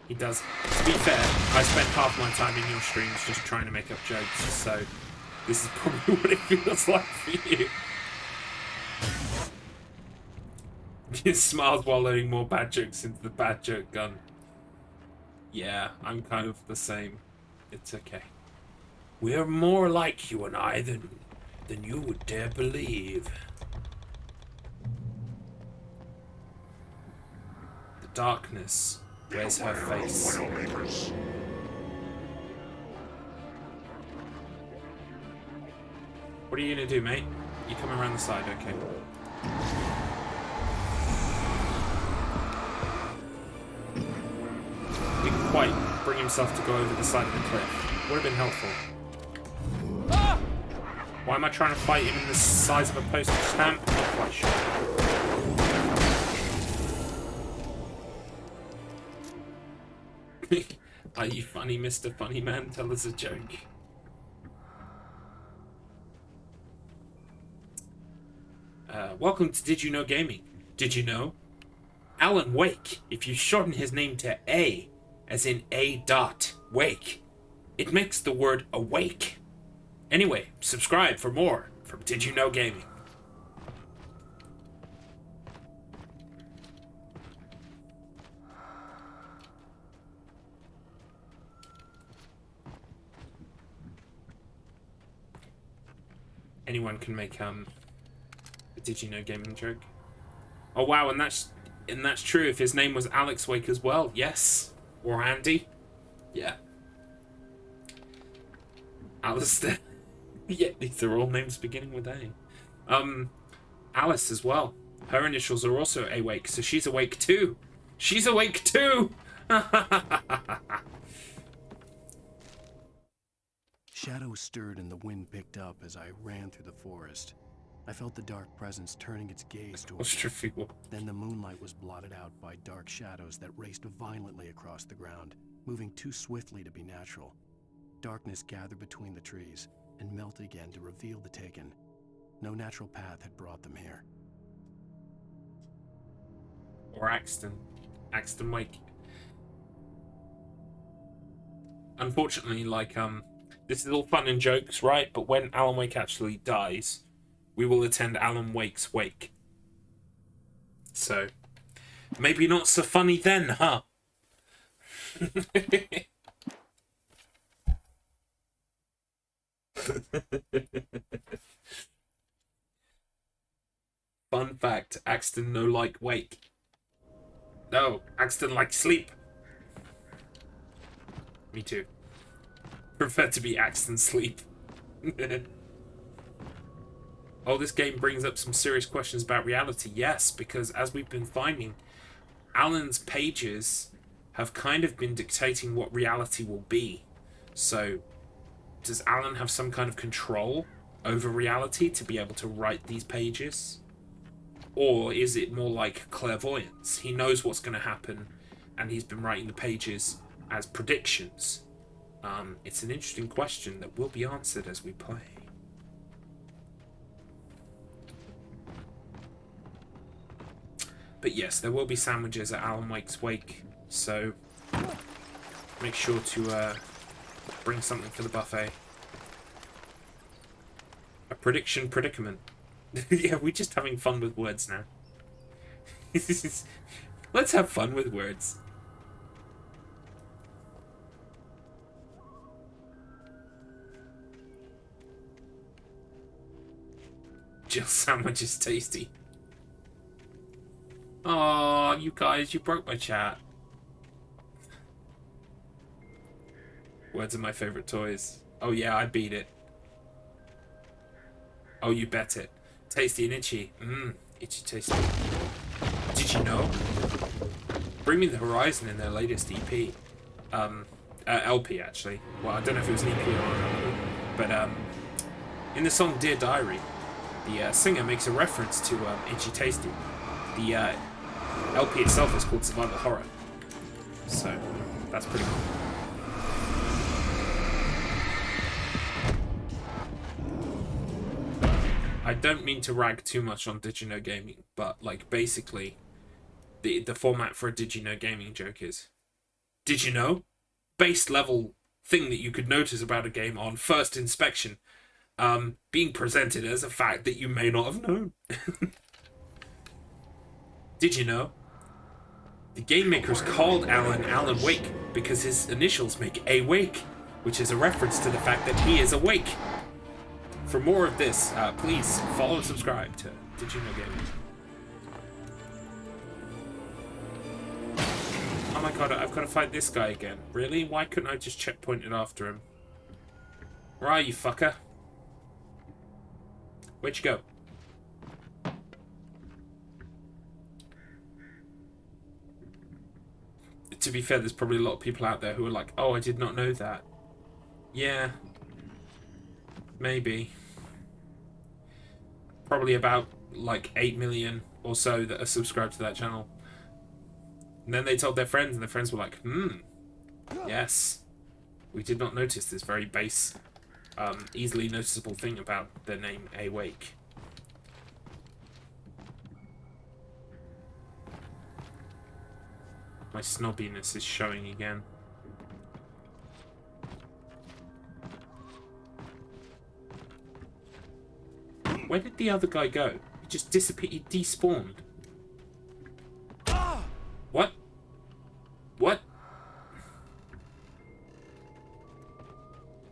He does. To be fair, I spent half my time in your streams just trying to make up jokes, so this is probably what it feels like for you. He smiles while loading more bad jokes into the bad joke gun. Yeah, I'm kind of the same. It's okay. We're more like you and I than you would dare believe. The darkness wears her face. What are you gonna do, mate? You coming around the side, okay. Didn't quite bring himself to go over the side of the cliff. Would have been helpful. Ah! Why am I trying to fight him in the size of a postage stamp? Not quite sure. Are you funny, Mr. Funny Man? Tell us a joke. Welcome to Did You Know Gaming. Did you know? Alan Wake, if you shorten his name to A, as in A. Wake, it makes the word awake. Anyway, subscribe for more from Did You Know Gaming. Anyone can make a Did You Know Gaming joke. Oh wow, and that's true if his name was Alex Wake as well. Yes. Or Andy. Yeah. Alistair. Yeah, these are all names beginning with A. Alice as well. Her initials are also awake, so she's awake too. She's awake too! Shadows stirred and the wind picked up as I ran through the forest. I felt the dark presence turning its gaze toward me. Then the moonlight was blotted out by dark shadows that raced violently across the ground, moving too swiftly to be natural. Darkness gathered between the trees and melted again to reveal the Taken. No natural path had brought them here. Or Axton Wake. Unfortunately, like, this is all fun and jokes, right? But when Alan Wake actually dies, we will attend Alan Wake's wake. So, maybe not so funny then, huh? Fun fact, Axton no like wake. No, Axton like sleep. Me too. Prefer to be Axton sleep. Oh, this game brings up some serious questions about reality. Yes, because as we've been finding, Alan's pages have kind of been dictating what reality will be. So, does Alan have some kind of control over reality to be able to write these pages? Or is it more like clairvoyance? He knows what's going to happen, and he's been writing the pages as predictions. It's an interesting question that will be answered as we play. But yes, there will be sandwiches at Alan Wake's wake, so make sure to bring something for the buffet. A prediction predicament. Yeah, we're just having fun with words now. Let's have fun with words. Jill sandwich is tasty. Oh, you guys, you broke my chat. Words are my favorite toys. Oh yeah, I beat it. Oh, you bet it. Tasty and itchy. Itchy tasty. Did you know? Bring Me the Horizon in their latest EP. LP actually. Well, I don't know if it was an EP or an LP. But in the song Dear Diary, the singer makes a reference to Itchy Tasty. The LP itself is called Survival Horror. So, that's pretty cool. I don't mean to rag too much on Did You Know Gaming, but like basically the format for a Did You Know Gaming joke is, did you know? Base level thing that you could notice about a game on first inspection, being presented as a fact that you may not have known. Did you know? The game makers called Alan Wake because his initials make Awake, which is a reference to the fact that he is awake. For more of this, please follow and subscribe to Did You Know Gaming. Oh my god, I've got to fight this guy again. Really? Why couldn't I just checkpoint it after him? Where are you, fucker? Where'd you go? To be fair, there's probably a lot of people out there who are like, oh, I did not know that. Yeah. Maybe. Probably about, like, 8 million or so that are subscribed to that channel. And then they told their friends, and their friends were like, yes. We did not notice this very base, easily noticeable thing about the name Awake. My snobbiness is showing again. Where did the other guy go? He just disappeared. He despawned. What? What?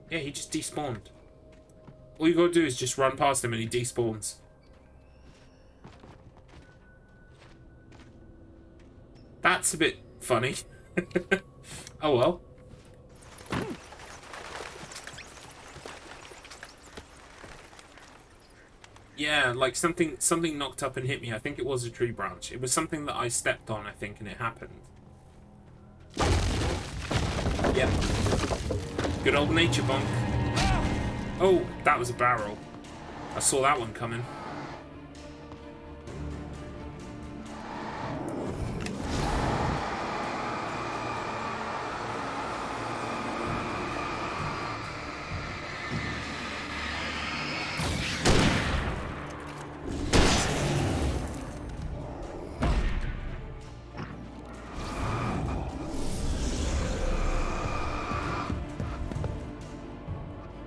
Yeah, he just despawned. All you gotta do is just run past him and he despawns. That's a bit funny. Oh well. Yeah, like something knocked up and hit me. I think it was a tree branch. It was something that I stepped on, I think, and it happened. Yep. Good old nature bonk. Oh, that was a barrel. I saw that one coming.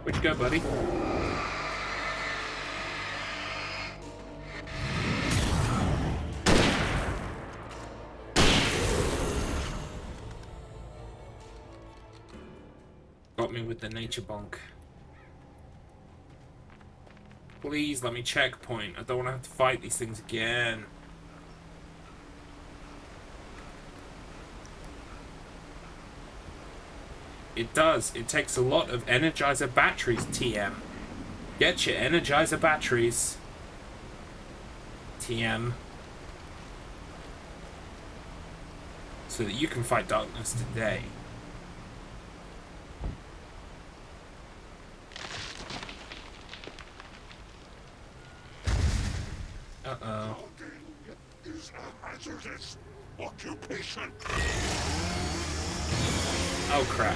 Where'd you go, buddy? Got me with the nature bonk. Please let me checkpoint. I don't want to have to fight these things again. It does. It takes a lot of Energizer batteries, TM. Get your Energizer batteries. TM. So that you can fight darkness today. Uh-oh. Is a hazardous occupation. Oh crap.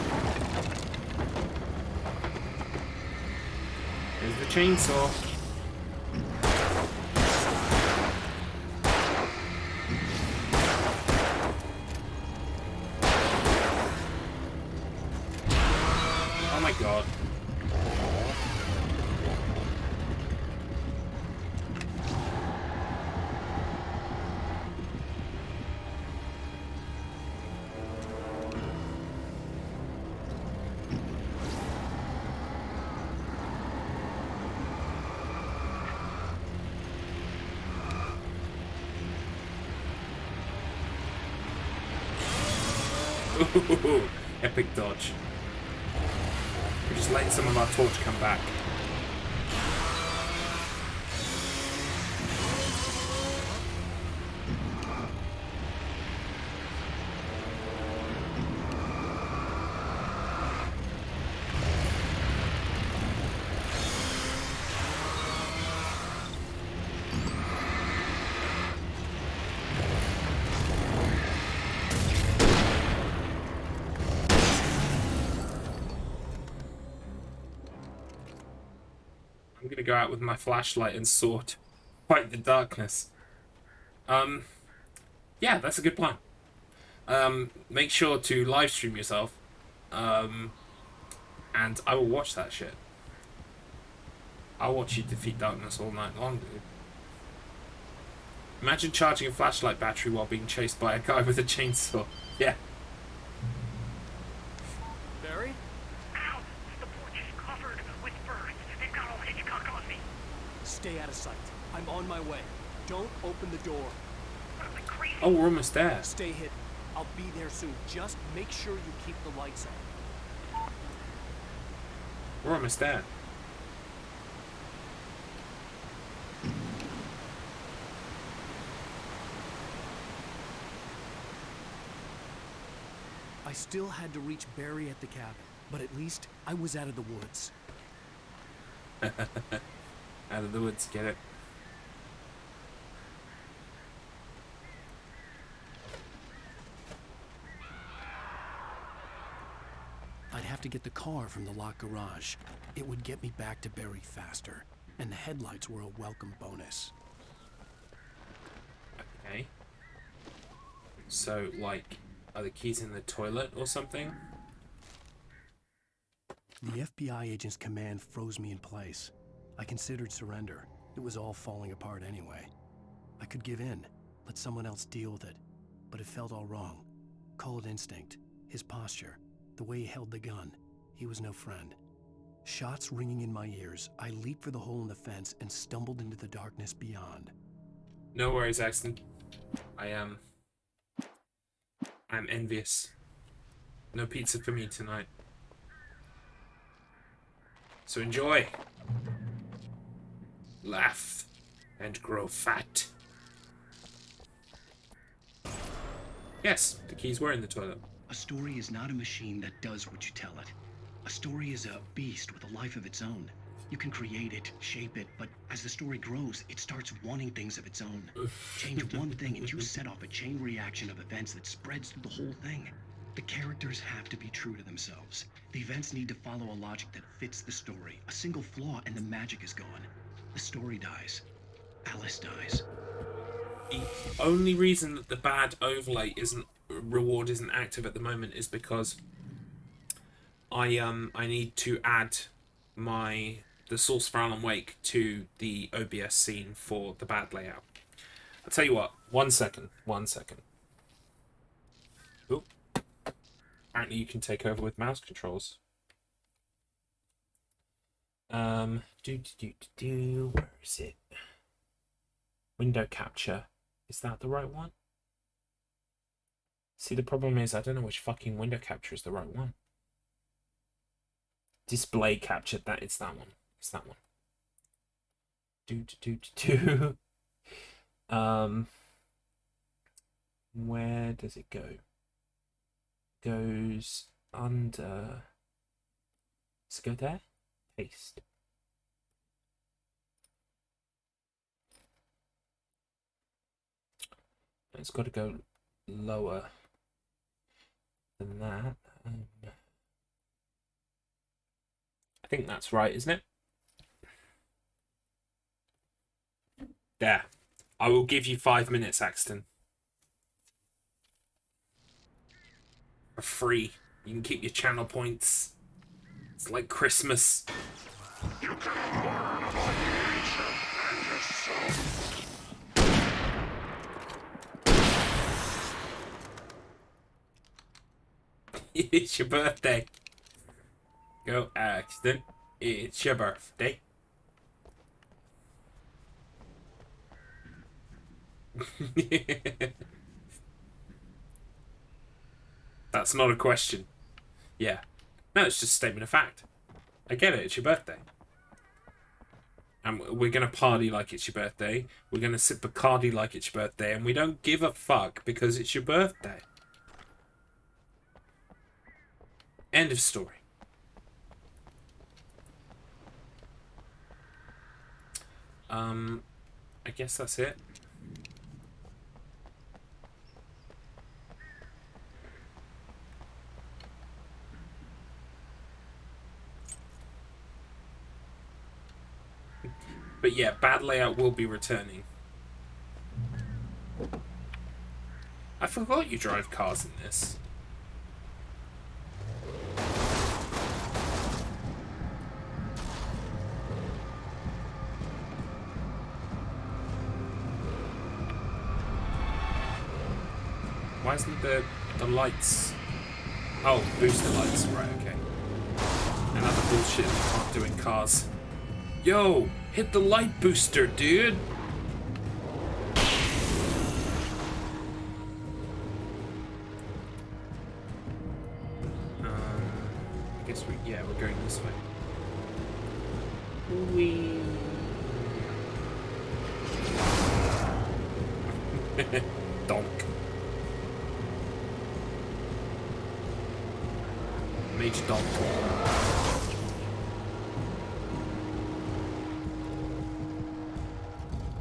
Here's the chainsaw. Oh my god. Ooh, epic dodge. We're just letting some of our torch come back. I'm gonna go out with my flashlight and sword. Fight the darkness. Yeah, that's a good plan. Make sure to live stream yourself. And I will watch that shit. I'll watch you defeat darkness all night long, dude. Imagine charging a flashlight battery while being chased by a guy with a chainsaw. Yeah. Barry? Ow! The porch is covered with birds. They've got all Hitchcock on me. Stay out of sight. I'm on my way. Don't open the door. Oh, we're almost there. Stay hidden. I'll be there soon. Just make sure you keep the lights on. We're almost there. I still had to reach Barry at the cabin, but at least I was out of the woods. Out of the woods, get it? I'd have to get the car from the locked garage. It would get me back to Barry faster, and the headlights were a welcome bonus. Okay. So, like, are the keys in the toilet or something? The FBI agent's command froze me in place. I considered surrender. It was all falling apart anyway. I could give in, let someone else deal with it. But it felt all wrong. Call it instinct. His posture. The way he held the gun. He was no friend. Shots ringing in my ears, I leaped for the hole in the fence and stumbled into the darkness beyond. No worries, Axton. I'm envious. No pizza for me tonight. So enjoy. Laugh and grow fat. Yes, the keys were in the toilet. A story is not a machine that does what you tell it. A story is a beast with a life of its own. You can create it, shape it, but as the story grows, it starts wanting things of its own. Change one thing and you set off a chain reaction of events that spreads through the whole thing. The characters have to be true to themselves. The events need to follow a logic that fits the story. A single flaw and the magic is gone. The story dies. Alice dies. The only reason that the bad overlay reward isn't active at the moment is because I need to add the source for Alan Wake to the OBS scene for the bad layout. I'll tell you what, one second. Oop. Apparently you can take over with mouse controls. Where is it? Window capture. Is that the right one? See, the problem is I don't know which fucking window capture is the right one. Display capture, it's that one. It's that one. Where does it go? Goes under. Does it go there? Paste. It's got to go lower than that. I think that's right, isn't it? There. I will give you 5 minutes, Axton. For free. You can keep your channel points. It's like Christmas. You can learn about nature and yourself. It's your birthday. Go, Axton. It's your birthday. That's not a question. Yeah. No, it's just a statement of fact. I get it, it's your birthday. And we're going to party like it's your birthday. We're going to sip Bacardi like it's your birthday. And we don't give a fuck because it's your birthday. End of story. I guess that's it. But yeah, bad layout will be returning. I forgot you drive cars in this. Why isn't the lights... Oh, booster lights. Right, okay. Another bullshit you can't do in cars. Yo! Hit the light booster, dude! I guess we're going this way. Whee! Donk. Major donk.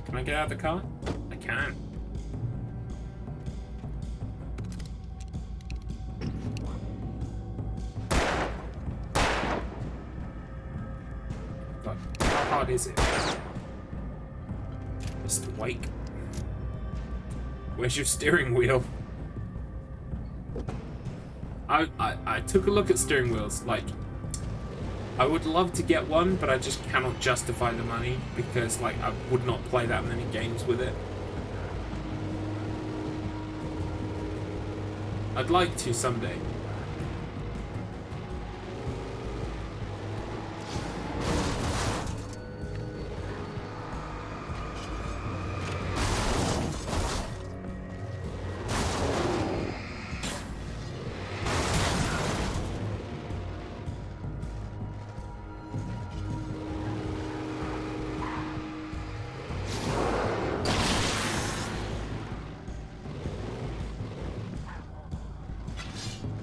Can I get out of the car? I can. But how hard is it? Mr. Wake? Where's your steering wheel? I took a look at steering wheels. Like, I would love to get one, but I just cannot justify the money because, like, I would not play that many games with it. I'd like to someday.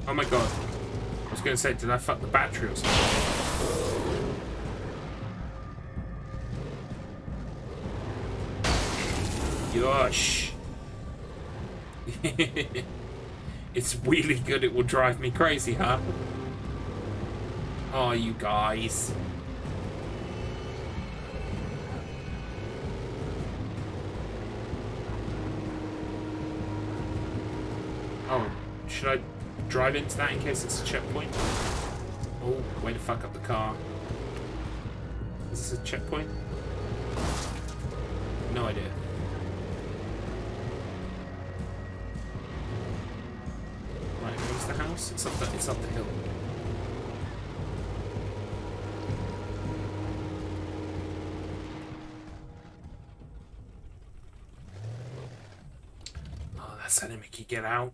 Oh my god. I was going to say, did I fuck the battery or something? Yosh. It's really good, it will drive me crazy, huh? Oh, you guys. Oh, should I drive into that in case it's a checkpoint? Oh, way to fuck up the car. Is this a checkpoint? No idea. Right, where's the house? It's up the hill. Oh, that's how they make you get out.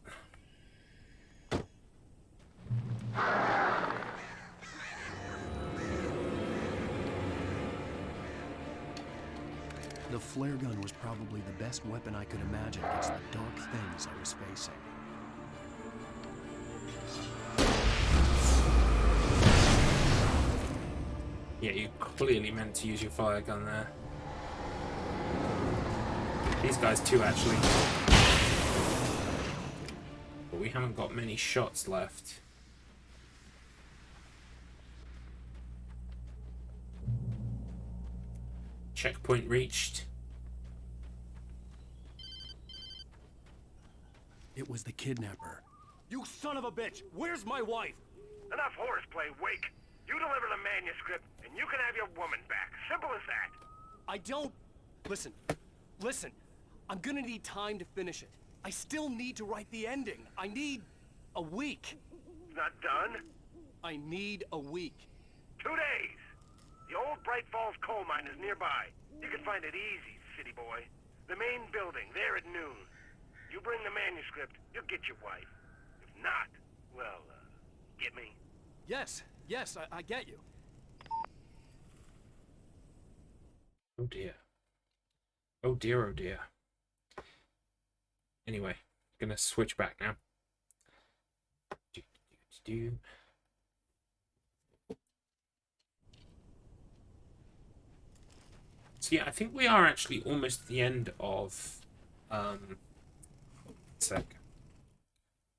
The flare gun was probably the best weapon I could imagine against the dark things I was facing. Yeah, you clearly meant to use your fire gun there. These guys too, actually. But we haven't got many shots left. Checkpoint reached. It was the kidnapper. You son of a bitch! Where's my wife? Enough horseplay, Wake. You deliver the manuscript, and you can have your woman back. Simple as that. I don't... Listen. Listen. I'm gonna need time to finish it. I still need to write the ending. I need... a week. Not done? I need a week. 2 days. The old Bright Falls coal mine is nearby. You can find it easy, city boy. The main building, there at noon. You bring the manuscript, you'll get your wife. If not, well, get me? Yes, I get you. Oh dear. Oh dear, oh dear. Anyway, gonna switch back now. So yeah, I think we are actually almost at the end of one sec.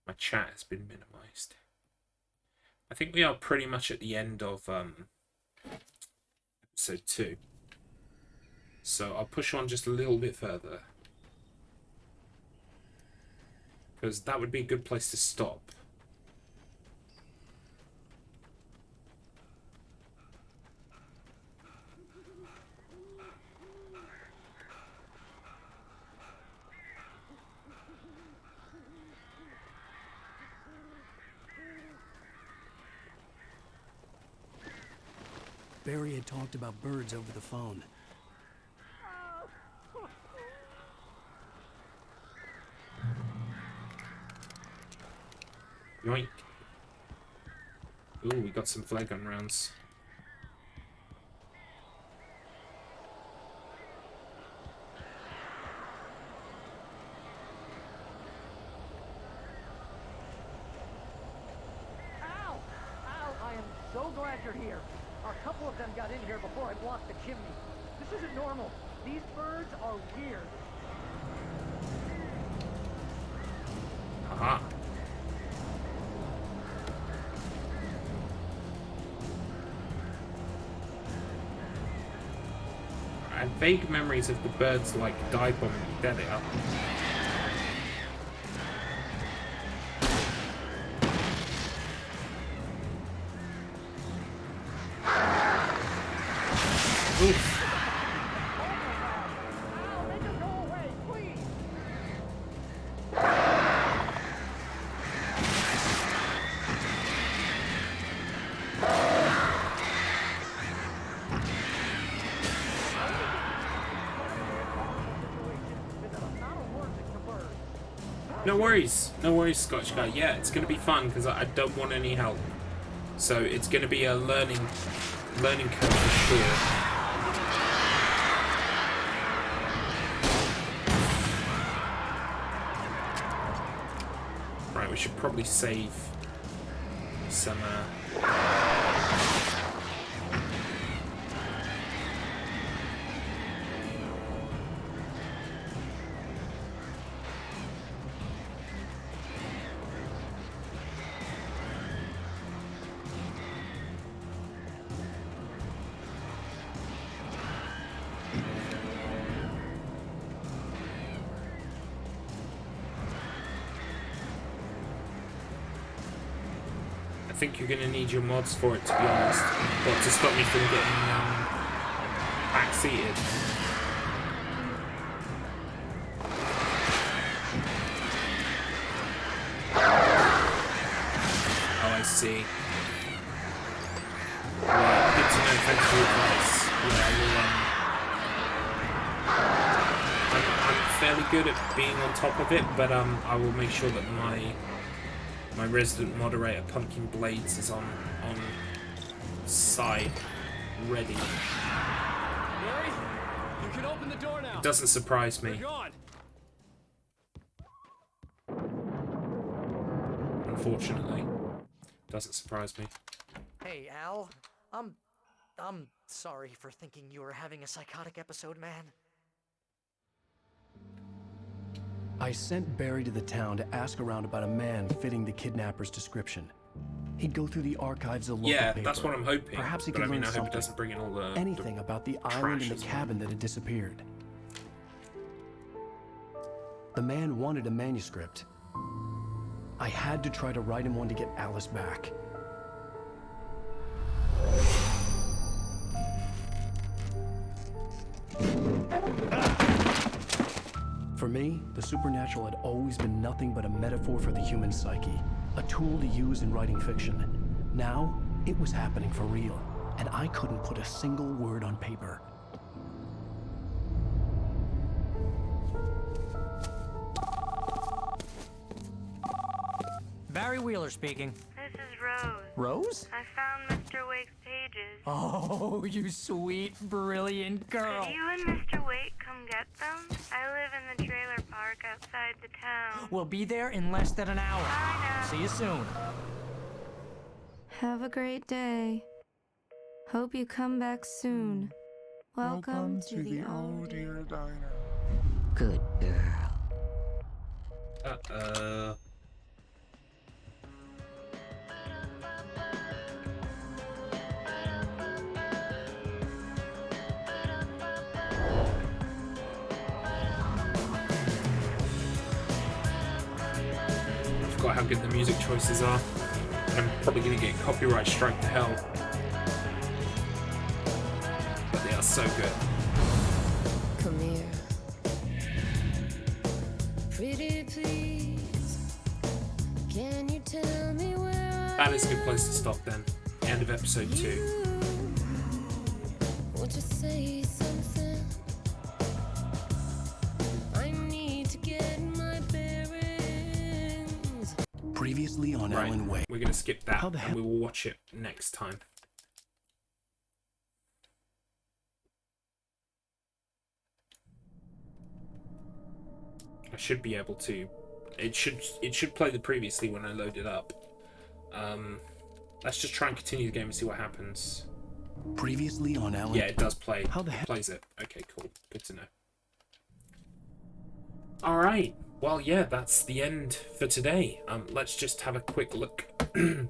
My chat has been minimized. I think we are pretty much at the end of episode 2. So I'll push on just a little bit further. Because that would be a good place to stop. Barry had talked about birds over the phone. Yoink. Ooh, we got some flare gun rounds. Ow! Ow! I am so glad you're here. A couple of them got in here before I blocked the chimney. This isn't normal. These birds are weird. Haha. I had vague memories of the birds like dive bombing me. There they are. Oof. No worries, Scotch guy. Yeah, it's gonna be fun because I don't want any help. So it's gonna be a learning curve for sure. Right, we should probably save some. I think you're going to need your mods for it, to be honest. But to stop me from getting backseated. Oh, I see. Right, good to know. Thanks for your advice. Yeah, I'm fairly good at being on top of it, but I will make sure that my resident moderator, Pumpkin Blades, is on side, ready. Barry, you can open the door now. It doesn't surprise me. They're gone. Unfortunately, doesn't surprise me. Hey, Al. I'm sorry for thinking you were having a psychotic episode, man. I sent Barry to the town to ask around about a man fitting the kidnapper's description. He'd go through the archives of local paper. That's what I'm hoping. Perhaps he but could I mean, learn I hope something. it doesn't bring in all the anything about the island and the trashes. cabin that had disappeared. The man wanted a manuscript. I had to try to write him one to get Alice back. For me, the supernatural had always been nothing but a metaphor for the human psyche, a tool to use in writing fiction. Now, it was happening for real, and I couldn't put a single word on paper. Barry Wheeler speaking. This is Rose. Rose? I found Mr. Wake's pages. Oh, you sweet, brilliant girl. Could you and Mr. Wake come get them? I live in the trailer park outside the town. We'll be there in less than an hour. Bye now. See you soon. Have a great day. Hope you come back soon. Welcome to the Oh Dear Diner. Good girl. Forgot how good the music choices are. And I'm probably going to get copyright strike to hell. But they are so good. Come here. Pretty please. Can you tell me where That is a good place to stop then. End of episode 2. Previously on Right, Alan Wake. we're going to skip that How the and hell? we will watch it next time. I should be able to. It should play the previously when I load it up. Let's just try and continue the game and see what happens. Previously on Alan. Yeah, it does play. How the It hell? plays it. Okay, cool. Good to know. All right. Well, yeah, that's the end for today. Let's just have a quick look and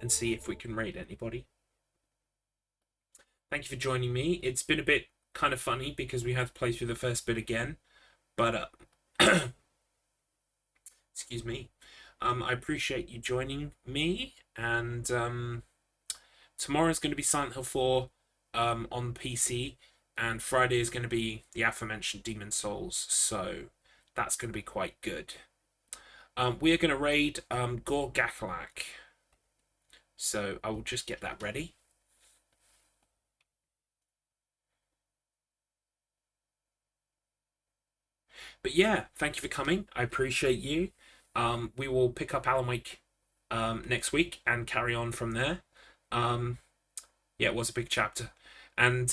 see if we can raid anybody. Thank you for joining me. It's been a bit kind of funny because we had to play through the first bit again, but excuse me. I appreciate you joining me, and tomorrow is going to be Silent Hill 4 on PC, and Friday is going to be the aforementioned Demon Souls, so that's going to be quite good. We are going to raid Gorgakalak, so I will just get that ready. But yeah, thank you for coming. I appreciate you. We will pick up Alan Wake next week and carry on from there. Yeah, it was a big chapter. And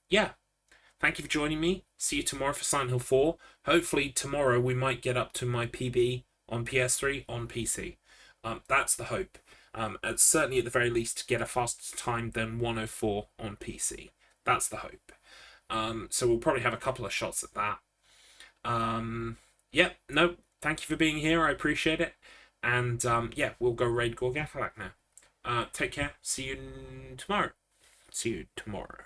yeah, thank you for joining me. See you tomorrow for Silent Hill 4. Hopefully tomorrow we might get up to my PB on PS3 on PC. That's the hope. Certainly at the very least get a faster time than 104 on PC. That's the hope. So we'll probably have a couple of shots at that. Yeah, no, thank you for being here. I appreciate it. And yeah, we'll go raid Gorgakalak now. Take care. See you tomorrow. See you tomorrow.